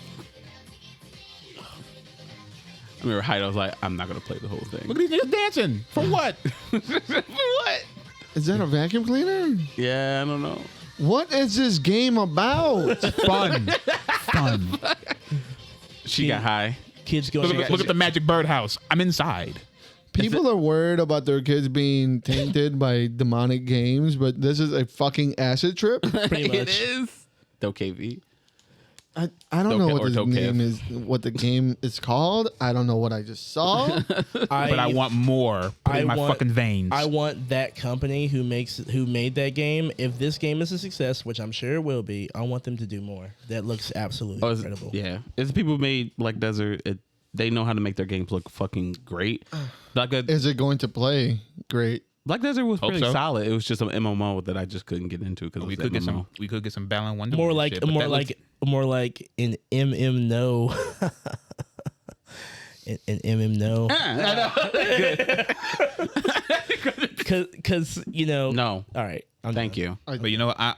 I remember Heido was like, I'm not gonna play the whole thing. Look at these niggas dancing. For what? what? Is that a vacuum cleaner? Yeah, I don't know. What is this game about? Fun. Fun. She got high. kids going. Look at the magic birdhouse. I'm inside. People are worried about their kids being tainted by demonic games, but this is a fucking acid trip. pretty much. It is. KV. I don't know Dokev what or this Dokev. name is, what the game is called. I don't know what I just saw. But I want more. Put it in my fucking veins. I want that company who made that game. If this game is a success, which I'm sure it will be, I want them to do more. That looks absolutely incredible. Yeah. It's the people who made Black Desert. They know how to make their games look fucking great. Is it going to play great? Black Desert was Hope pretty so. solid. It was just an MMO that I just couldn't get into because we could get some Balan Wonder. More Woman like shit, but more that like more like an MM no. an MM no. because No. All right. Thank you. But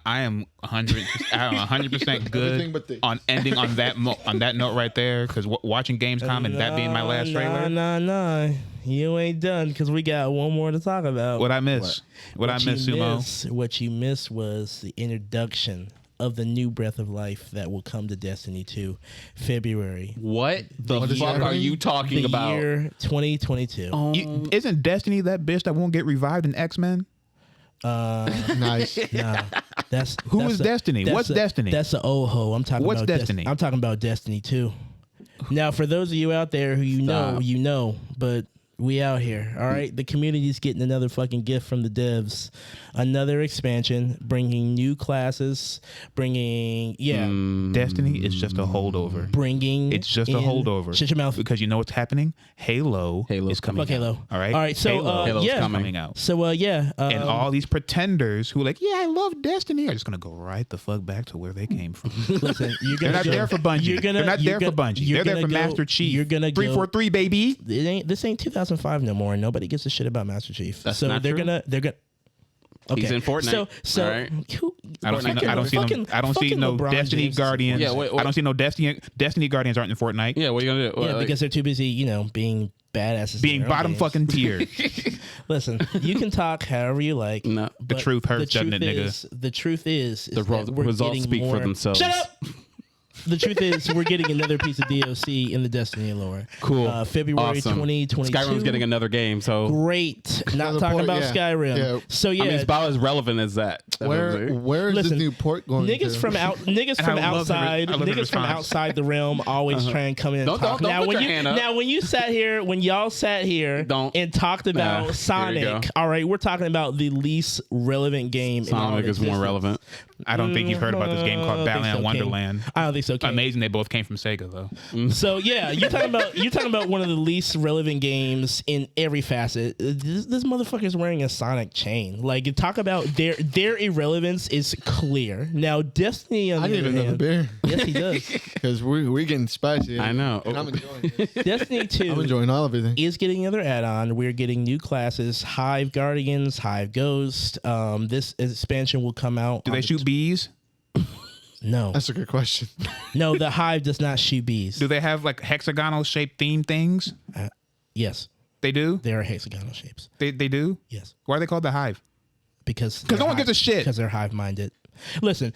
I am 100% good Everything but this. on ending on that on that note right there. Because watching Gamescom and that being my last trailer. Nah. You ain't done because we got one more to talk about. What I miss? What I miss, Sumo? What you missed was the introduction of the new Breath of Life that will come to Destiny 2 February. What the What is fuck are happening? you talking The about? year 2022. Isn't Destiny that bitch that won't get revived in X-Men? Nice. Nah, that's Who is Destiny? What's Destiny? That's an old hoe. I'm talking What's about Destiny? I'm talking about Destiny 2. Now, for those of you out there who you know, but we out here, all right? The community's getting another fucking gift from the devs. Another expansion, bringing new classes, bringing, Destiny is just a holdover. bringing. It's just a in- holdover. Shut your mouth. Because you know what's happening? Halo's Halo's coming Fuck Halo. out. All right? All right, so, Halo's yeah. coming out. So, And all these pretenders who are like, yeah, I love Destiny are just going to go right the fuck back to where they came from. listen, you're They're gonna not go- there for Bungie. You're gonna, They're not you're there for gonna- Bungie. you're They're there for gonna go- Master Chief. You're gonna go. 343, baby. This ain't 2005 no more. Nobody gives a shit about Master Chief. That's so not they're true. gonna. Okay. He's in Fortnite. So All right. I don't see no LeBron Destiny James. Guardians. Yeah, wait. I don't see no Destiny Guardians aren't in Fortnite. Yeah, what are you gonna do? Yeah, Like- because they're too busy, being badasses. in Being their own bottom games. fucking tier. Listen, you can talk however you like. No. but truth hurts, doesn't it, nigga? The truth is The that we're results getting speak for more- themselves. Shut up. The truth is, we're getting another piece of DLC in the Destiny lore. Cool. February Awesome. 2022. Skyrim's getting another game, so Great. Not Another talking port, about yeah. Skyrim. Yeah. So yeah, I mean, it's about as relevant as that. That's what I'm saying. Where is Listen, the new port going? niggas to? from I love the niggas from response. outside the realm always try and come in and Don't- talk. don't now put when your you hand up. now when y'all sat here Don't. and talked about There you Sonic, go. all right, we're talking about the least relevant game. in all Sonic of is more existence. relevant. I don't think you've heard about this game I called don't think Battleland so, King. Wonderland. I don't think so. King. Amazing they both came from Sega, though. So yeah, you're talking about one of the least relevant games in every facet. This motherfucker's wearing a Sonic chain. Like, you talk about their irrelevance is clear. Now Destiny on I the need other another hand, beer yes he does. because we're getting spicy. I know. And I'm enjoying it. Destiny 2 I'm enjoying all of it. is getting another add-on. We're getting new classes: Hive Guardians, Hive Ghost. This expansion will come out. Do on they the shoot bees? No, That's a good question. no. The Hive does not shoot bees. Do they have like hexagonal shaped theme things? Yes, They do? they are hexagonal shapes. They do? Yes, Why are they called the Hive? because no one gives a shit. Because they're hive-minded. Listen,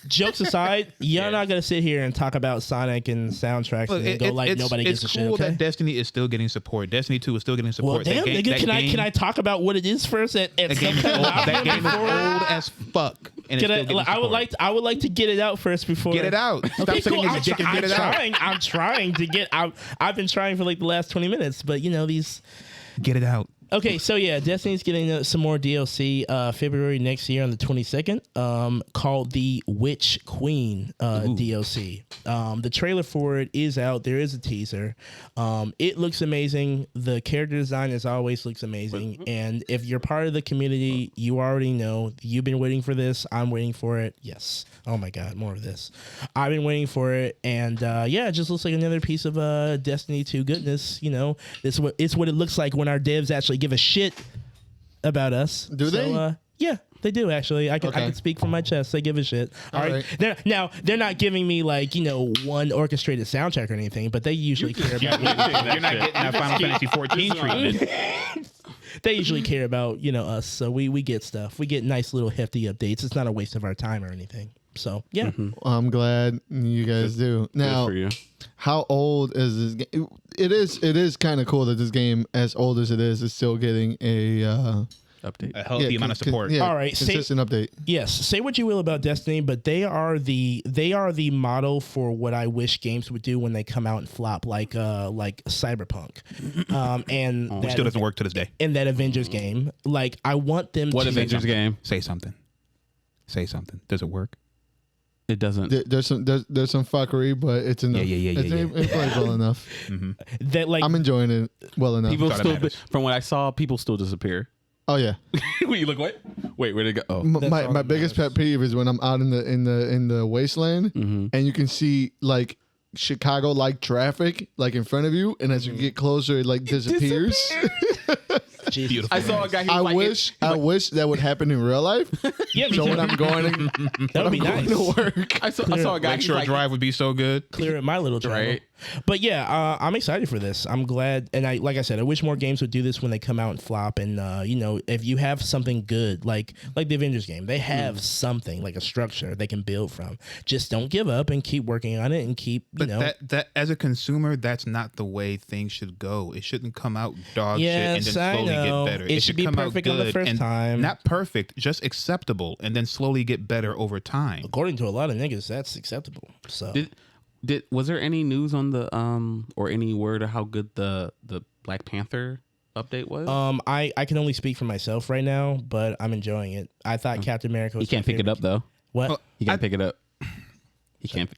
jokes aside, you're not gonna sit here and talk about Sonic and soundtracks Look, and go like nobody gives a it's shit. cool Okay. that Destiny is still getting support. Destiny 2 is still getting support. Well, damn, nigga, can I talk about what it is first? At That some game is kind of old, that game is before- old as fuck. And it's Can still getting I would support. I would like to get it out first before Get it out. Stop Okay, sitting cool. in your dick and get it out. I'm trying to get out. I've been trying for like the last 20 minutes, but these. Get it out. Okay, so yeah, Destiny's getting some more DLC February next year on the 22nd, called the Witch Queen DLC. The trailer for it is out. There is a teaser. It looks amazing. The character design, as always, looks amazing. And if you're part of the community, you already know. You've been waiting for this. I'm waiting for it. Yes. Oh my God, more of this. I've been waiting for it. And yeah, it just looks like another piece of Destiny 2 goodness. It's what it looks like when our devs actually give a shit about us. Do they? Yeah, they do actually. I can speak from my chest. They give a shit. All right. They're not giving me like one orchestrated soundtrack or anything, but they usually care about. You're not getting that Final Fantasy 14 treatment. They usually care about us, so we get stuff. We get nice little hefty updates. It's not a waste of our time or anything. So yeah. I'm glad you guys do. Now, for you. how old is this game? It is kind of cool that this game, as old as it is still getting a Update. A healthy amount of support. Yeah, All right, consistent update. Yes, say what you will about Destiny, but they are the model for what I wish games would do when they come out and flop, like Cyberpunk, and Which still doesn't work to this day. in that Avengers game. Like, I want them. What to Avengers game? Say something. Say something. Does it work? It doesn't. There's some fuckery, but it's enough. Yeah. It plays well enough. that like I'm enjoying it well enough. People Thought it still, matters. from what I saw, people still disappear. Oh yeah. Wait, you look what? Wait, where'd it go? Oh, My biggest pet peeve is when I'm out in the wasteland and you can see like Chicago like traffic like in front of you, and as you get closer, it like disappears. Jesus I saw a Christ. guy. He was I wish that would happen in real life. Yeah, me So too. when I'm going That would be nice. to work, I saw a guy. He's Lakeshore like, Drive would be so good. Clear it my little travel. Right. But yeah, I'm excited for this. I'm glad, and like I said, I wish more games would do this when they come out and flop. And if you have something good like the Avengers game, they have something like a structure they can build from. Just don't give up and keep working on it and keep But that as a consumer, that's not the way things should go. It shouldn't come out dog shit and Yes, then I slowly know. get better. It should be come out perfect on the good first and time. Not perfect, just acceptable, and then slowly get better over time. according to a lot of niggas, that's acceptable. So was there any news on the or any word of how good the Black Panther update was? I can only speak for myself right now, but I'm enjoying it. I thought Captain America was He can't my pick it favorite. up though. What? He can't pick it up. He can't.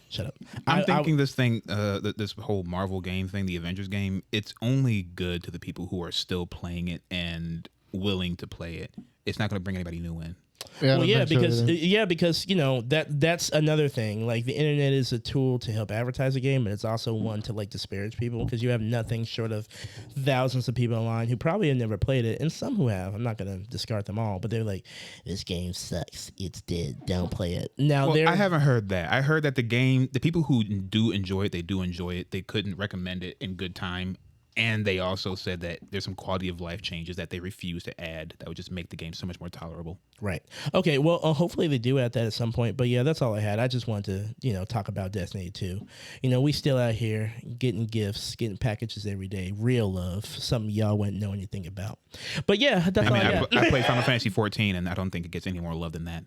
Shut up. I'm thinking this thing, this whole Marvel game thing, the Avengers game, it's only good to the people who are still playing it and willing to play it. It's not going to bring anybody new in. yeah, Well, I'm yeah, not sure because either. that's another thing. Like the internet is a tool to help advertise a game, but it's also one to like disparage people because you have nothing short of thousands of people online who probably have never played it, and some who have. I'm not going to discard them all, but they're like, "This game sucks. It's dead. Don't play it." Now, Well, I haven't heard that. I heard that the people who do enjoy it, they do enjoy it. They couldn't recommend it in good time. And they also said that there's some quality of life changes that they refuse to add that would just make the game so much more tolerable. Right. Okay. Well, hopefully they do add that at some point. But yeah, that's all I had. I just wanted to, talk about Destiny 2. We still out here getting gifts, getting packages every day. Real love. Something y'all wouldn't know anything about. But yeah, that's all I got. I played Final Fantasy 14, and I don't think it gets any more love than that.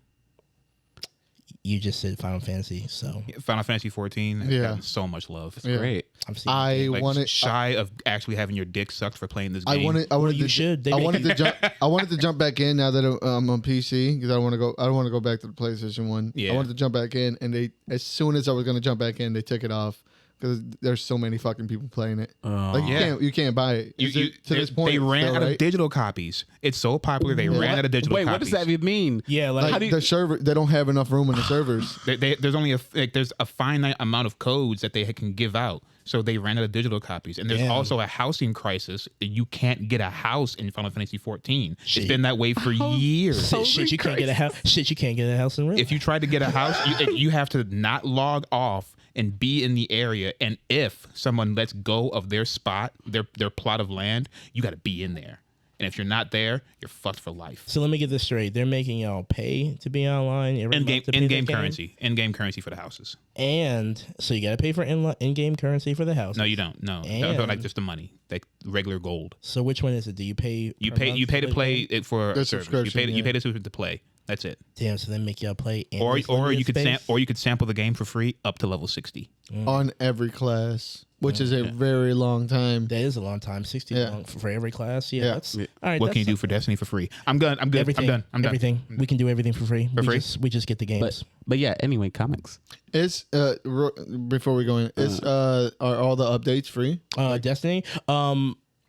You just said Final Fantasy, so Final Fantasy 14 has gotten so much love. Yeah. Great. I'm seeing. I Like, wanted shy of actually having your dick sucked for playing this game. I wanted you to should. They I make wanted you- to jump. I wanted to jump back in now that I'm on PC because I don't want to go. I don't want to go back to the PlayStation 1. Yeah. I wanted to jump back in, and they as soon as I was going to jump back in, they took it off because there's so many fucking people playing it. Like you can't buy it. Is it to this point, they ran still, out right? of digital copies. It's so popular they ran out of digital Wait, copies. what does that even mean? Yeah, like, Like the server, they don't have enough room in the servers. There's only there's a finite amount of codes that they can give out. So they ran out of digital copies. And there's Damn. also a housing crisis. You can't get a house in Final Fantasy 14. Shit. It's been that way for years. shit, you can't get a house. Shit, you can't get a house in real. If you try to get a house, you have to not log off and be in the area. And if someone lets go of their spot, their plot of land, you got to be in there. And if you're not there, you're fucked for life. So let me get this straight. They're making y'all pay to be online every month to play In-game that game? currency. In-game currency for the houses. And so you got to pay for in-game currency for the house. No, you don't. No. And- Like just the money. Like regular gold. So which one is it? Do you pay? You per pay month to the play game? it for The a service. You subscription, pay yeah. the subscription to play. That's it. Damn. So they make y'all play. in Or this you limited could space? sample the game for free up to level 60. On every class, which is a very long time. That is a long time. 60 Yeah. long for every class. Yeah. Yeah. That's all right. What can you that's do for Destiny for free? I'm good. I'm good. everything? I'm done. Everything. We can do everything for free. For free? We just get the games. But yeah. Anyway, comics. It's before we go in, it's are all the updates free? Destiny.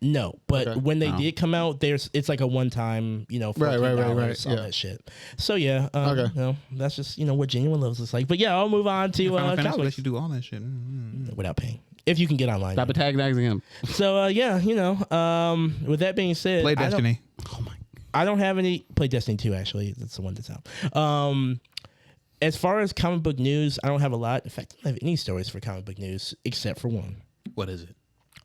No, but Okay. when they did come out, it's like a one time, Right, $14, all yeah. that shit. So yeah, Okay. that's just what genuine loves is like. But yeah, I'll move on to Final Fantasy comics lets you do all that shit. without paying if you can get online. Stop antagonizing him. So with that being said, Play Destiny. I don't have any play Destiny 2 actually. That's the one that's out. As far as comic book news, I don't have a lot. In fact, I don't have any stories for comic book news except for one. What is it?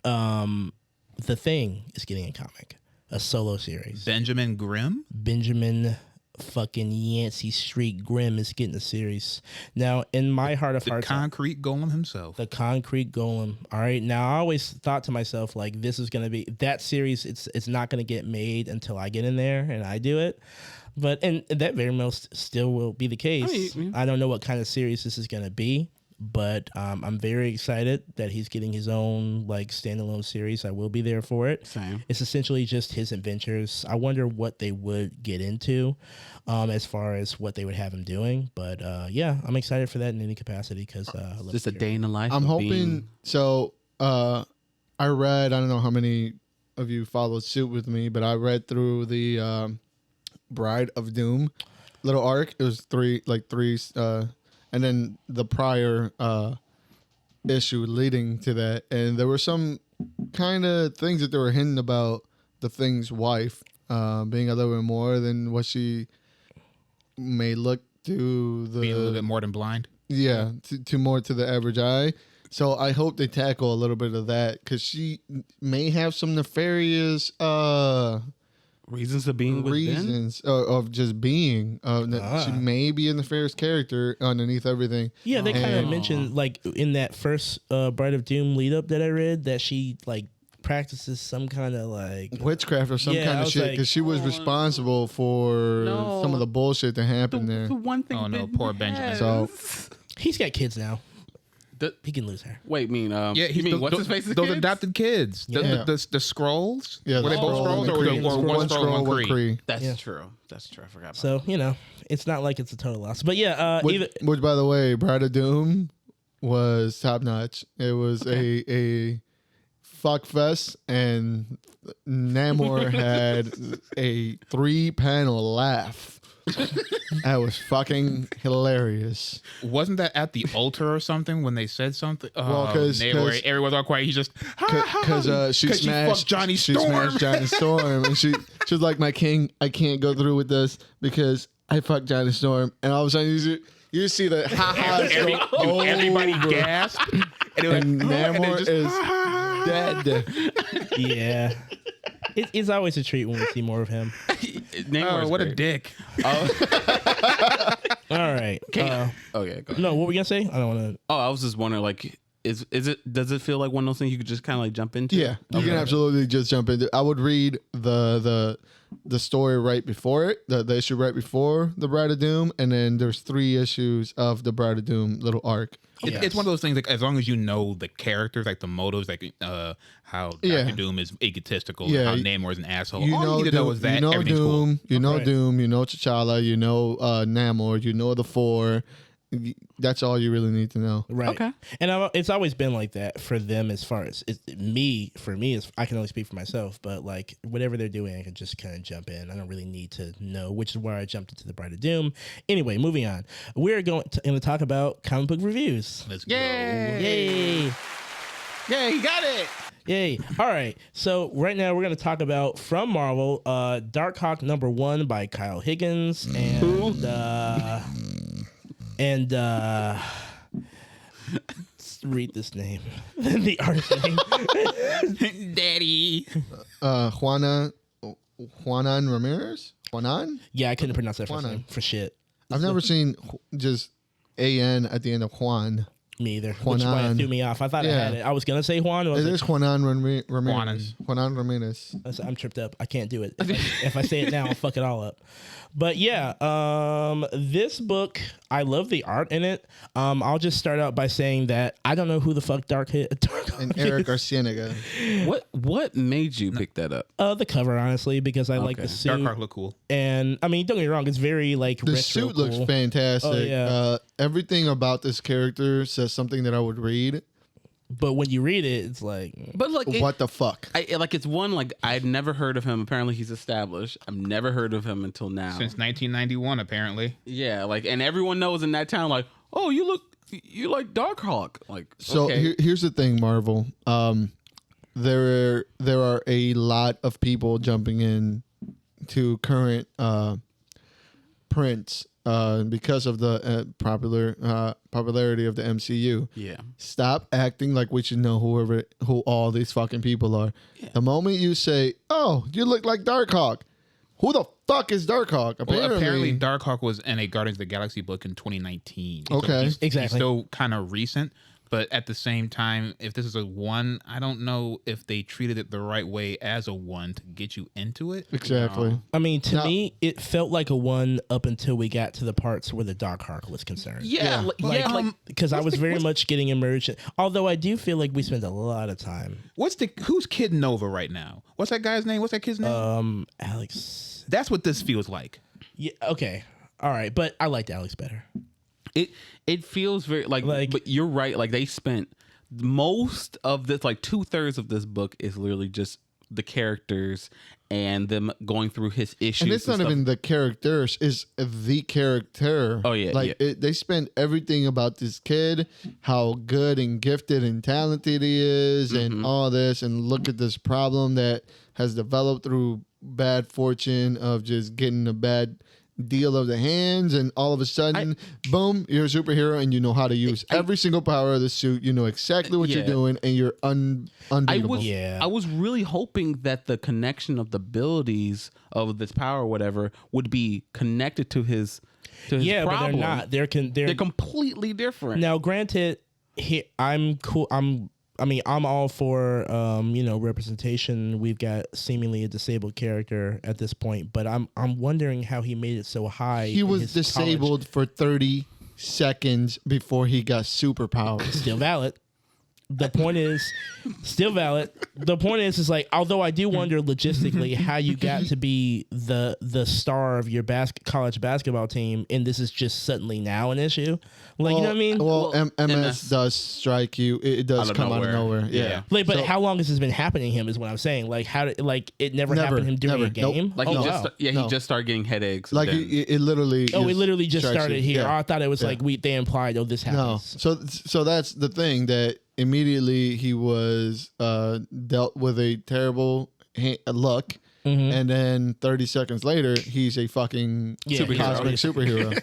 The Thing is getting a comic, a solo series. Benjamin Grimm? Benjamin fucking Yancey Street Grimm is getting a series. Now, in my heart of The hearts, concrete golem himself. the Concrete Golem. All right. Now, I always thought to myself, like, this is going to be that series. It's not going to get made until I get in there and I do it. And that very most still will be the case. I don't know what kind of series this is going to be, but I'm very excited that he's getting his own like standalone series. I will be there for it. Same. It's essentially just his adventures. I wonder what they would get into as far as what they would have him doing. But yeah, I'm excited for that in any capacity because I love Just a the day in the life. I'm of hoping being- so. I read. I don't know how many of you followed suit with me, but I read through the Bride of Doom little arc. It was three, and then the prior issue leading to that, and there were some kind of things that they were hinting about the Thing's wife being a little bit more than what she may look to the Being a little bit more than blind. yeah to more to the average eye. So I hope they tackle a little bit of that because she may have some nefarious Reasons of being with Ben? reasons of just being. She may be a nefarious character underneath everything. Yeah, they kind of And- mentioned like in that first Bride of Doom lead up that I read that she like practices some kind of like witchcraft or some Yeah, kind I of was shit like, because she was responsible for No. some of the bullshit that happened there. The one thing. Oh, no, Ben poor Benjamin. has- So he's got kids now. The- He can lose her. Wait, Yeah, you mean what's his face? Those adopted kids. Yeah. The scrolls. yeah, Were they both scrolls or one scroll, one Kree? That's Yeah. true. That's true. I forgot. About So it's not like it's a total loss. But yeah, which, by the way, Bride of Doom was top notch. It was a fuck fest, and Namor had a 3-panel laugh. That was fucking hilarious. Wasn't that at the altar or something when they said something? Well, 'cause- everyone's all quiet. He's just Because she 'Cause she smashed fucked Johnny She Storm. smashed Johnny Storm, and she was like, "My king, I can't go through with this because I fucked Johnny Storm." And all of a sudden, you see the ha-has go everybody over. gasped. And, it was And like, and Namor they just, is dead. yeah, it's always a treat when we see more of him. Namor Oh, is what a great. dick. All right. Okay, go. No, what were we gonna say? I don't want to. Oh, I was just wondering, like, is it? Does it feel like one of those things you could just kind of like jump into? Yeah, you can absolutely just jump into. I would read the story right before it, the issue right before the Bride of Doom, and then there's 3 issues of the Bride of Doom little arc. It's one of those things. Like as long as you know the characters, like the motives, like how Yeah. Dr. Doom is egotistical, Yeah. and how Namor is an asshole. You all know, you need to know Doom, is that you know everything's Doom, cool. you know Right. Doom, you know T'Challa, you know Namor, you know the 4. That's all you really need to know. Right. Okay. And it's always been like that for them as far as for me, I can only speak for myself, but like whatever they're doing, I can just kind of jump in. I don't really need to know, which is where I jumped into the Bride of Doom. Anyway, moving on. We're going to talk about comic book reviews. Let's go. Yay. Yeah, he got it. Yay. All right. So right now we're going to talk about from Marvel, Dark Hawk #1 by Kyle Higgins and read this name. The artist name. Daddy. Juanan Ramirez? Juanan? Yeah, I couldn't pronounce that first Juanan. name for shit. I've never seen just AN at the end of Juan. Me either. Which is why it Juanan. threw me off. I thought I Yeah. had it. I was gonna say Juan. I It was is Juanan Ramirez. Juanan Ramirez. I'm tripped up. I can't do it. If I say it now, I'll fuck it all up. But yeah, this book, I love the art in it. I'll just start out by saying that I don't know who the fuck Dark Hawk And Eric is. Arcienega. What made you pick that up? The cover, honestly, because I like the suit. Dark Hawk look cool. And I mean, don't get me wrong, it's very like The retro suit looks cool. fantastic. Oh, yeah. Everything about this character says something that I would read. But when you read it, it's like But like, What the fuck? it's one like I'd never heard of him. Apparently, he's established. I've never heard of him until now. Since 1991, apapparently. Yeah, like, and everyone knows in that town, like, oh, you like Dark Hawk. Like, So okay. here's the thing, Marvel. There are a lot of people jumping in to current prints because of the popularity of the MCU. Yeah. Stop acting like we should know who all these fucking people are. The moment you say, "Oh, you look like Darkhawk," who the fuck is Darkhawk? Well, apparently Dark Hawk was in a Guardians of the Galaxy book in 2019. So Okay. he's Exactly. still kind of recent, but at the same time, if this is a 1, I don't know if they treated it the right way as a 1 to get you into it. Exactly. I mean, to Now- me, it felt like a 1 up until we got to the parts where the Dark Hawk was concerned. Yeah. Because I was very much getting immersed. Although I do feel like we spend a lot of time. Who's Kid Nova right now? What's that guy's name? What's that kid's name? Alex. That's what this feels like. Yeah. Okay. All right. But I liked Alex better. It feels very like, but you're right. Like, they spent most of this, like 2/3 of this book is literally just the characters and them going through his issues. And it's not stuff. even the characters; it's the character. Oh, yeah, like they spend everything about this kid, how good and gifted and talented he is, and all this. And look at this problem that has developed through bad fortune of just getting a bad deal of the hands, and all of a sudden, boom, you're a superhero and you know how to use every single power of the suit. You know exactly what you're doing, and you're unbeatable. I was really hoping that the connection of the abilities of this power or whatever would be connected to his Yeah, problem. but they're not. They're completely different. Now, granted, I'm cool. I'm all for representation. We've got seemingly a disabled character at this point, but I'm wondering how he made it so high. He in was his disabled for 30 seconds before he got superpowers. Still valid. The point is, still valid. The point is like, although I do wonder logistically how you got to be the star of your college basketball team, and this is just suddenly now an issue. Like, you know what I mean? Well, MS does strike you. It does come out of nowhere. Yeah. Like, but how long has this been happening to him? Is what I'm saying. Like, it never happened to him during a game. Like he just started getting headaches. Like it literally. It literally just started here. Yeah. Oh, I thought it was like they implied. Oh, this happens. No. So that's the thing, that immediately he was dealt with a terrible luck, and then 30 seconds later he's a fucking cosmic superhero.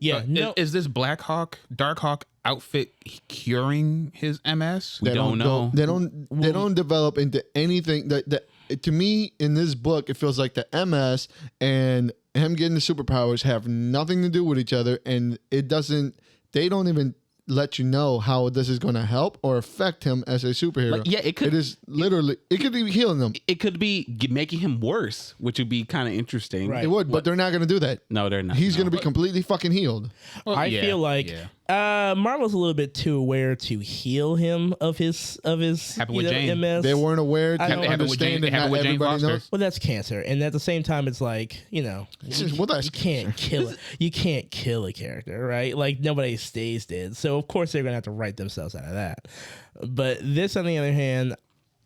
Yeah, no. Is this Darkhawk outfit curing his MS? We don't know. They don't develop into anything that to me in this book it feels like the MS and him getting the superpowers have nothing to do with each other, and they don't even let you know how this is going to help or affect him as a superhero. It could be healing him. It could be making him worse, which would be kind of interesting. Right. It would, but they're not going to do that. No, they're not. He's going to be completely fucking healed. I feel like Marvel's a little bit too aware to heal him of his MS. They weren't aware to understand that not everybody knows. Well, that's cancer, and at the same time, it's like you can't kill it. You can't kill a character, right? Like nobody stays dead, so of course they're gonna have to write themselves out of that. But this, on the other hand,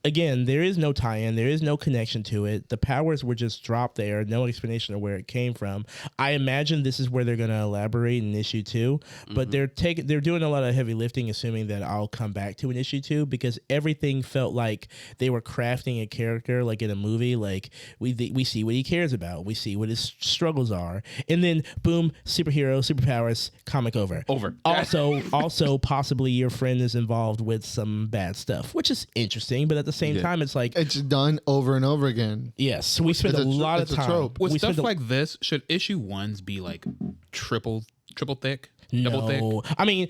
again, there is no tie-in. There is no connection to it. The powers were just dropped there. No explanation of where it came from. I imagine this is where they're going to elaborate in issue 2. But they're doing a lot of heavy lifting, assuming that I'll come back to an issue 2, because everything felt like they were crafting a character like in a movie. Like we see what he cares about. We see what his struggles are, and then boom, superhero, superpowers, comic over. Also, possibly your friend is involved with some bad stuff, which is interesting, but at the same time, it's like it's done over and over again. Yes, we spend a lot of time with stuff like this. Should issue 1s be like triple thick, double thick? I mean,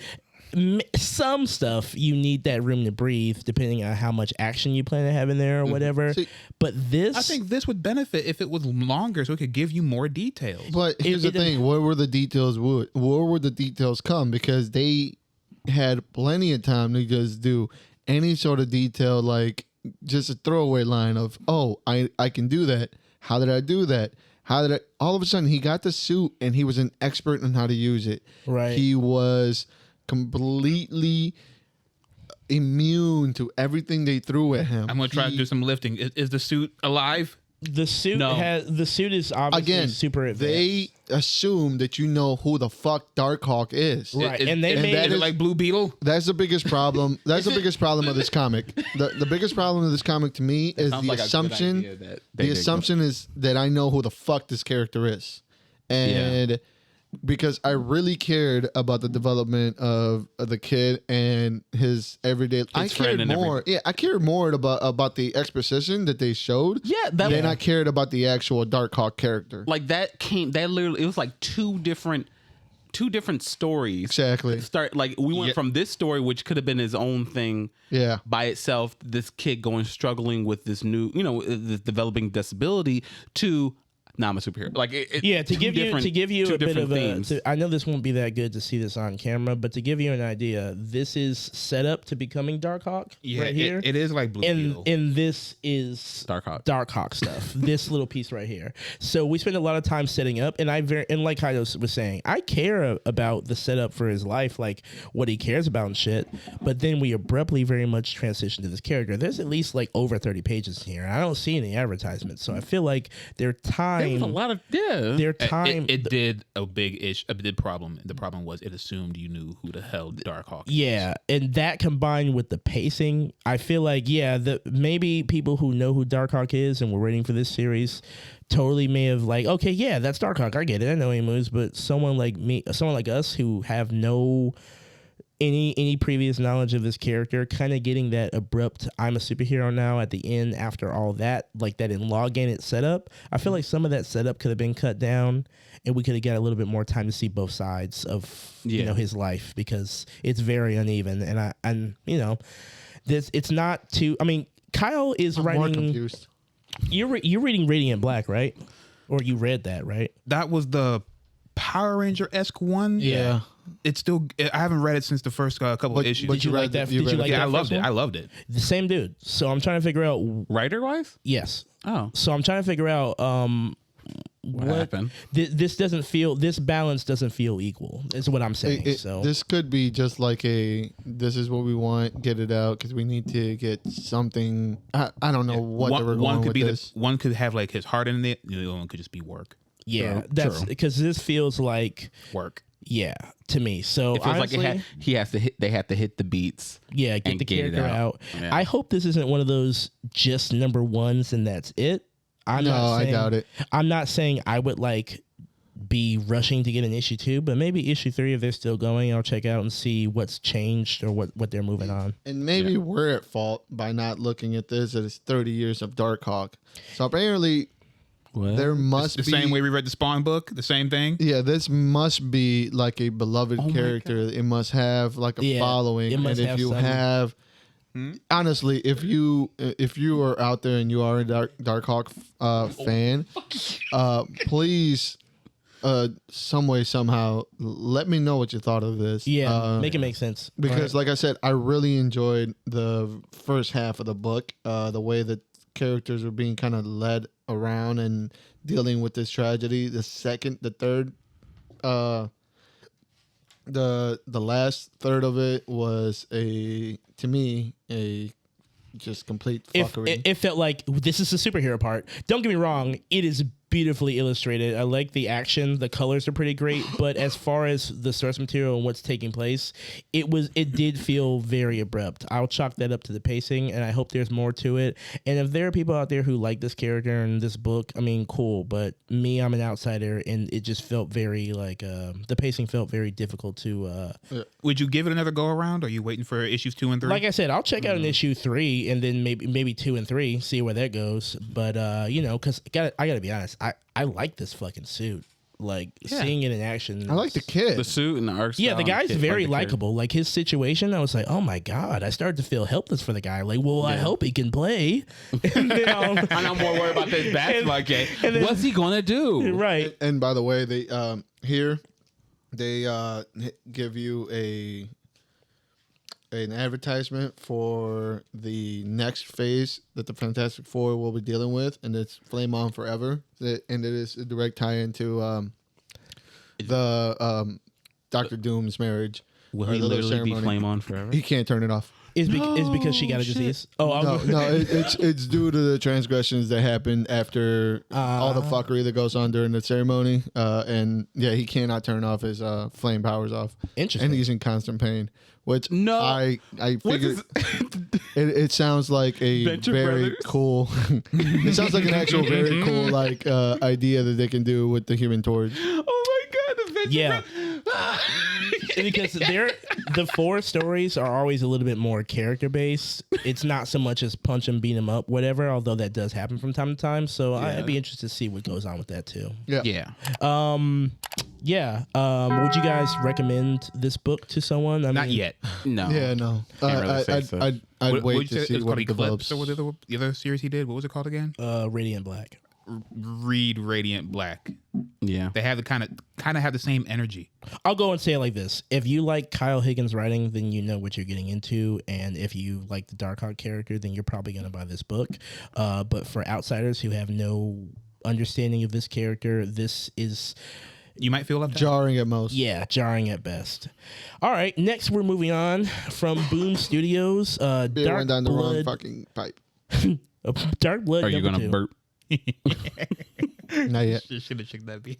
some stuff you need that room to breathe, depending on how much action you plan to have in there or whatever. But this, I think this would benefit if it was longer, so it could give you more details. But here's the thing: where were the details? Where would the details come? Because they had plenty of time to just do any sort of detail, like just a throwaway line of, oh, I can do that. How did I do that? All of a sudden he got the suit and he was an expert on how to use it. Right. He was completely immune to everything they threw at him. I'm going to try to do some lifting. Is the suit alive? The suit is obviously super advanced. They assume that you know who the fuck Darkhawk is. Right. And they made it like Blue Beetle. That's the biggest problem. That's the biggest problem of this comic. The biggest problem of this comic to me is the assumption. The assumption is that I know who the fuck this character is. And because I really cared about the development of the kid and his everyday. I cared more. Yeah, I cared more about the exposition that they showed. Yeah, than I cared about the actual Darkhawk character. Like that literally, it was like two different stories. Exactly. We went from this story, which could have been his own thing. Yeah. By itself, this kid struggling with this new, this developing disability, to Now I'm a superhero. Like Yeah, to give you two a bit different of themes. I know this won't be that good to see this on camera, but to give you an idea, this is set up to becoming Darkhawk right here. It is like Blue Beetle. And this is Darkhawk stuff. This little piece right here. So we spend a lot of time setting up, and and like Jairo was saying, I care about the setup for his life, like what he cares about and shit. But then we abruptly very much transition to this character. There's at least like over 30 pages here. I don't see any advertisements, so I feel like their time. There was a lot of Their time. It did a big problem. The problem was it assumed you knew who the hell Darkhawk is. Yeah, and that combined with the pacing, I feel like maybe people who know who Darkhawk is and were waiting for this series totally may have like, okay, yeah, that's Darkhawk. I get it. I know he moves, but someone like me, someone like us who have no any previous knowledge of this character, kind of getting that abrupt I'm a superhero now at the end after all that, like that in log-in setup. I feel like some of that setup could have been cut down and we could have got a little bit more time to see both sides of his life, because it's very uneven. And it's not too, I mean, Kyle is I'm writing. more confused. You're reading Radiant Black, right? Or you read that, right? That was the Power Ranger-esque one. Yeah. It's still. I haven't read it since the first couple of issues. Did you like that? Did you like that? I loved first it. one? I loved it. The same dude. So I'm trying to figure out. Writer-wise? Yes. Oh. So I'm trying to figure out What happened? This doesn't feel. This balance doesn't feel equal. Is what I'm saying. So this could be just like this is what we want, get it out, because we need to get something. I don't know what they were going with this. One could have like his heart in it. The other one could just be work. yeah, True. that's because this feels like Work. yeah to me. So It feels honestly, like he has to hit. They have to hit the beats. yeah, get and the get it character out. out. Yeah. I hope this isn't one of those just number ones and that's it. I doubt it. I'm not saying I would like be rushing to get an issue 2, but maybe issue 3, if they're still going, I'll check out and see what's changed or what they're moving on. And maybe we're at fault by not looking at this as 30 years of Darkhawk. So apparently there must The be same way we read the Spawn book. The same thing. Yeah, this must be like a beloved character. It must have like a following. it must And if have you some- have honestly, if you are out there and you are a Darkhawk fan, please some way somehow let me know what you thought of this. Yeah, make it make sense. Because like I said, I really enjoyed the first half of the book, the way that characters were being kind of led around and dealing with this tragedy. The third, the last third of it was to me a just complete fuckery. It felt like this is the superhero part. Don't get me wrong, it is beautifully illustrated. I like the action, the colors are pretty great, but as far as the source material and what's taking place, it did feel very abrupt. I'll chalk that up to the pacing, and I hope there's more to it. And if there are people out there who like this character and this book, I mean, cool, but me, I'm an outsider, and it just felt very like the pacing felt very difficult to Would you give it another go around? Or are you waiting for issues 2 and 3? like I said, I'll check out an issue 3 and then maybe 2 and 3, see where that goes. But because I gotta be honest, I like this fucking suit. Like seeing it in action. I like the kid. The suit and the art style. Yeah, the guy's and very the likable. Like his situation, I was like, oh my god. I started to feel helpless for the guy. Like, well, I hope he can play. And then and I'm more worried about this basketball game. then- What's he gonna do? right. And by the way, they here they give you an advertisement for the next phase that the Fantastic Four will be dealing with, and it's Flame On Forever. And it is a direct tie-in to the Doctor Doom's marriage. Will or he the little literally be ceremony. flame on forever? He can't turn it off. Is because she got a disease. Oh, No, it's due to the transgressions that happened after all the fuckery that goes on during the ceremony. And yeah, he cannot turn off his flame powers off. Interesting. And he's in constant pain. Which No. I figured it sounds like a Venture very Brothers? cool. It sounds like an actual very cool like idea that they can do with the Human Torch. Oh my god, the Venture Yeah. Because the 4 stories are always a little bit more character based. It's not so much as punch and beat them up, whatever. Although that does happen from time to time. So I'd be interested to see what goes on with that too. Yeah. Yeah. Would you guys recommend this book to someone? Not yet. No. Yeah, no. Can't really say so. I'd What wait you to say? see It was what called it develops. Eclipse, or what the other series he did? What was it called again? Radiant Black. read Radiant Black. Yeah. They have the kind of have the same energy. I'll go and say it like this. If you like Kyle Higgins' writing, then you know what you're getting into. And if you like the Darkhawk character, then you're probably going to buy this book. But for outsiders who have no understanding of this character, this is... You might feel left out. Jarring at most. Yeah, jarring at best. All right, next we're moving on from Boom Studios. Beer Dark went down the wrong Blood. fucking pipe. Dark Blood. Are you number gonna 2. burp? Not yet. Should have checked that beat.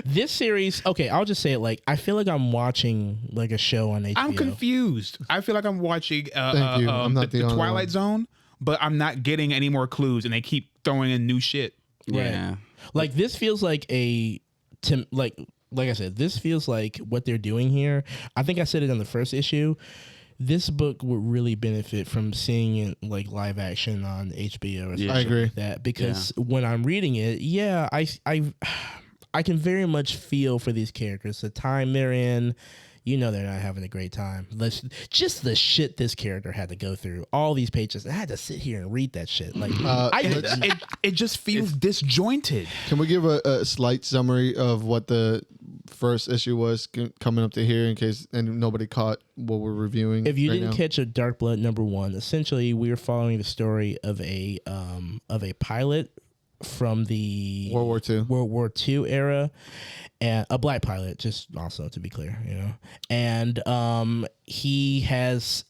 This series, okay, I'll just say it like I feel like I'm watching like a show on HBO. I'm confused. I feel like I'm watching Thank you. I'm not the only Twilight one. Zone, but I'm not getting any more clues, and they keep throwing in new shit. Yeah. Like this feels like like I said, this feels like what they're doing here. I think I said it in the first issue. This book would really benefit from seeing it like live action on HBO or something I agree. like that, because when I'm reading it, I can very much feel for these characters, the time they're in. You know they're not having a great time. Just the shit this character had to go through. All these pages. I had to sit here and read that shit. Like It just feels disjointed. Can we give a slight summary of what the first issue was coming up to here in case nobody caught what we're reviewing? if you right didn't now? catch a Dark Blood number 1, essentially we were following the story of a pilot from the World War II era, and a black pilot, just also to be clear, and he has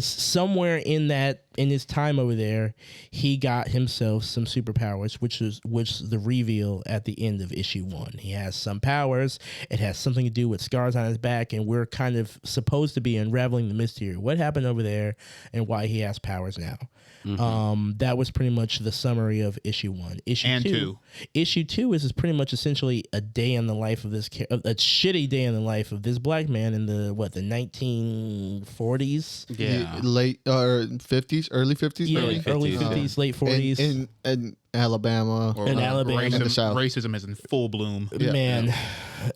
somewhere in his time over there, he got himself some superpowers, which the reveal at the end of issue 1. He has some powers. It has something to do with scars on his back, and we're kind of supposed to be unraveling the mystery of what happened over there and why he has powers now. That was pretty much the summary of issue 1. Issue 2 is pretty much essentially a day in the life of this a shitty day in the life of this black man in the 1940s. Yeah. Late or 50s, early 50s, Yeah, maybe? early 50s, late 40s. in Alabama. In Alabama. In the South. Racism is in full bloom. Man,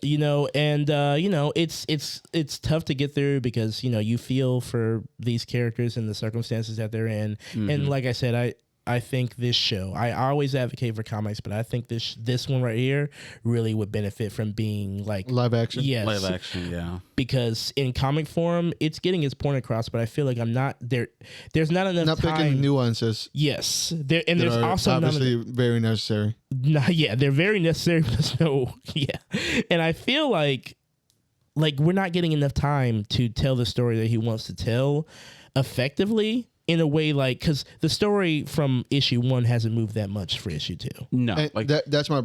it's tough to get through because you feel for these characters and the circumstances that they're in. And like I said, I think this show, I always advocate for comics, but I think this one right here really would benefit from being like Live action. Yes, Live action, yeah. because in comic form it's getting its point across, but I feel like I'm not there. There's not enough Not time. picking nuances. Yes, there and that there's are also none of obviously very necessary. they're very necessary. But and I feel like we're not getting enough time to tell the story that he wants to tell effectively in a way, like, because the story from issue 1 hasn't moved that much for issue 2. No, And that's my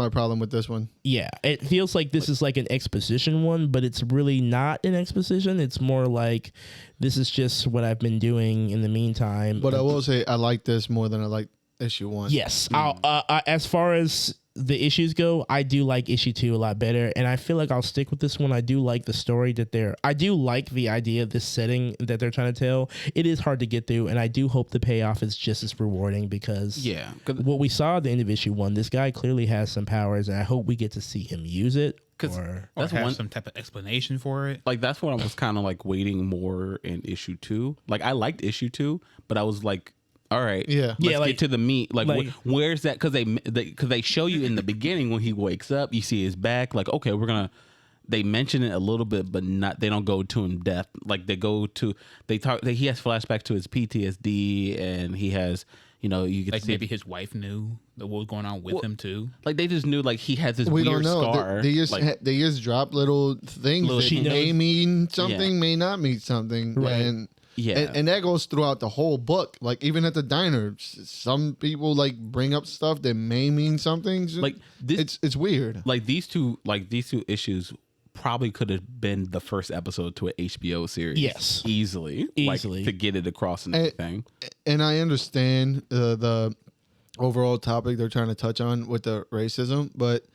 problem with this one. Yeah, it feels like this is like an exposition one, but it's really not an exposition. It's more like this is just what I've been doing in the meantime. But I will say I like this more than I like issue 1. Yes, as far as the issues go, I do like issue 2 a lot better, and I feel like I'll stick with this one. I do like the story I do like the idea of this setting that they're trying to tell. It is hard to get through, and I do hope the payoff is just as rewarding because what we saw at the end of issue 1, this guy clearly has some powers, and I hope we get to see him use it. Or That's have one- some type of explanation for it. like that's what I was kind of like waiting more in issue 2. Like I liked issue 2, but I was like, all right, Yeah. let's Yeah, like- get to the meat. Like, like- where's that? Because they show you in the beginning when he wakes up, you see his back. Like, okay, they mention it a little bit, but not. They don't go to in depth. Like they talk. He has flashback to his PTSD, and he has. You get Like to see maybe his wife knew what was going on with him too. like they just knew like he has this We weird don't know. scar. They just like, they just drop little things Little that she may knows. mean something, Yeah. may not mean something, Right. and Yeah. and that goes throughout the whole book. Like even at the diner, some people like bring up stuff that may mean something. Like, this- it's weird. like these two issues probably could have been the first episode to an HBO series. Yes. Easily. Easily. Like, to get it across and everything. And I understand the overall topic they're trying to touch on with the racism, but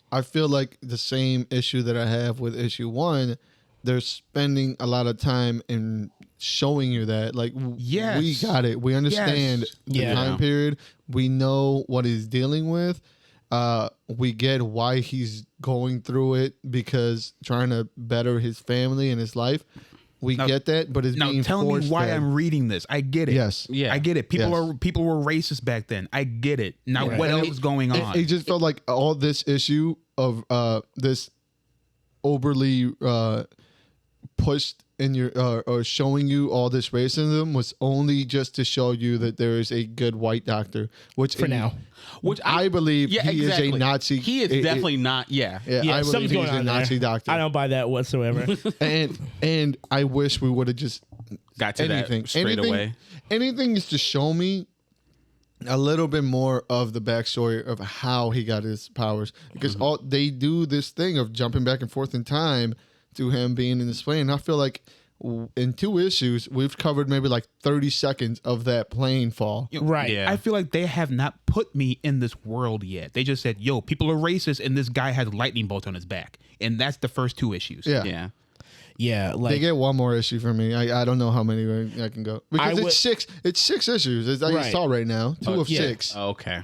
I feel like the same issue that I have with issue 1, they're spending a lot of time in showing you that like Yes. we got it, we understand Yes. the Yeah. time period, we know what he's dealing with, we get why he's going through it because trying to better his family and his life. We get that, but it's Now being tell me forced why that- I'm reading this. I get it. Yes. Yeah. I get it. People Yes. were racist back then. I get it. Now Yeah. what And else is going on? It just felt like all this issue of this overly pushed in your or showing you all this racism was only just to show you that there is a good white doctor, which For now. Which I believe yeah, he exactly. is a Nazi. He is definitely not. Yeah. Yeah, I believe something's he's going a on Nazi there. doctor. I don't buy that whatsoever. and I wish we would have just Got to anything that straight away. Anything is to show me a little bit more of the backstory of how he got his powers, because all they do this thing of jumping back and forth in time to him being in this plane. And I feel like in 2 issues we've covered maybe like 30 seconds of that plane fall. Right. Yeah. I feel like they have not put me in this world yet. They just said, yo, people are racist and this guy has lightning bolts on his back. And that's the first 2 issues. Yeah. Yeah. Yeah. They Like, get one more issue from me. I don't know how many I can go because would- it's 6. It's 6 issues. As I Right. saw right now, 2 of yeah. 6. Okay.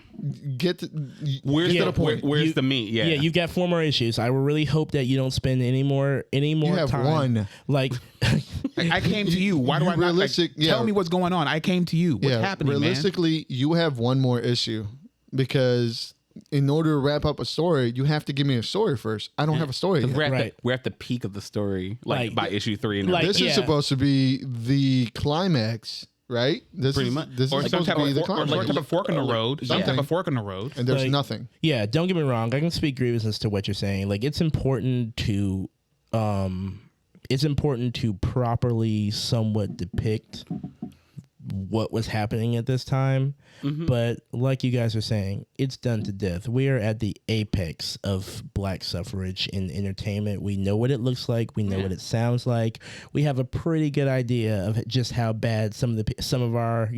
Get to, Where's get Yeah, to the point. Where's You- the meat? Yeah. yeah, you've got 4 more issues. I will really hope that you don't spend any more You have time. one. Like, I came to you. Why do You I not like, realistic- yeah. tell me what's going on? I came to you. What's happening, man? realistically, you have one more issue because in order to wrap up a story, you have to give me a story first. I don't have a story yet. Right. We're at the peak of the story, like Like- by issue 3. And like- everything. This is Yeah. supposed to be the climax, right? This Pretty is much. this Or is some supposed type to be of the or climax. some type of fork in the road. Some type something. of fork in the road. And there's like- nothing. yeah, don't get me wrong. I can speak grievances to what you're saying. Like, it's important to properly somewhat depict what was happening at this time. But like you guys are saying, it's done to death. We are at the apex of black suffrage in entertainment. We know what it looks like. We know what it sounds like. We have a pretty good idea of just how bad some of our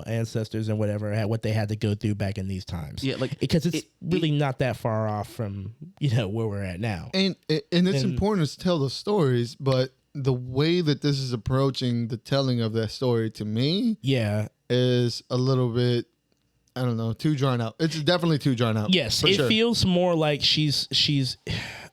ancestors and whatever what they had to go through back in these times. Yeah, like, because it's really not that far off from where we're at now. And it's And- important to tell the stories, but the way that this is approaching the telling of that story to me Yeah. is a little bit, I don't know, too drawn out. It's definitely too drawn out. Yes, for it sure. feels more like she's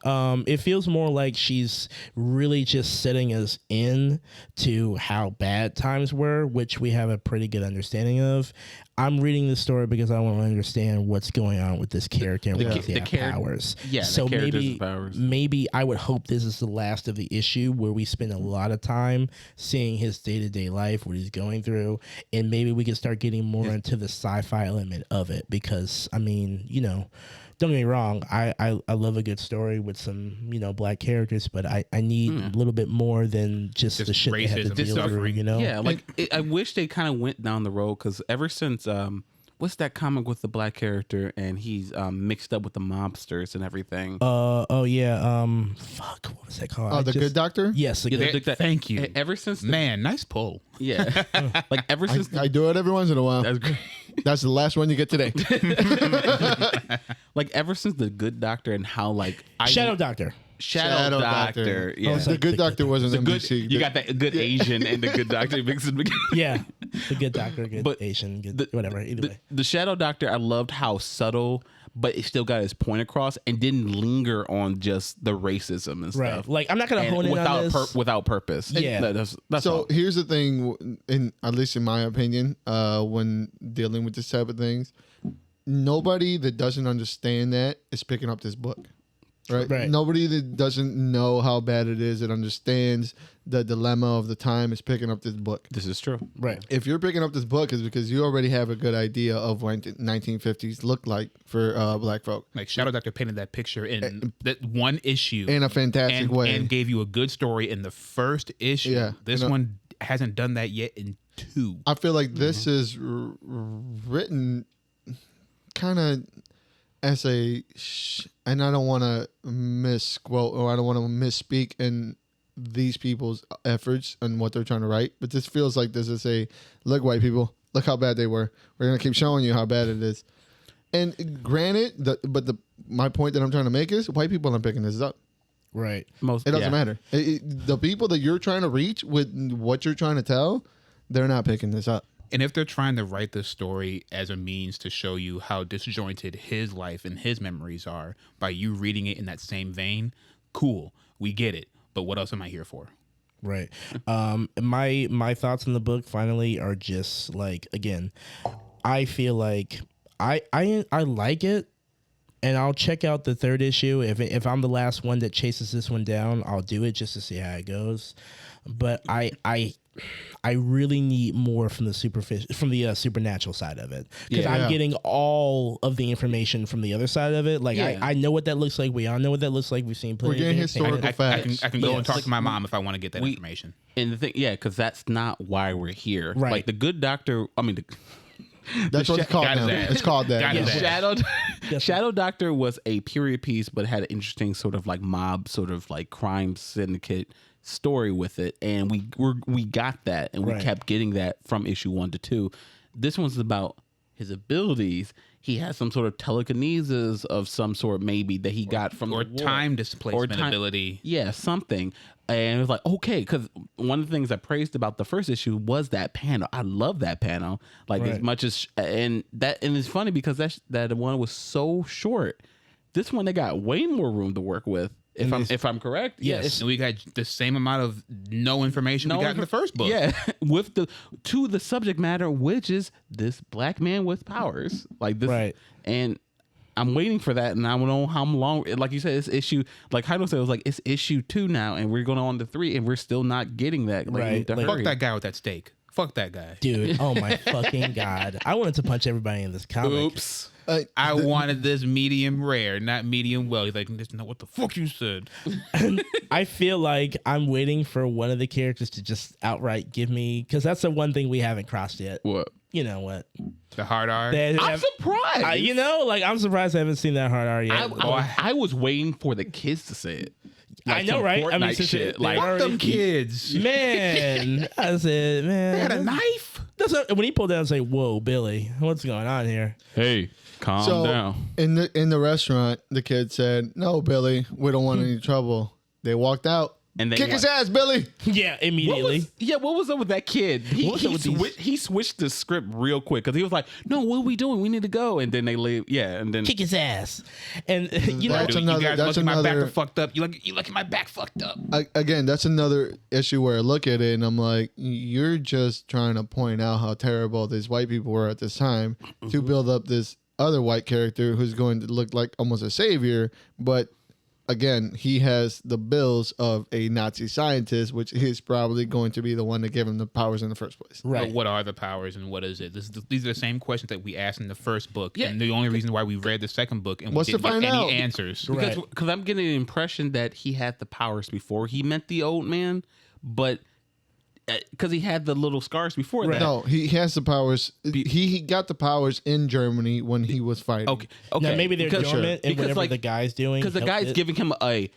it feels more like she's really just setting us in to how bad times were, which we have a pretty good understanding of. I'm reading this story because I want to understand what's going on with this character and what the their char- powers. yeah, the so characters maybe and powers. maybe I would hope this is the last of the issue where we spend a lot of time seeing his day-to-day life, what he's going through, and maybe we can start getting more into the sci-fi element of it, because I mean, don't get me wrong, I love a good story with some black characters, but I need a little bit more than just the shit they had to racism, deal through, suffering. Yeah, like I wish they kind of went down the road, because ever since what's that comic with the black character and he's mixed up with the mobsters and everything. Fuck, what was that called? Oh, the Good Doctor? Yes, the Yeah, good. Thank you. Ever since Man, nice pull. yeah, like ever since I do it every once in a while. that's great. That's the last one you get today. Like ever since the Good Doctor and how like Shadow Doctor. Shadow Doctor. Yeah. was The like Good Doctor wasn't The good, NBC. you got that good Asian and the Good Doctor mixed in together. Yeah, the good doctor, good But Asian, good the- whatever. Either way. The Shadow Doctor, I loved how subtle, but it still got his point across and didn't linger on just the racism and Right. stuff. Like, I'm not gonna And hone in on this. without purpose. Yeah. That's So all. here's the thing, in at least in my opinion, when dealing with this type of things, nobody that doesn't understand that is picking up this book. Right? Nobody that doesn't know how bad it is and understands the dilemma of the time is picking up this book. This is true. Right. If you're picking up this book, is because you already have a good idea of what 1950s looked like for black folk Like Shadow Doctor painted that picture in that one issue in a fantastic way. and gave you a good story in the first issue. Yeah. This one hasn't done that yet in 2. I feel like this is written kind of as a, and I don't want to misquote or I don't want to misspeak in these people's efforts and what they're trying to write, but this feels like this is a, look, white people, look how bad they were. We're going to keep showing you how bad it is. And granted, my point that I'm trying to make is white people aren't picking this up. Right. It doesn't matter. The people that you're trying to reach with what you're trying to tell, they're not picking this up. And if they're trying to write this story as a means to show you how disjointed his life and his memories are by you reading it in that same vein, cool. We get it. But what else am I here for? Right. My thoughts on the book finally are just like, again, I feel like I like it, and I'll check out the third issue. If I'm the last one that chases this one down, I'll do it just to see how it goes. But I really need more from the supernatural side of it, because I'm getting all of the information from the other side of it. Like I know what that looks like. We all know what that looks like. We've seen plenty. We're getting of historical facts. I can go and talk to my mom if I want to get that information. And the thing, because that's not why we're here. Right. Like the good doctor. I mean, That's what it's called now. It's called that. The Shadow Doctor was a period piece, but had an interesting sort of like mob, sort of like crime syndicate story with it, and we got that, and we kept getting that from issue 1 to 2. This one's about his abilities. He has some sort of telekinesis of some sort, maybe that he got from or the war. time displacement ability. Yeah, something. And it was like, okay, because one of the things I praised about the first issue was that panel. I love that panel, like as much as, and it's funny because that one was so short. This one they got way more room to work with. If I'm correct, yes, and we got the same amount of no information we got in the first book. Yeah, with the subject matter, which is this black man with powers, like this, right? And I'm waiting for that, and I don't know how long. Like you said, it's issue. Like Jairo said, it was like it's issue 2 now, and we're going on to 3, and we're still not getting that. Like, right? Like, fuck that guy with that steak. Fuck that guy, dude. Oh my fucking god! I wanted to punch everybody in this comic. Oops. I wanted this medium rare, not medium well. He's like, no, what the fuck you said? I feel like I'm waiting for one of the characters to just outright give me, because that's the one thing we haven't crossed yet. What? You know what? The hard R. I'm surprised. I'm surprised I haven't seen that hard R yet. I was waiting for the kids to say it. Like I know, right? Fortnite I mean, shit. Like fuck them kids. Man, I said, man, They had a knife. When he pulled down and say, "Whoa, Billy, what's going on here?" Hey, calm down. In the restaurant, the kid said, "No, Billy, we don't want any trouble." They walked out. And they kick his ass, Billy. Yeah, immediately. What was up with that kid? He switched the script real quick because he was like, "No, what are we doing? We need to go." And then they leave. Yeah, and then kick his ass. And you know, That's You guys that's look at my back another. are fucked up. You look at my back fucked up. Again, that's another issue where I look at it and I'm like, you're just trying to point out how terrible these white people were at this time to build up this other white character who's going to look like almost a savior, but again, he has the bills of a Nazi scientist, which is probably going to be the one to give him the powers in the first place. right? But what are the powers and what is it? These are the same questions that we asked in the first book, and the only reason why we read the second book and we What's to didn't get find any out? answers. because I'm getting the impression that he had the powers before he met the old man, but because he had the little scars before that. No, he has the powers. He got the powers in Germany when he was fighting. Okay. Now, maybe they're dormant in whatever like, the guy's doing. Because the guy's giving him a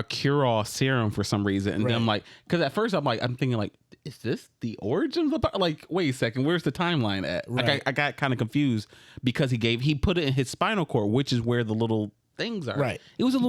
cure-all serum for some reason, and then I'm like, because at first I'm thinking like, is this the origin of the power? Like, wait a second, where's the timeline at? Right. I got kind of confused because he put it in his spinal cord, which is where the little things are. Right. It was a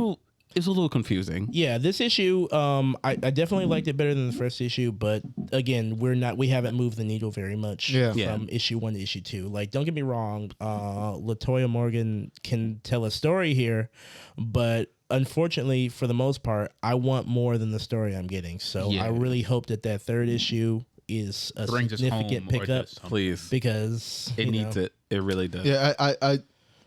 little confusing. Yeah, this issue, I definitely liked it better than the first issue, but again, we haven't moved the needle very much from issue 1 to issue 2. Like, don't get me wrong, LaToya Morgan can tell a story here, but unfortunately, for the most part, I want more than the story I'm getting. So I really hope that third issue is a significant pickup, Please, because it needs it. It really does. Yeah, I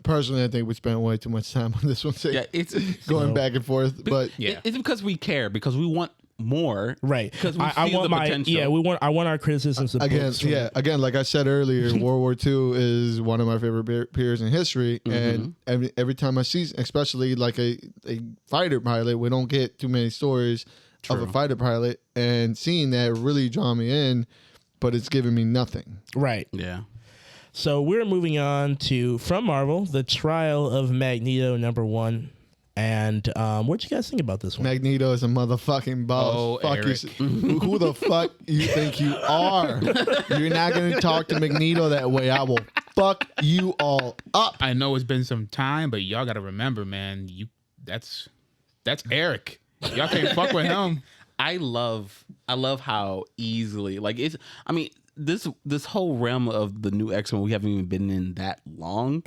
personally, I think we spent way too much time on this one. Yeah, it's going back and forth, but it's because we care, because we want more, right? Because we I want the potential. I want our criticisms of again, books from- again, like I said earlier, World War II is one of my favorite periods in history, and every time I see, especially like a fighter pilot, we don't get too many stories of a fighter pilot, and seeing that really draw me in, but it's giving me nothing. right? Yeah. So we're moving on to, from Marvel, The Trial of Magneto #1. And what'd you guys think about this one? Magneto is a motherfucking boss. Oh, Fuck Eric. who the fuck you think you are? You're not going to talk to Magneto that way. I will fuck you all up. I know it's been some time, but y'all got to remember, man, that's Eric. Y'all can't fuck with him. I love how easily, like, it's, I mean, this whole realm of the new X-Men, we haven't even been in that long,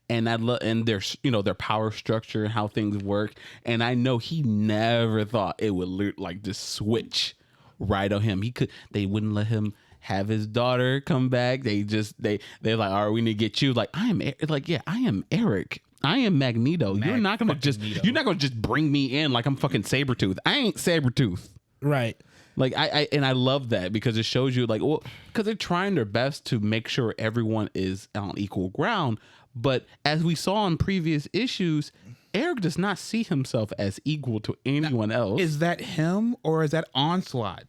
and and there's their power structure and how things work, and I know he never thought it would like just switch right on him. They wouldn't let him have his daughter come back. They're like, all right, we need to get you. Like, I am Eric. I am Magneto. You're not gonna just bring me in like I'm fucking Sabretooth. I ain't Sabretooth. Right. Like I love that because it shows you like, well, because they're trying their best to make sure everyone is on equal ground. But as we saw in previous issues, Eric does not see himself as equal to anyone else. Is that him or is that Onslaught?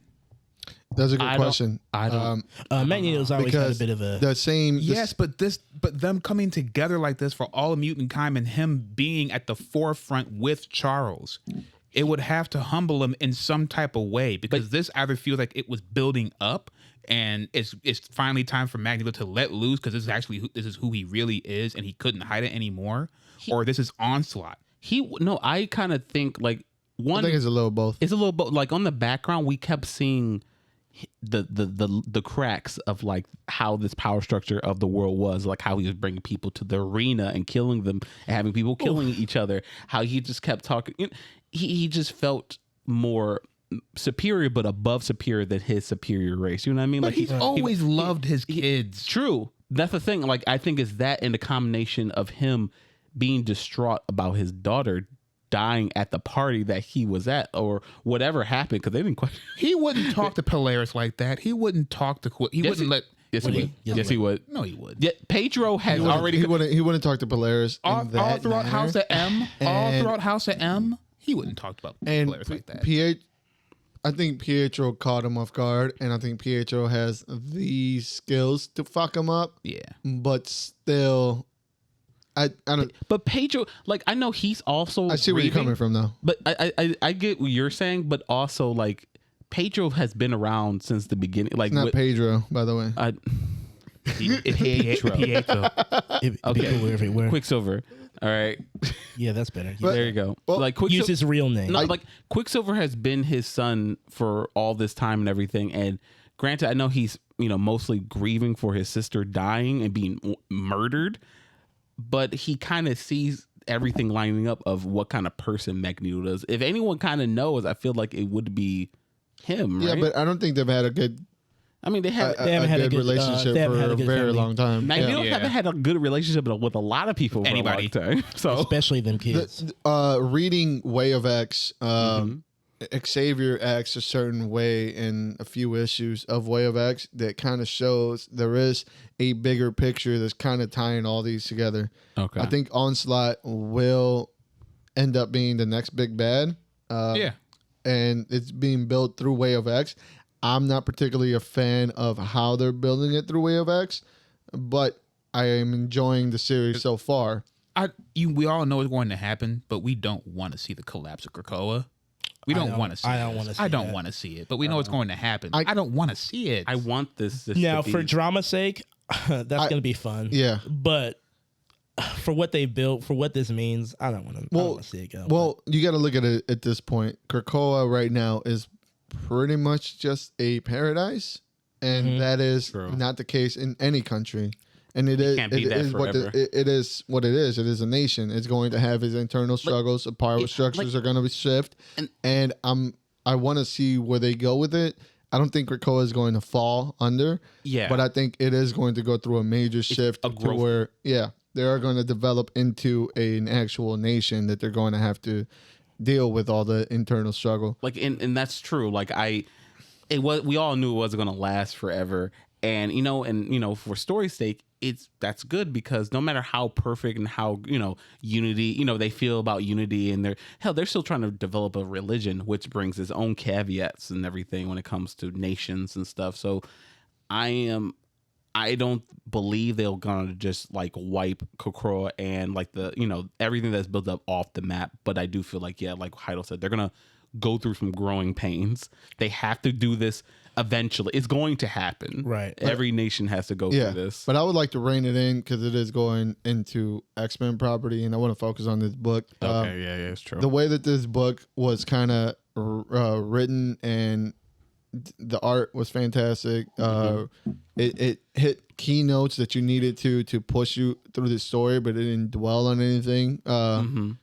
That's a good question. I don't. Magneto's always got a bit of a the same. Yes, but them coming together like this for all of mutant kind and him being at the forefront with Charles, it would have to humble him in some type of way because this either feels like it was building up and it's finally time for Magneto to let loose because this is who he really is and he couldn't hide it anymore, or this is Onslaught. I kind of think like I think it's a little both. It's a little both. Like on the background, we kept seeing the cracks of like how this power structure of the world was, like how he was bringing people to the arena and killing them and having people killing each other, how he just kept talking. He just felt more superior but above superior than his superior race. You know what I mean? But Like he's always loved his kids. True. That's the thing. Like I think it's that and the combination of him being distraught about his daughter dying at the party that he was at or whatever happened because they didn't quite. He wouldn't talk to Polaris like that. He wouldn't talk to Yes, he would. No, he would. Yeah, Pedro has already. He wouldn't talk to Polaris All throughout House of M. All And- throughout House of M. He wouldn't talk about and Polaris like that. I think Pietro caught him off guard, and I think Pietro has the skills to fuck him up. Yeah. But still, I don't. But Pedro, like I know he's also. I see where you're grieving, coming from, though. But I get what you're saying, but also like Pedro has been around since the beginning. Like It's not Pedro, by the way. Pietro. it'd be Okay. cool everywhere. Quicksilver. All right, Yeah, that's better. there you go. well, like Use his real name. No, like Quicksilver has been his son for all this time and everything. And granted, I know he's mostly grieving for his sister dying and being murdered, but he kind of sees everything lining up of what kind of person Magneto is. If anyone kind of knows, I feel like it would be him. Yeah, right? but I don't think they've had a good, I mean, they have. They haven't had a good good, relationship they haven't for had a a good very family. long time. Magneto Yeah. haven't had a good relationship with a lot of people for Anybody. a long time. So Especially them kids. Reading Way of X, Xavier acts a certain way in a few issues of Way of X that kind of shows there is a bigger picture that's kind of tying all these together. okay, I think Onslaught will end up being the next big bad. Yeah. And it's being built through Way of X. I'm not particularly a fan of how they're building it through Way of X, but I am enjoying the series so far. We all know it's going to happen, but we don't want to see the collapse of Krakoa. We don't want to see it. I don't want to see I don't that. want to see it, but we know it's going to happen. I don't want to see it. I want this. Now, to be, for drama's sake, that's going to be fun. Yeah. But for what they built, for what this means, I don't want to see it go. Well, you got to look at it at this point. Krakoa right now is pretty much just a paradise, and that is True. not the case in any country. And it is can't be that forever. it is what it is. It is a nation. It's going to have its internal struggles. The power structures are going to be shift, and I want to see where they go with it. I don't think Krakoa is going to fall under. Yeah. but I think it is going to go through a major shift a to growth. where they are going to develop into an actual nation that they're going to have to deal with all the internal struggle. like and that's true. Like we all knew it wasn't going to last forever, and for story's sake, that's good because no matter how perfect and how unity they feel about unity, and they're still trying to develop a religion, which brings its own caveats and everything when it comes to nations and stuff. So I don't believe they're gonna just like wipe Krakoa and like the everything that's built up off the map. But I do feel like like Jairo said, they're gonna go through some growing pains. They have to do this eventually. It's going to happen. Right. Every nation has to go through this. But I would like to rein it in because it is going into X-Men property, and I want to focus on this book. yeah, it's true. The way that this book was kind of written and the art was fantastic. It hit keynotes that you needed to push you through the story, but it didn't dwell on anything.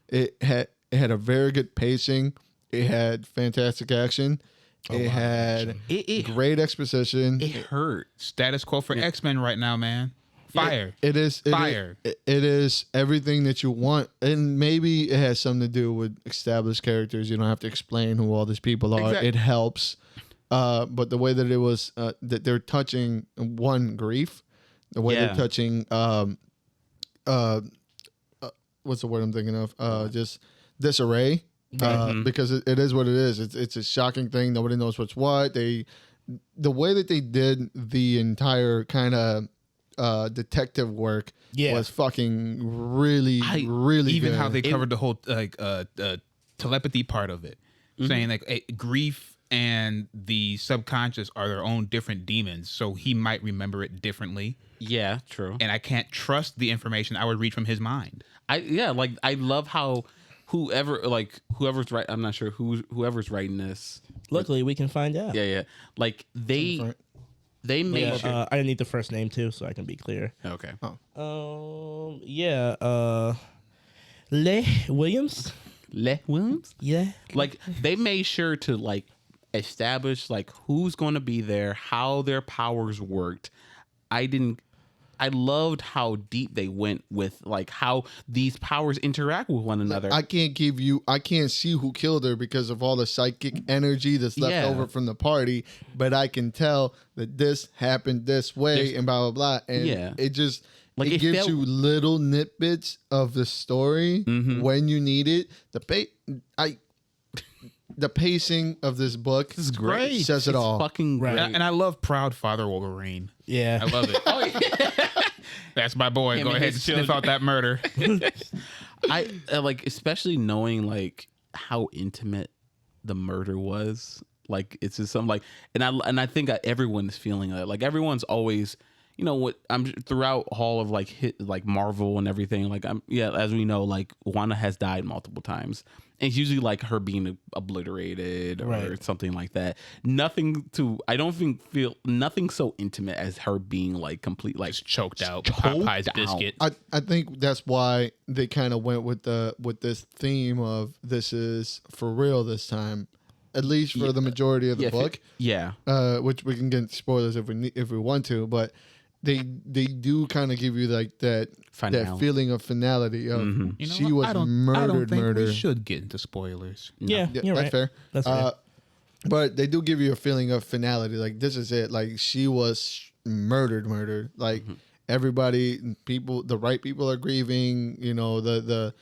It had a very good pacing. It had fantastic action. It had great exposition. It hurt. Status quo for X-Men right now, man. Fire. It is Fire. It is everything that you want, and maybe it has something to do with established characters. You don't have to explain who all these people are. Exactly. It helps, but the way that it was that they're touching grief, the way they're touching what's the word I'm thinking of? Just disarray. Because it is what it is. It's a shocking thing. Nobody knows what's what. The way that they did the entire kind of detective work was fucking really Even good. how they covered the whole telepathy part of it, saying like grief and the subconscious are their own different demons, so he might remember it differently. Yeah, true. And I can't trust the information I would read from his mind. I love how whoever's right. I'm not sure whoever's writing this. Luckily, we can find out. Yeah. Like they made sure. I need the first name too, so I can be clear. Okay. Le Williams. Le Williams. Yeah. Like they made sure to like establish like who's going to be there, how their powers worked. I loved how deep they went with like how these powers interact with one another. I can't see who killed her because of all the psychic energy that's left over from the party, but I can tell that this happened this way and blah, blah, blah. And it just, like, it gives you little nitbits of the story when you need it. The pacing of this book is great. Says it all. Fucking great. And I love Proud Father Wolverine. Yeah. I love it. Oh, yeah. That's my boy. Him Go and ahead his and sniff children. out that murder. I like, especially knowing like how intimate the murder was. Like it's just something like, and I think everyone is feeling that. Like everyone's always, you know what? I'm throughout all of like Marvel and everything. Like as we know, like Wanda has died multiple times. And it's usually like her being obliterated or something like that. I don't feel nothing so intimate as her being like complete, like choked out, Popeye's biscuit. I think that's why they kind of went with this theme of this is for real this time, at least for the majority of the book. Which we can get into spoilers if we want to, but they do kind of give you like that feeling of finality of she was murdered. I don't think we should get into spoilers. No. Yeah, you're that's right. fair. That's fair. But they do give you a feeling of finality. Like this is it. Like she was murdered. Like everybody, the right people are grieving. You know the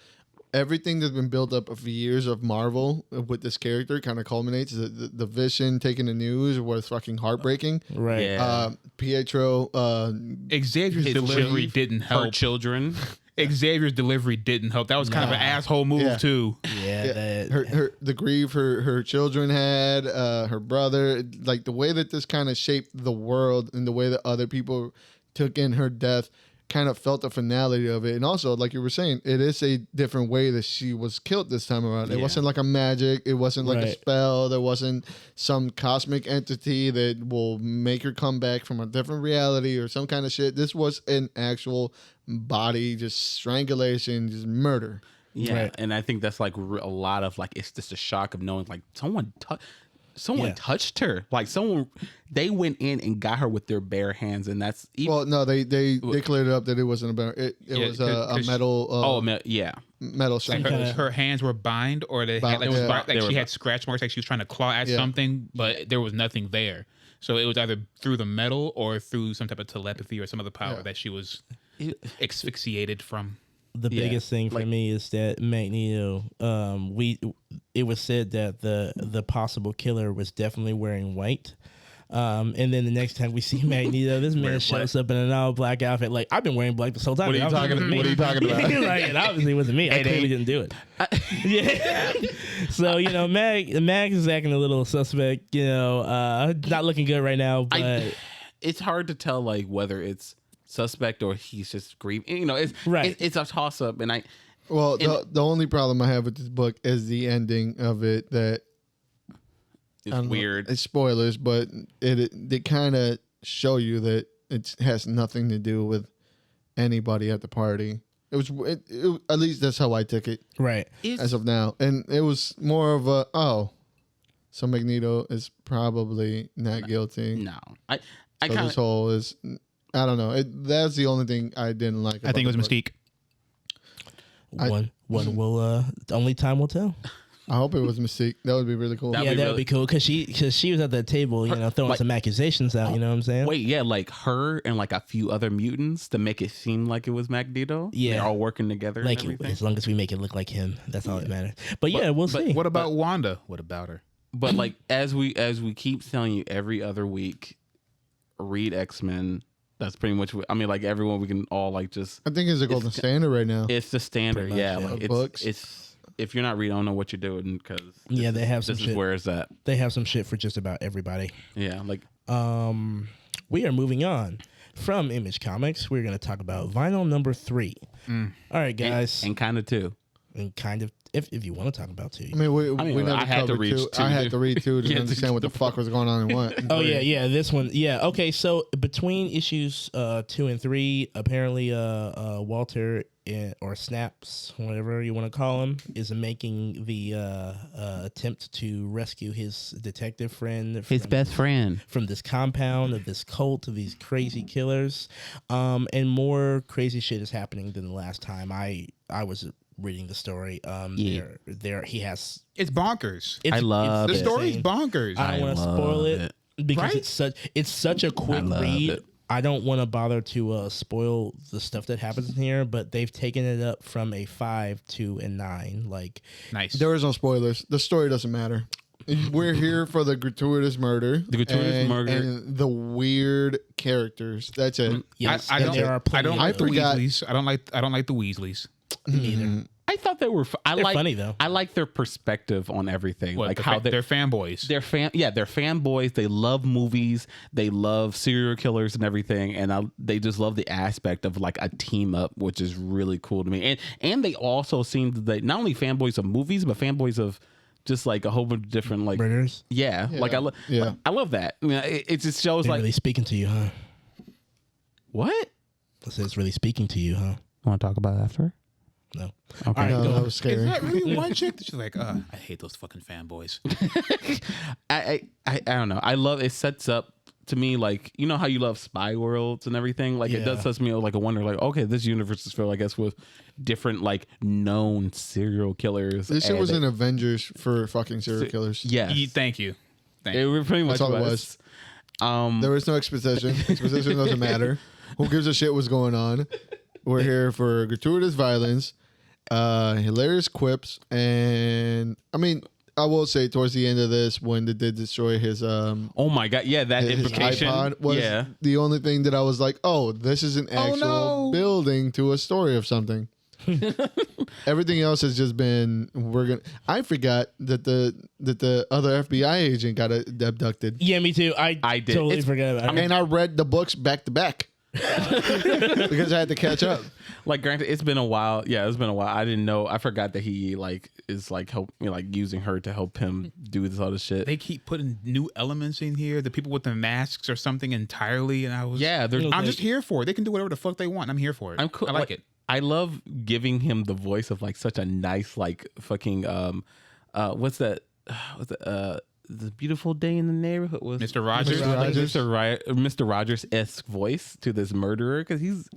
everything that's been built up of years of Marvel with this character kind of culminates. The Vision taking the news was fucking heartbreaking. Right. Yeah. Pietro. Xavier's delivery didn't help. Her children. Xavier's delivery didn't help. That was kind of an asshole move too. Yeah. The grief her children had, her brother, like the way that this kind of shaped the world and the way that other people took in her death. Kind of felt the finality of it, and also like you were saying, it is a different way that she was killed this time around. It wasn't like a magic, it wasn't like a spell, there wasn't some cosmic entity that will make her come back from a different reality or some kind of shit. This was an actual body, just strangulation, just murder. And I think that's like a lot of like it's just a shock of knowing like someone touched her. Like they went in and got her with their bare hands, and that's well, no, they cleared it up that it wasn't about it. It was a metal. Metal shank. Her hands were bind, or they had she had scratch marks, like she was trying to claw at something, but there was nothing there. So it was either through the metal or through some type of telepathy or some other power that she was asphyxiated from. The biggest thing for me is that Magneto. It was said that the possible killer was definitely wearing white. And then the next time we see Magneto, this man shows up in an all black outfit. Like, I've been wearing black this whole time. What are you talking about? Like, it obviously wasn't me. I clearly didn't do it. So Mag is acting a little suspect. Not looking good right now. But it's hard to tell like whether it's suspect or he's just grieving. It's a toss up, and the only problem I have with this book is the ending of it. That I don't know, weird. it's spoilers, but they kind of show you that it has nothing to do with anybody at the party. It was at least that's how I took it Right. as of now, and it was more of a so Magneto is probably not guilty. No, I So kind this whole is, I don't know. That's the only thing I didn't like. I think it was Mystique. One will only time will tell. I hope it was Mystique. That would be really cool. That'd Yeah, be that really- would be cool because she was at the table, throwing some accusations out. You know what I'm saying? Wait, yeah, like her and like a few other mutants to make it seem like it was Magneto. Yeah. They're all working together. Like and everything. as long as we make it look like him, that's all that matters. But yeah, we'll see. What about Wanda? What about her? But like as we keep telling you every other week, read X-Men. That's pretty much what I mean. Like everyone, we can all like just. I think it's a golden standard right now. It's the standard, Pretty much, yeah. yeah. Like Books. it's if you're not reading, I don't know what you're doing because Yeah, they have some this shit. is where it's at. They have some shit for just about everybody. Yeah, like We are moving on from Image Comics. We're going to talk about vinyl number 3. All right, guys, and kind of too. and kind of if you want to talk about 2. I mean, we never I had to covered read two. two I had to- to read two to Yeah, understand what the fuck was going on and what. Oh yeah, this one. Yeah, okay. So between issues 2 and 3, apparently Walter or Snaps, whatever you want to call him, is making the attempt to rescue his detective friend, friend. from this compound of this cult of these crazy killers, and more crazy shit is happening than the last time I was reading the story. There he has. It's bonkers. It's, I love The it. story's bonkers. I don't want to spoil it because Right? it's such a quick love read. it. I don't want to bother to spoil the stuff that happens in here, but they've taken it up from a 5 to a 9. Like, Nice. There is no spoilers. The story doesn't matter. We're here for the gratuitous murder. The gratuitous murder. And the weird characters. That's it. yes, I and don't. there are I plenty. don't of like the them. forgot- Weasleys. I don't like the Weasleys. Neither. I thought they were. They're funny though. I like their perspective on everything, What, like the how they're fanboys. they're fanboys. They love movies. They love serial killers and everything, and they just love the aspect of like a team up, which is really cool to me. And they also seem to they not only fanboys of movies, but fanboys of just like a whole bunch of different like Murders. like I Yeah. I love that. I mean, it just shows They're like really speaking to you, huh? what. I said it's really speaking to you, huh? Want to talk about it after? No. Okay. All right, No, go that on. was Is scary. that really one chick? She's like, I hate those fucking fanboys. I don't know. I love it. Sets up to me like you know how you love spy worlds and everything. Like it does Yeah. set me like a wonder. Like okay, this universe is filled, I guess, with different like known serial killers. This shit and was they- an Avengers for fucking serial killers. Yes. Thank you. It was pretty much That's all it was. There was no exposition. Exposition doesn't matter. Who gives a shit what's going on? We're here for gratuitous violence, hilarious quips, and I mean, I will say towards the end of this, when they did destroy his Oh my god! Yeah, that his implication. iPod was yeah. the only thing that I was like, oh, this is an actual no. building to a story of something. Everything else has just been I forgot that the other FBI agent got abducted, Yeah, me too. I did. totally It's- forgot about it. and I read the books back to back because I had to catch up. Like granted, it's been a while. Yeah, it's been a while. I didn't know. I forgot that he like is like help like using her to help him do this other shit. They keep putting new elements in here. The people with the masks or something entirely, and I was there's Little I'm just here for it. They can do whatever the fuck they want. I'm here for it. I'm cool. I like it. I love giving him the voice of like such a nice like fucking what's that? What's that? The beautiful day in the neighborhood was Mr. Rogers. Mr. Rogers-esque voice to this murderer because he's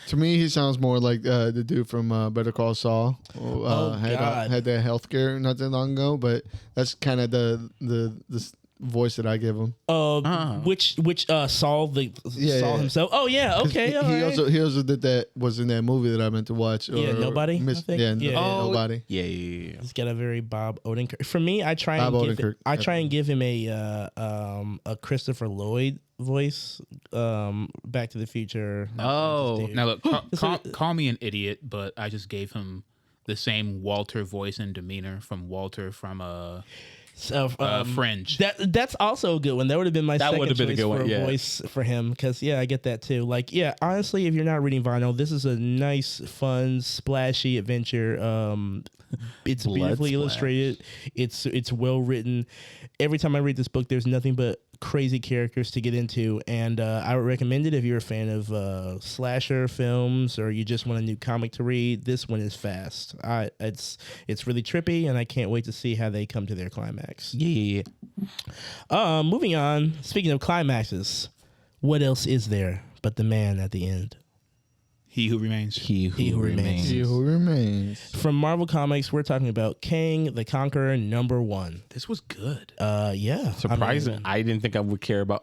To me, he sounds more like the dude from Better Call Saul. God. Had that healthcare not that long ago, but that's kind of the voice that I give him. Which Saul Yeah, Saul yeah. himself. Oh yeah, okay. all he right. also did that was in that movie that I meant to watch. Yeah, Nobody, I think. Yeah. Nobody. yeah. He's got a very Bob Odenkirk. For me, I try and Bob give Odenkirk, I try and give him a Christopher Lloyd voice. Back to the Future. Oh, Now look, call me an idiot, but I just gave him the same Walter voice and demeanor from Walter from So, Fringe. That's also a good one. That would have been my second would have been a choice good for one, a yeah. voice for him because I get that too. Like, yeah, honestly, if you're not reading vinyl, this is a nice, fun, splashy adventure. It's Blood beautifully splash. illustrated. It's well written. Every time I read this book, there's nothing but crazy characters to get into, and I would recommend it if you're a fan of slasher films or you just want a new comic to read. This one is fast. It's really trippy, and I can't wait to see how they come to their climax. Yeah. Moving on. Speaking of climaxes, what else is there but the man at the end? He who remains. He who remains. He who remains. From Marvel Comics, we're talking about Kang the Conqueror #1. This was good. Yeah. Surprising. I didn't think I would care about.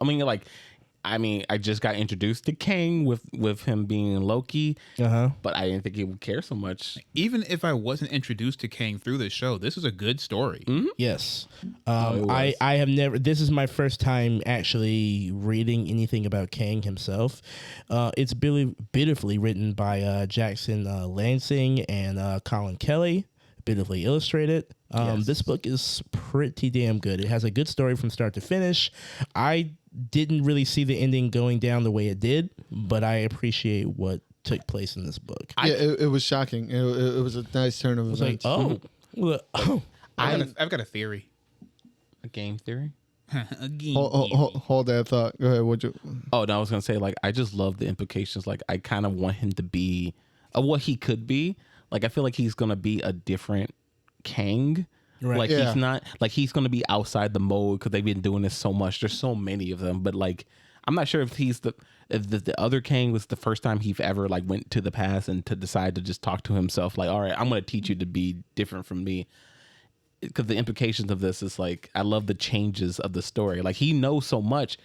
I just got introduced to Kang with him being Loki, but I didn't think he would care so much. Even if I wasn't introduced to Kang through the show, this is a good story. Yes. it was. I have never, this is my first time actually reading anything about Kang himself. It's beautifully written by Jackson Lansing and Colin Kelly. Beautifully illustrated. This book is pretty damn good. It has a good story from start to finish. I didn't really see the ending going down the way it did, but I appreciate what took place in this book. It was shocking. It was a nice turn of events. I've got a theory. A game theory. A game. Hold that thought. Go ahead. Oh, no, I was gonna say, like, I just love the implications. Like, I kind of want him to be what he could be. Like, I feel like he's gonna be a different Kang. Right. Like, Yeah. he's not like he's gonna be outside the mold because they've been doing this so much. There's so many of them, but like, I'm not sure if the other Kang was the first time he ever like went to the past and to decide to just talk to himself. Like, all right, I'm gonna teach you to be different from me. Because the implications of this is like, I love the changes of the story. Like, he knows so much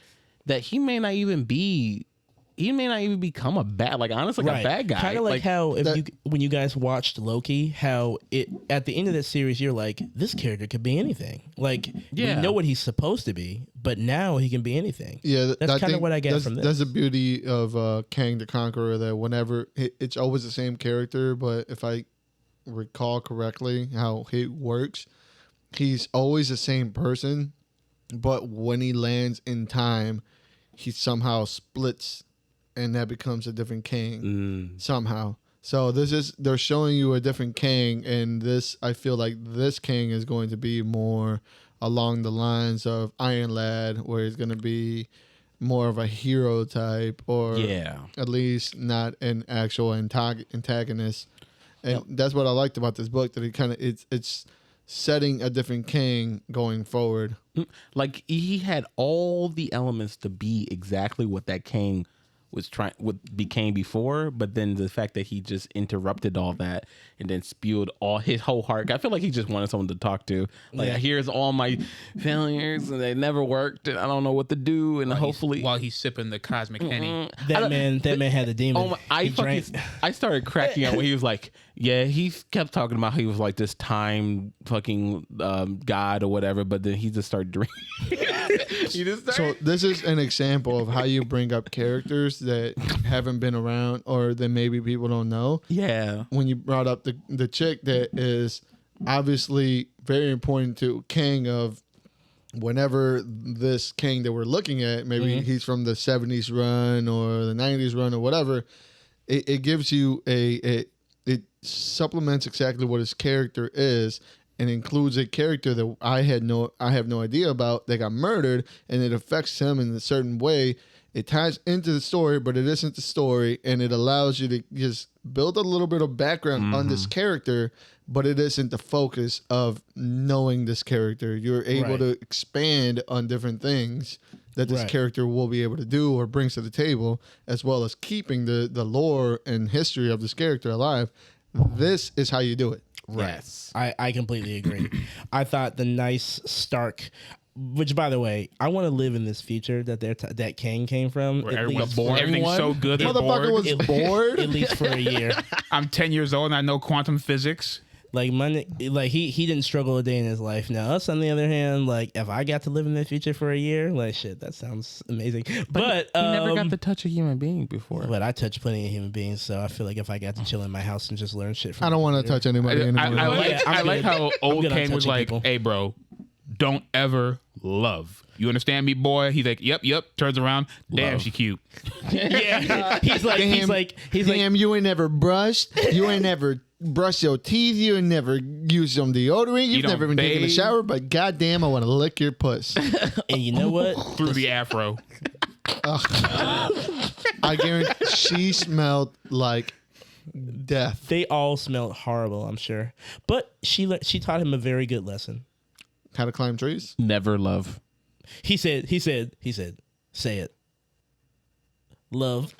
that he may not even become a bad, like, honestly, like a bad guy. Kind of like how when you guys watched Loki, how it at the end of that series, you're like, this character could be anything. Like, we know what he's supposed to be, but now he can be anything. Yeah, that's kind of what I get from this. That's the beauty of Kang the Conqueror. That whenever it's always the same character, but if I recall correctly, how he works, he's always the same person, but when he lands in time, he somehow splits. And that becomes a different Kang somehow. So they're showing you a different Kang, and I feel like this Kang is going to be more along the lines of Iron Lad, where he's going to be more of a hero type, or at least not an actual antagonist. And that's what I liked about this book, that it's setting a different Kang going forward. Like, he had all the elements to be exactly what that Kang became before, but then the fact that he just interrupted all that and then spewed all his whole heart. I feel like he just wanted someone to talk to. Like, here's all my failures and they never worked and I don't know what to do, and while he's sipping the cosmic henny. That man had the demon. I started cracking up when he was like, he kept talking about how he was like this time fucking god or whatever, but then he just started drinking. So this is an example of how you bring up characters that haven't been around or that maybe people don't know. Yeah. When you brought up the chick that is obviously very important to Kang, of whenever this Kang that we're looking at, maybe he's from the 70s run or the 90s run or whatever, it gives you it supplements exactly what his character is, and includes a character that I have no idea about that got murdered, and it affects him in a certain way. It ties into the story, but it isn't the story, and it allows you to just build a little bit of background on this character, but it isn't the focus of knowing this character. You're able to expand on different things that this character will be able to do or brings to the table, as well as keeping the lore and history of this character alive. This is how you do it. Right. Yes. I completely agree. I thought the nice Stark, which, by the way, I want to live in this future that that Kang came from. Where everything's so good. Motherfucker was bored. At least for a year. I'm 10 years old and I know quantum physics. Like he didn't struggle a day in his life. Now us, on the other hand, like, if I got to live in the future for a year, like, shit, that sounds amazing. But he never got to touch a human being before. But I touched plenty of human beings, so I feel like if I got to chill in my house and just learn shit from I don't want to touch anybody anymore. I like how old Kang was like, people. "Hey, bro, don't ever love. You understand me, boy?" He's like, "Yep." Turns around, damn, she cute. Yeah, he's like, damn, you ain't never brushed. You ain't never brush your teeth. You never use some deodorant. You've don't never even taken a bathe. shower. But goddamn, I want to lick your puss. And you know what? Through the afro. I guarantee she smelled like death. They all smelled horrible, I'm sure. But she taught him a very good lesson. How to climb trees? Never love. He said, say it. Love.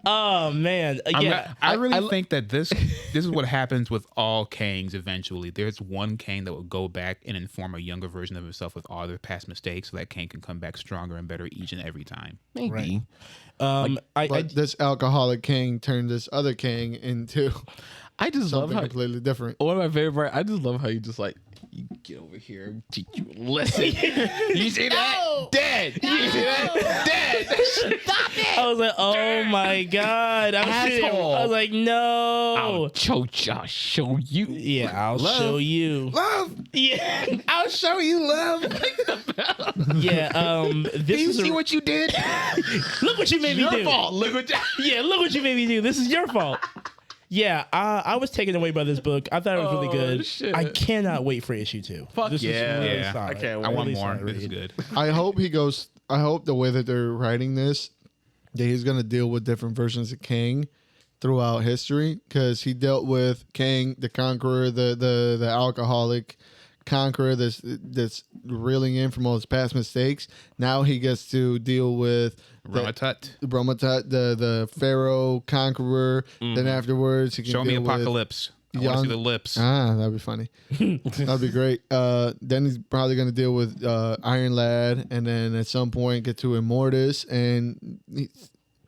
Oh man. Yeah. I really think that this is what happens with all Kangs eventually. There's one Kang that will go back and inform a younger version of himself with all their past mistakes so that Kang can come back stronger and better each and every time. Maybe. Right. But this alcoholic king turned this other king into I just love something how completely different. one of my favorite. I just love how you just like you get over here and teach you a lesson. You see that? Dead. You see that? Dead. Stop it. I was like, oh my God. Asshole. I was like, no. I'll show you. Yeah, I'll Love. show you. Love. Yeah. I'll show you love. Yeah. This You is see what you did? look what you made me Your do. fault. Look what. Yeah, look what you made me do. This is your fault. Yeah, I was taken away by this book. I thought it was really good. Shit. I cannot wait for issue 2. Fuck this yeah. is really Yeah. solid. I can't I wait. want Really more. solid This is read. good. I hope he goes. I hope the way that they're writing this, that he's going to deal with different versions of Kang throughout history, because he dealt with Kang the Conqueror, the alcoholic conqueror that's reeling in from all his past mistakes. Now he gets to deal with Ramatut. Bromatut, the Pharaoh conqueror. Then afterwards, he can Show me deal with Apocalypse. I want to see the lips. that'd be funny. That'd be great. Then he's probably going to deal with Iron Lad, and then at some point get to Immortus, and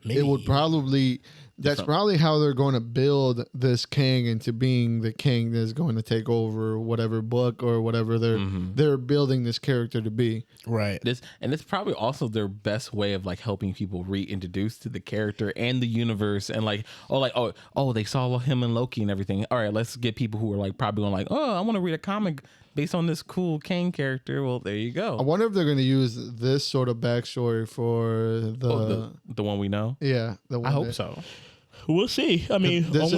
it would probably. That's probably how they're going to build this king into being the king that's going to take over whatever book or whatever they're building this character to be. Right. It's probably also their best way of like helping people reintroduce to the character and the universe, and like they saw him and Loki and everything. All right, let's get people who are like probably going like, oh, I want to read a comic based on this cool Kang character. Well, there you go. I wonder if they're going to use this sort of backstory for the one we know. the one I hope that- so. We'll see. I mean, This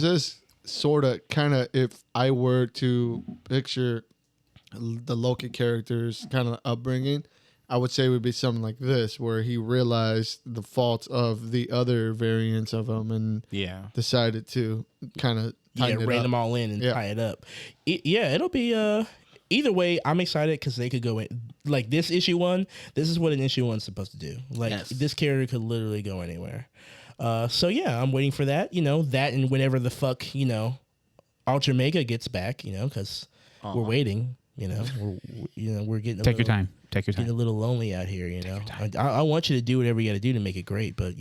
is sort of kind of, if I were to picture the Loki character's kind of upbringing, I would say it would be something like this, where he realized the faults of the other variants of him and decided to kind of rein them all in and tie it up. It'll be either way. I'm excited because they could go in like this issue 1. This is what an issue 1's supposed to do. Like this character could literally go anywhere. So yeah, I'm waiting for that. That and whenever the fuck Ultra Mega gets back. Because we're waiting. We're getting Take your time. Getting a little lonely out here. I want you to do whatever you got to do to make it great, but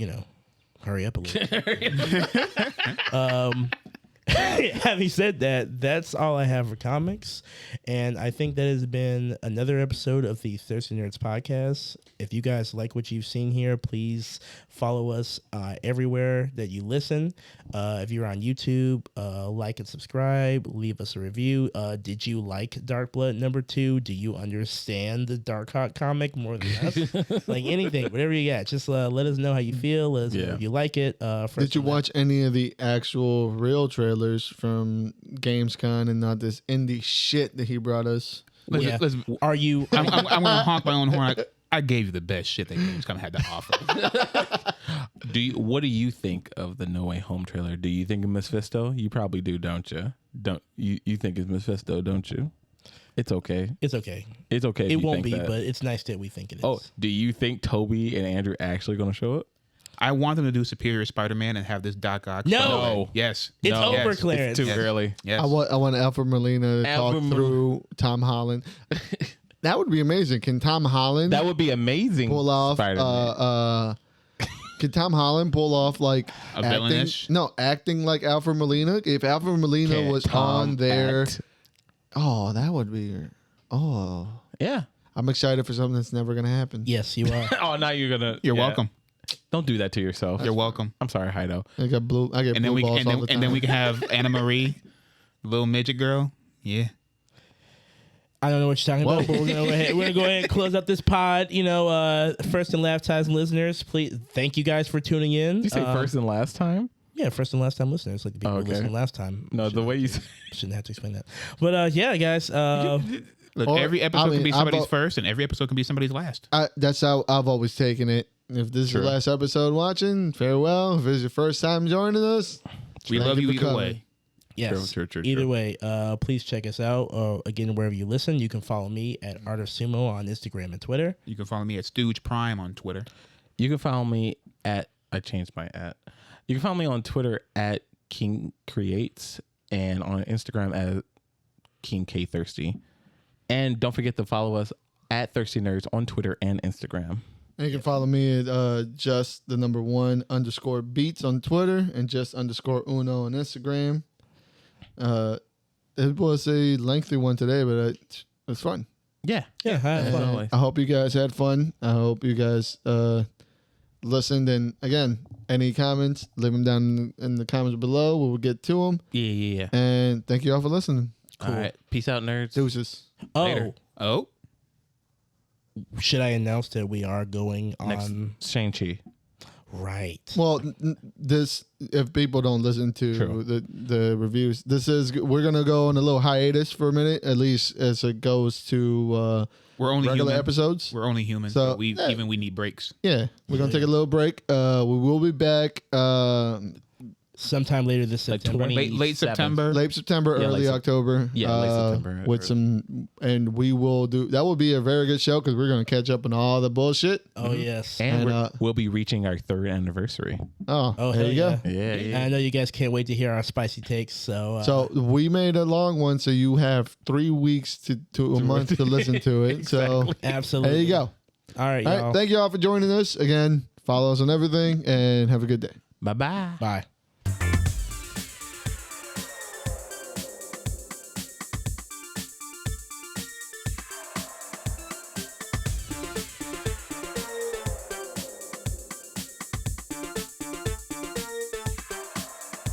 hurry up a little. Having said that, that's all I have for comics, and I think that has been another episode of the Thirsty Nerds podcast. If you guys like what you've seen here, please follow us everywhere that you listen. If you're on YouTube, like and subscribe, leave us a review. Did you like Dark Blood #2? Do you understand the Dark Hawk comic more than us? Like anything, whatever you got, just let us know how you feel. Let us know if you like it. Did you watch any of the actual real trailers from Gamescom and not this indie shit that he brought us? Listen, Are you? I'm going to honk my own horn. I gave you the best shit that Gamescom had to offer. What do you think of the No Way Home trailer? Do you think of Mephisto? You probably do, don't you? You think it's Mephisto, don't you? It's okay. It's okay. It's okay. It won't be, but it's nice that we think it is. Oh, do you think Toby and Andrew actually going to show up? I want them to do Superior Spider-Man and have this Doc Ock. No. Yes. It's No. over, Yes. Clarence. It's too early. Yes. I want Alfred Molina to talk through Tom Holland. That would be amazing. Can Tom Holland That would be amazing. pull off? Can Tom Holland pull off like A villainish? acting like Alfred Molina? If Alfred Molina was on there, act? that would be. Oh, Yeah. I'm excited for something that's never gonna happen. Yes, you are. Oh, now you're gonna. You're welcome. Don't do that to yourself. You're welcome. I'm sorry, Heido. I get blue And then balls all the time. and then we can have Anna Marie, little midget girl. Yeah. I don't know what you're talking about, but we're gonna go ahead and close out this pod. First and last time listeners, please thank you guys for tuning in. Did you say first and last time? Yeah, first and last time listeners, like the people who Okay. listened last time. No, the way you Shouldn't have to explain that. But yeah, guys. Look, Or, every episode I mean, can be I've somebody's al- first, and every episode can be somebody's last. That's how I've always taken it. If this is True. the last episode watching, farewell. If it's your first time joining us, We thank love you for either coming. way. yes. True. Either way, please check us out. Again, wherever you listen, you can follow me at Art of Sumo on Instagram and Twitter. You can follow me at Stooge Prime on Twitter. You can follow me at I changed my at. You can follow me on Twitter at King Creates and on Instagram at King K Thirsty. And don't forget to follow us at Thirsty Nerds on Twitter and Instagram. And you can follow me at just the number 1_ beats on Twitter and just _ uno on Instagram. It was a lengthy one today, but it was fun. Yeah. Yeah, hi. As And always. I hope you guys had fun. I hope you guys listened. And again, any comments, leave them down in the comments below. We'll get to them. Yeah. And thank you all for listening. All right. Peace out, nerds. Deuces. Later. Oh, Should I announce that we are going Next, on? Shang-Chi. Right. Well, this if people don't listen to True. the reviews, we're gonna go on a little hiatus for a minute, at least as it goes to we're only regular human. episodes. We're only human. So, So we yeah. even we need breaks. Yeah, we're gonna take a little break. We will be back Sometime later this Like September. 20 Late 27th. September. late September, Yeah, early late Sep- October. Yeah, late September, with or- some, and we will do that. Will be a very good show because we're gonna catch up on all the bullshit. Oh yes. And, And, we'll be reaching our 3rd anniversary. Oh, Oh, there hell you go. Yeah. And I know you guys can't wait to hear our spicy takes. So, So we made a long one, so you have 3 weeks to a month to listen to it. So absolutely. there you go. All right, All y'all. right, thank you all for joining us again. Follow us on everything and have a good day. Bye-bye. Bye.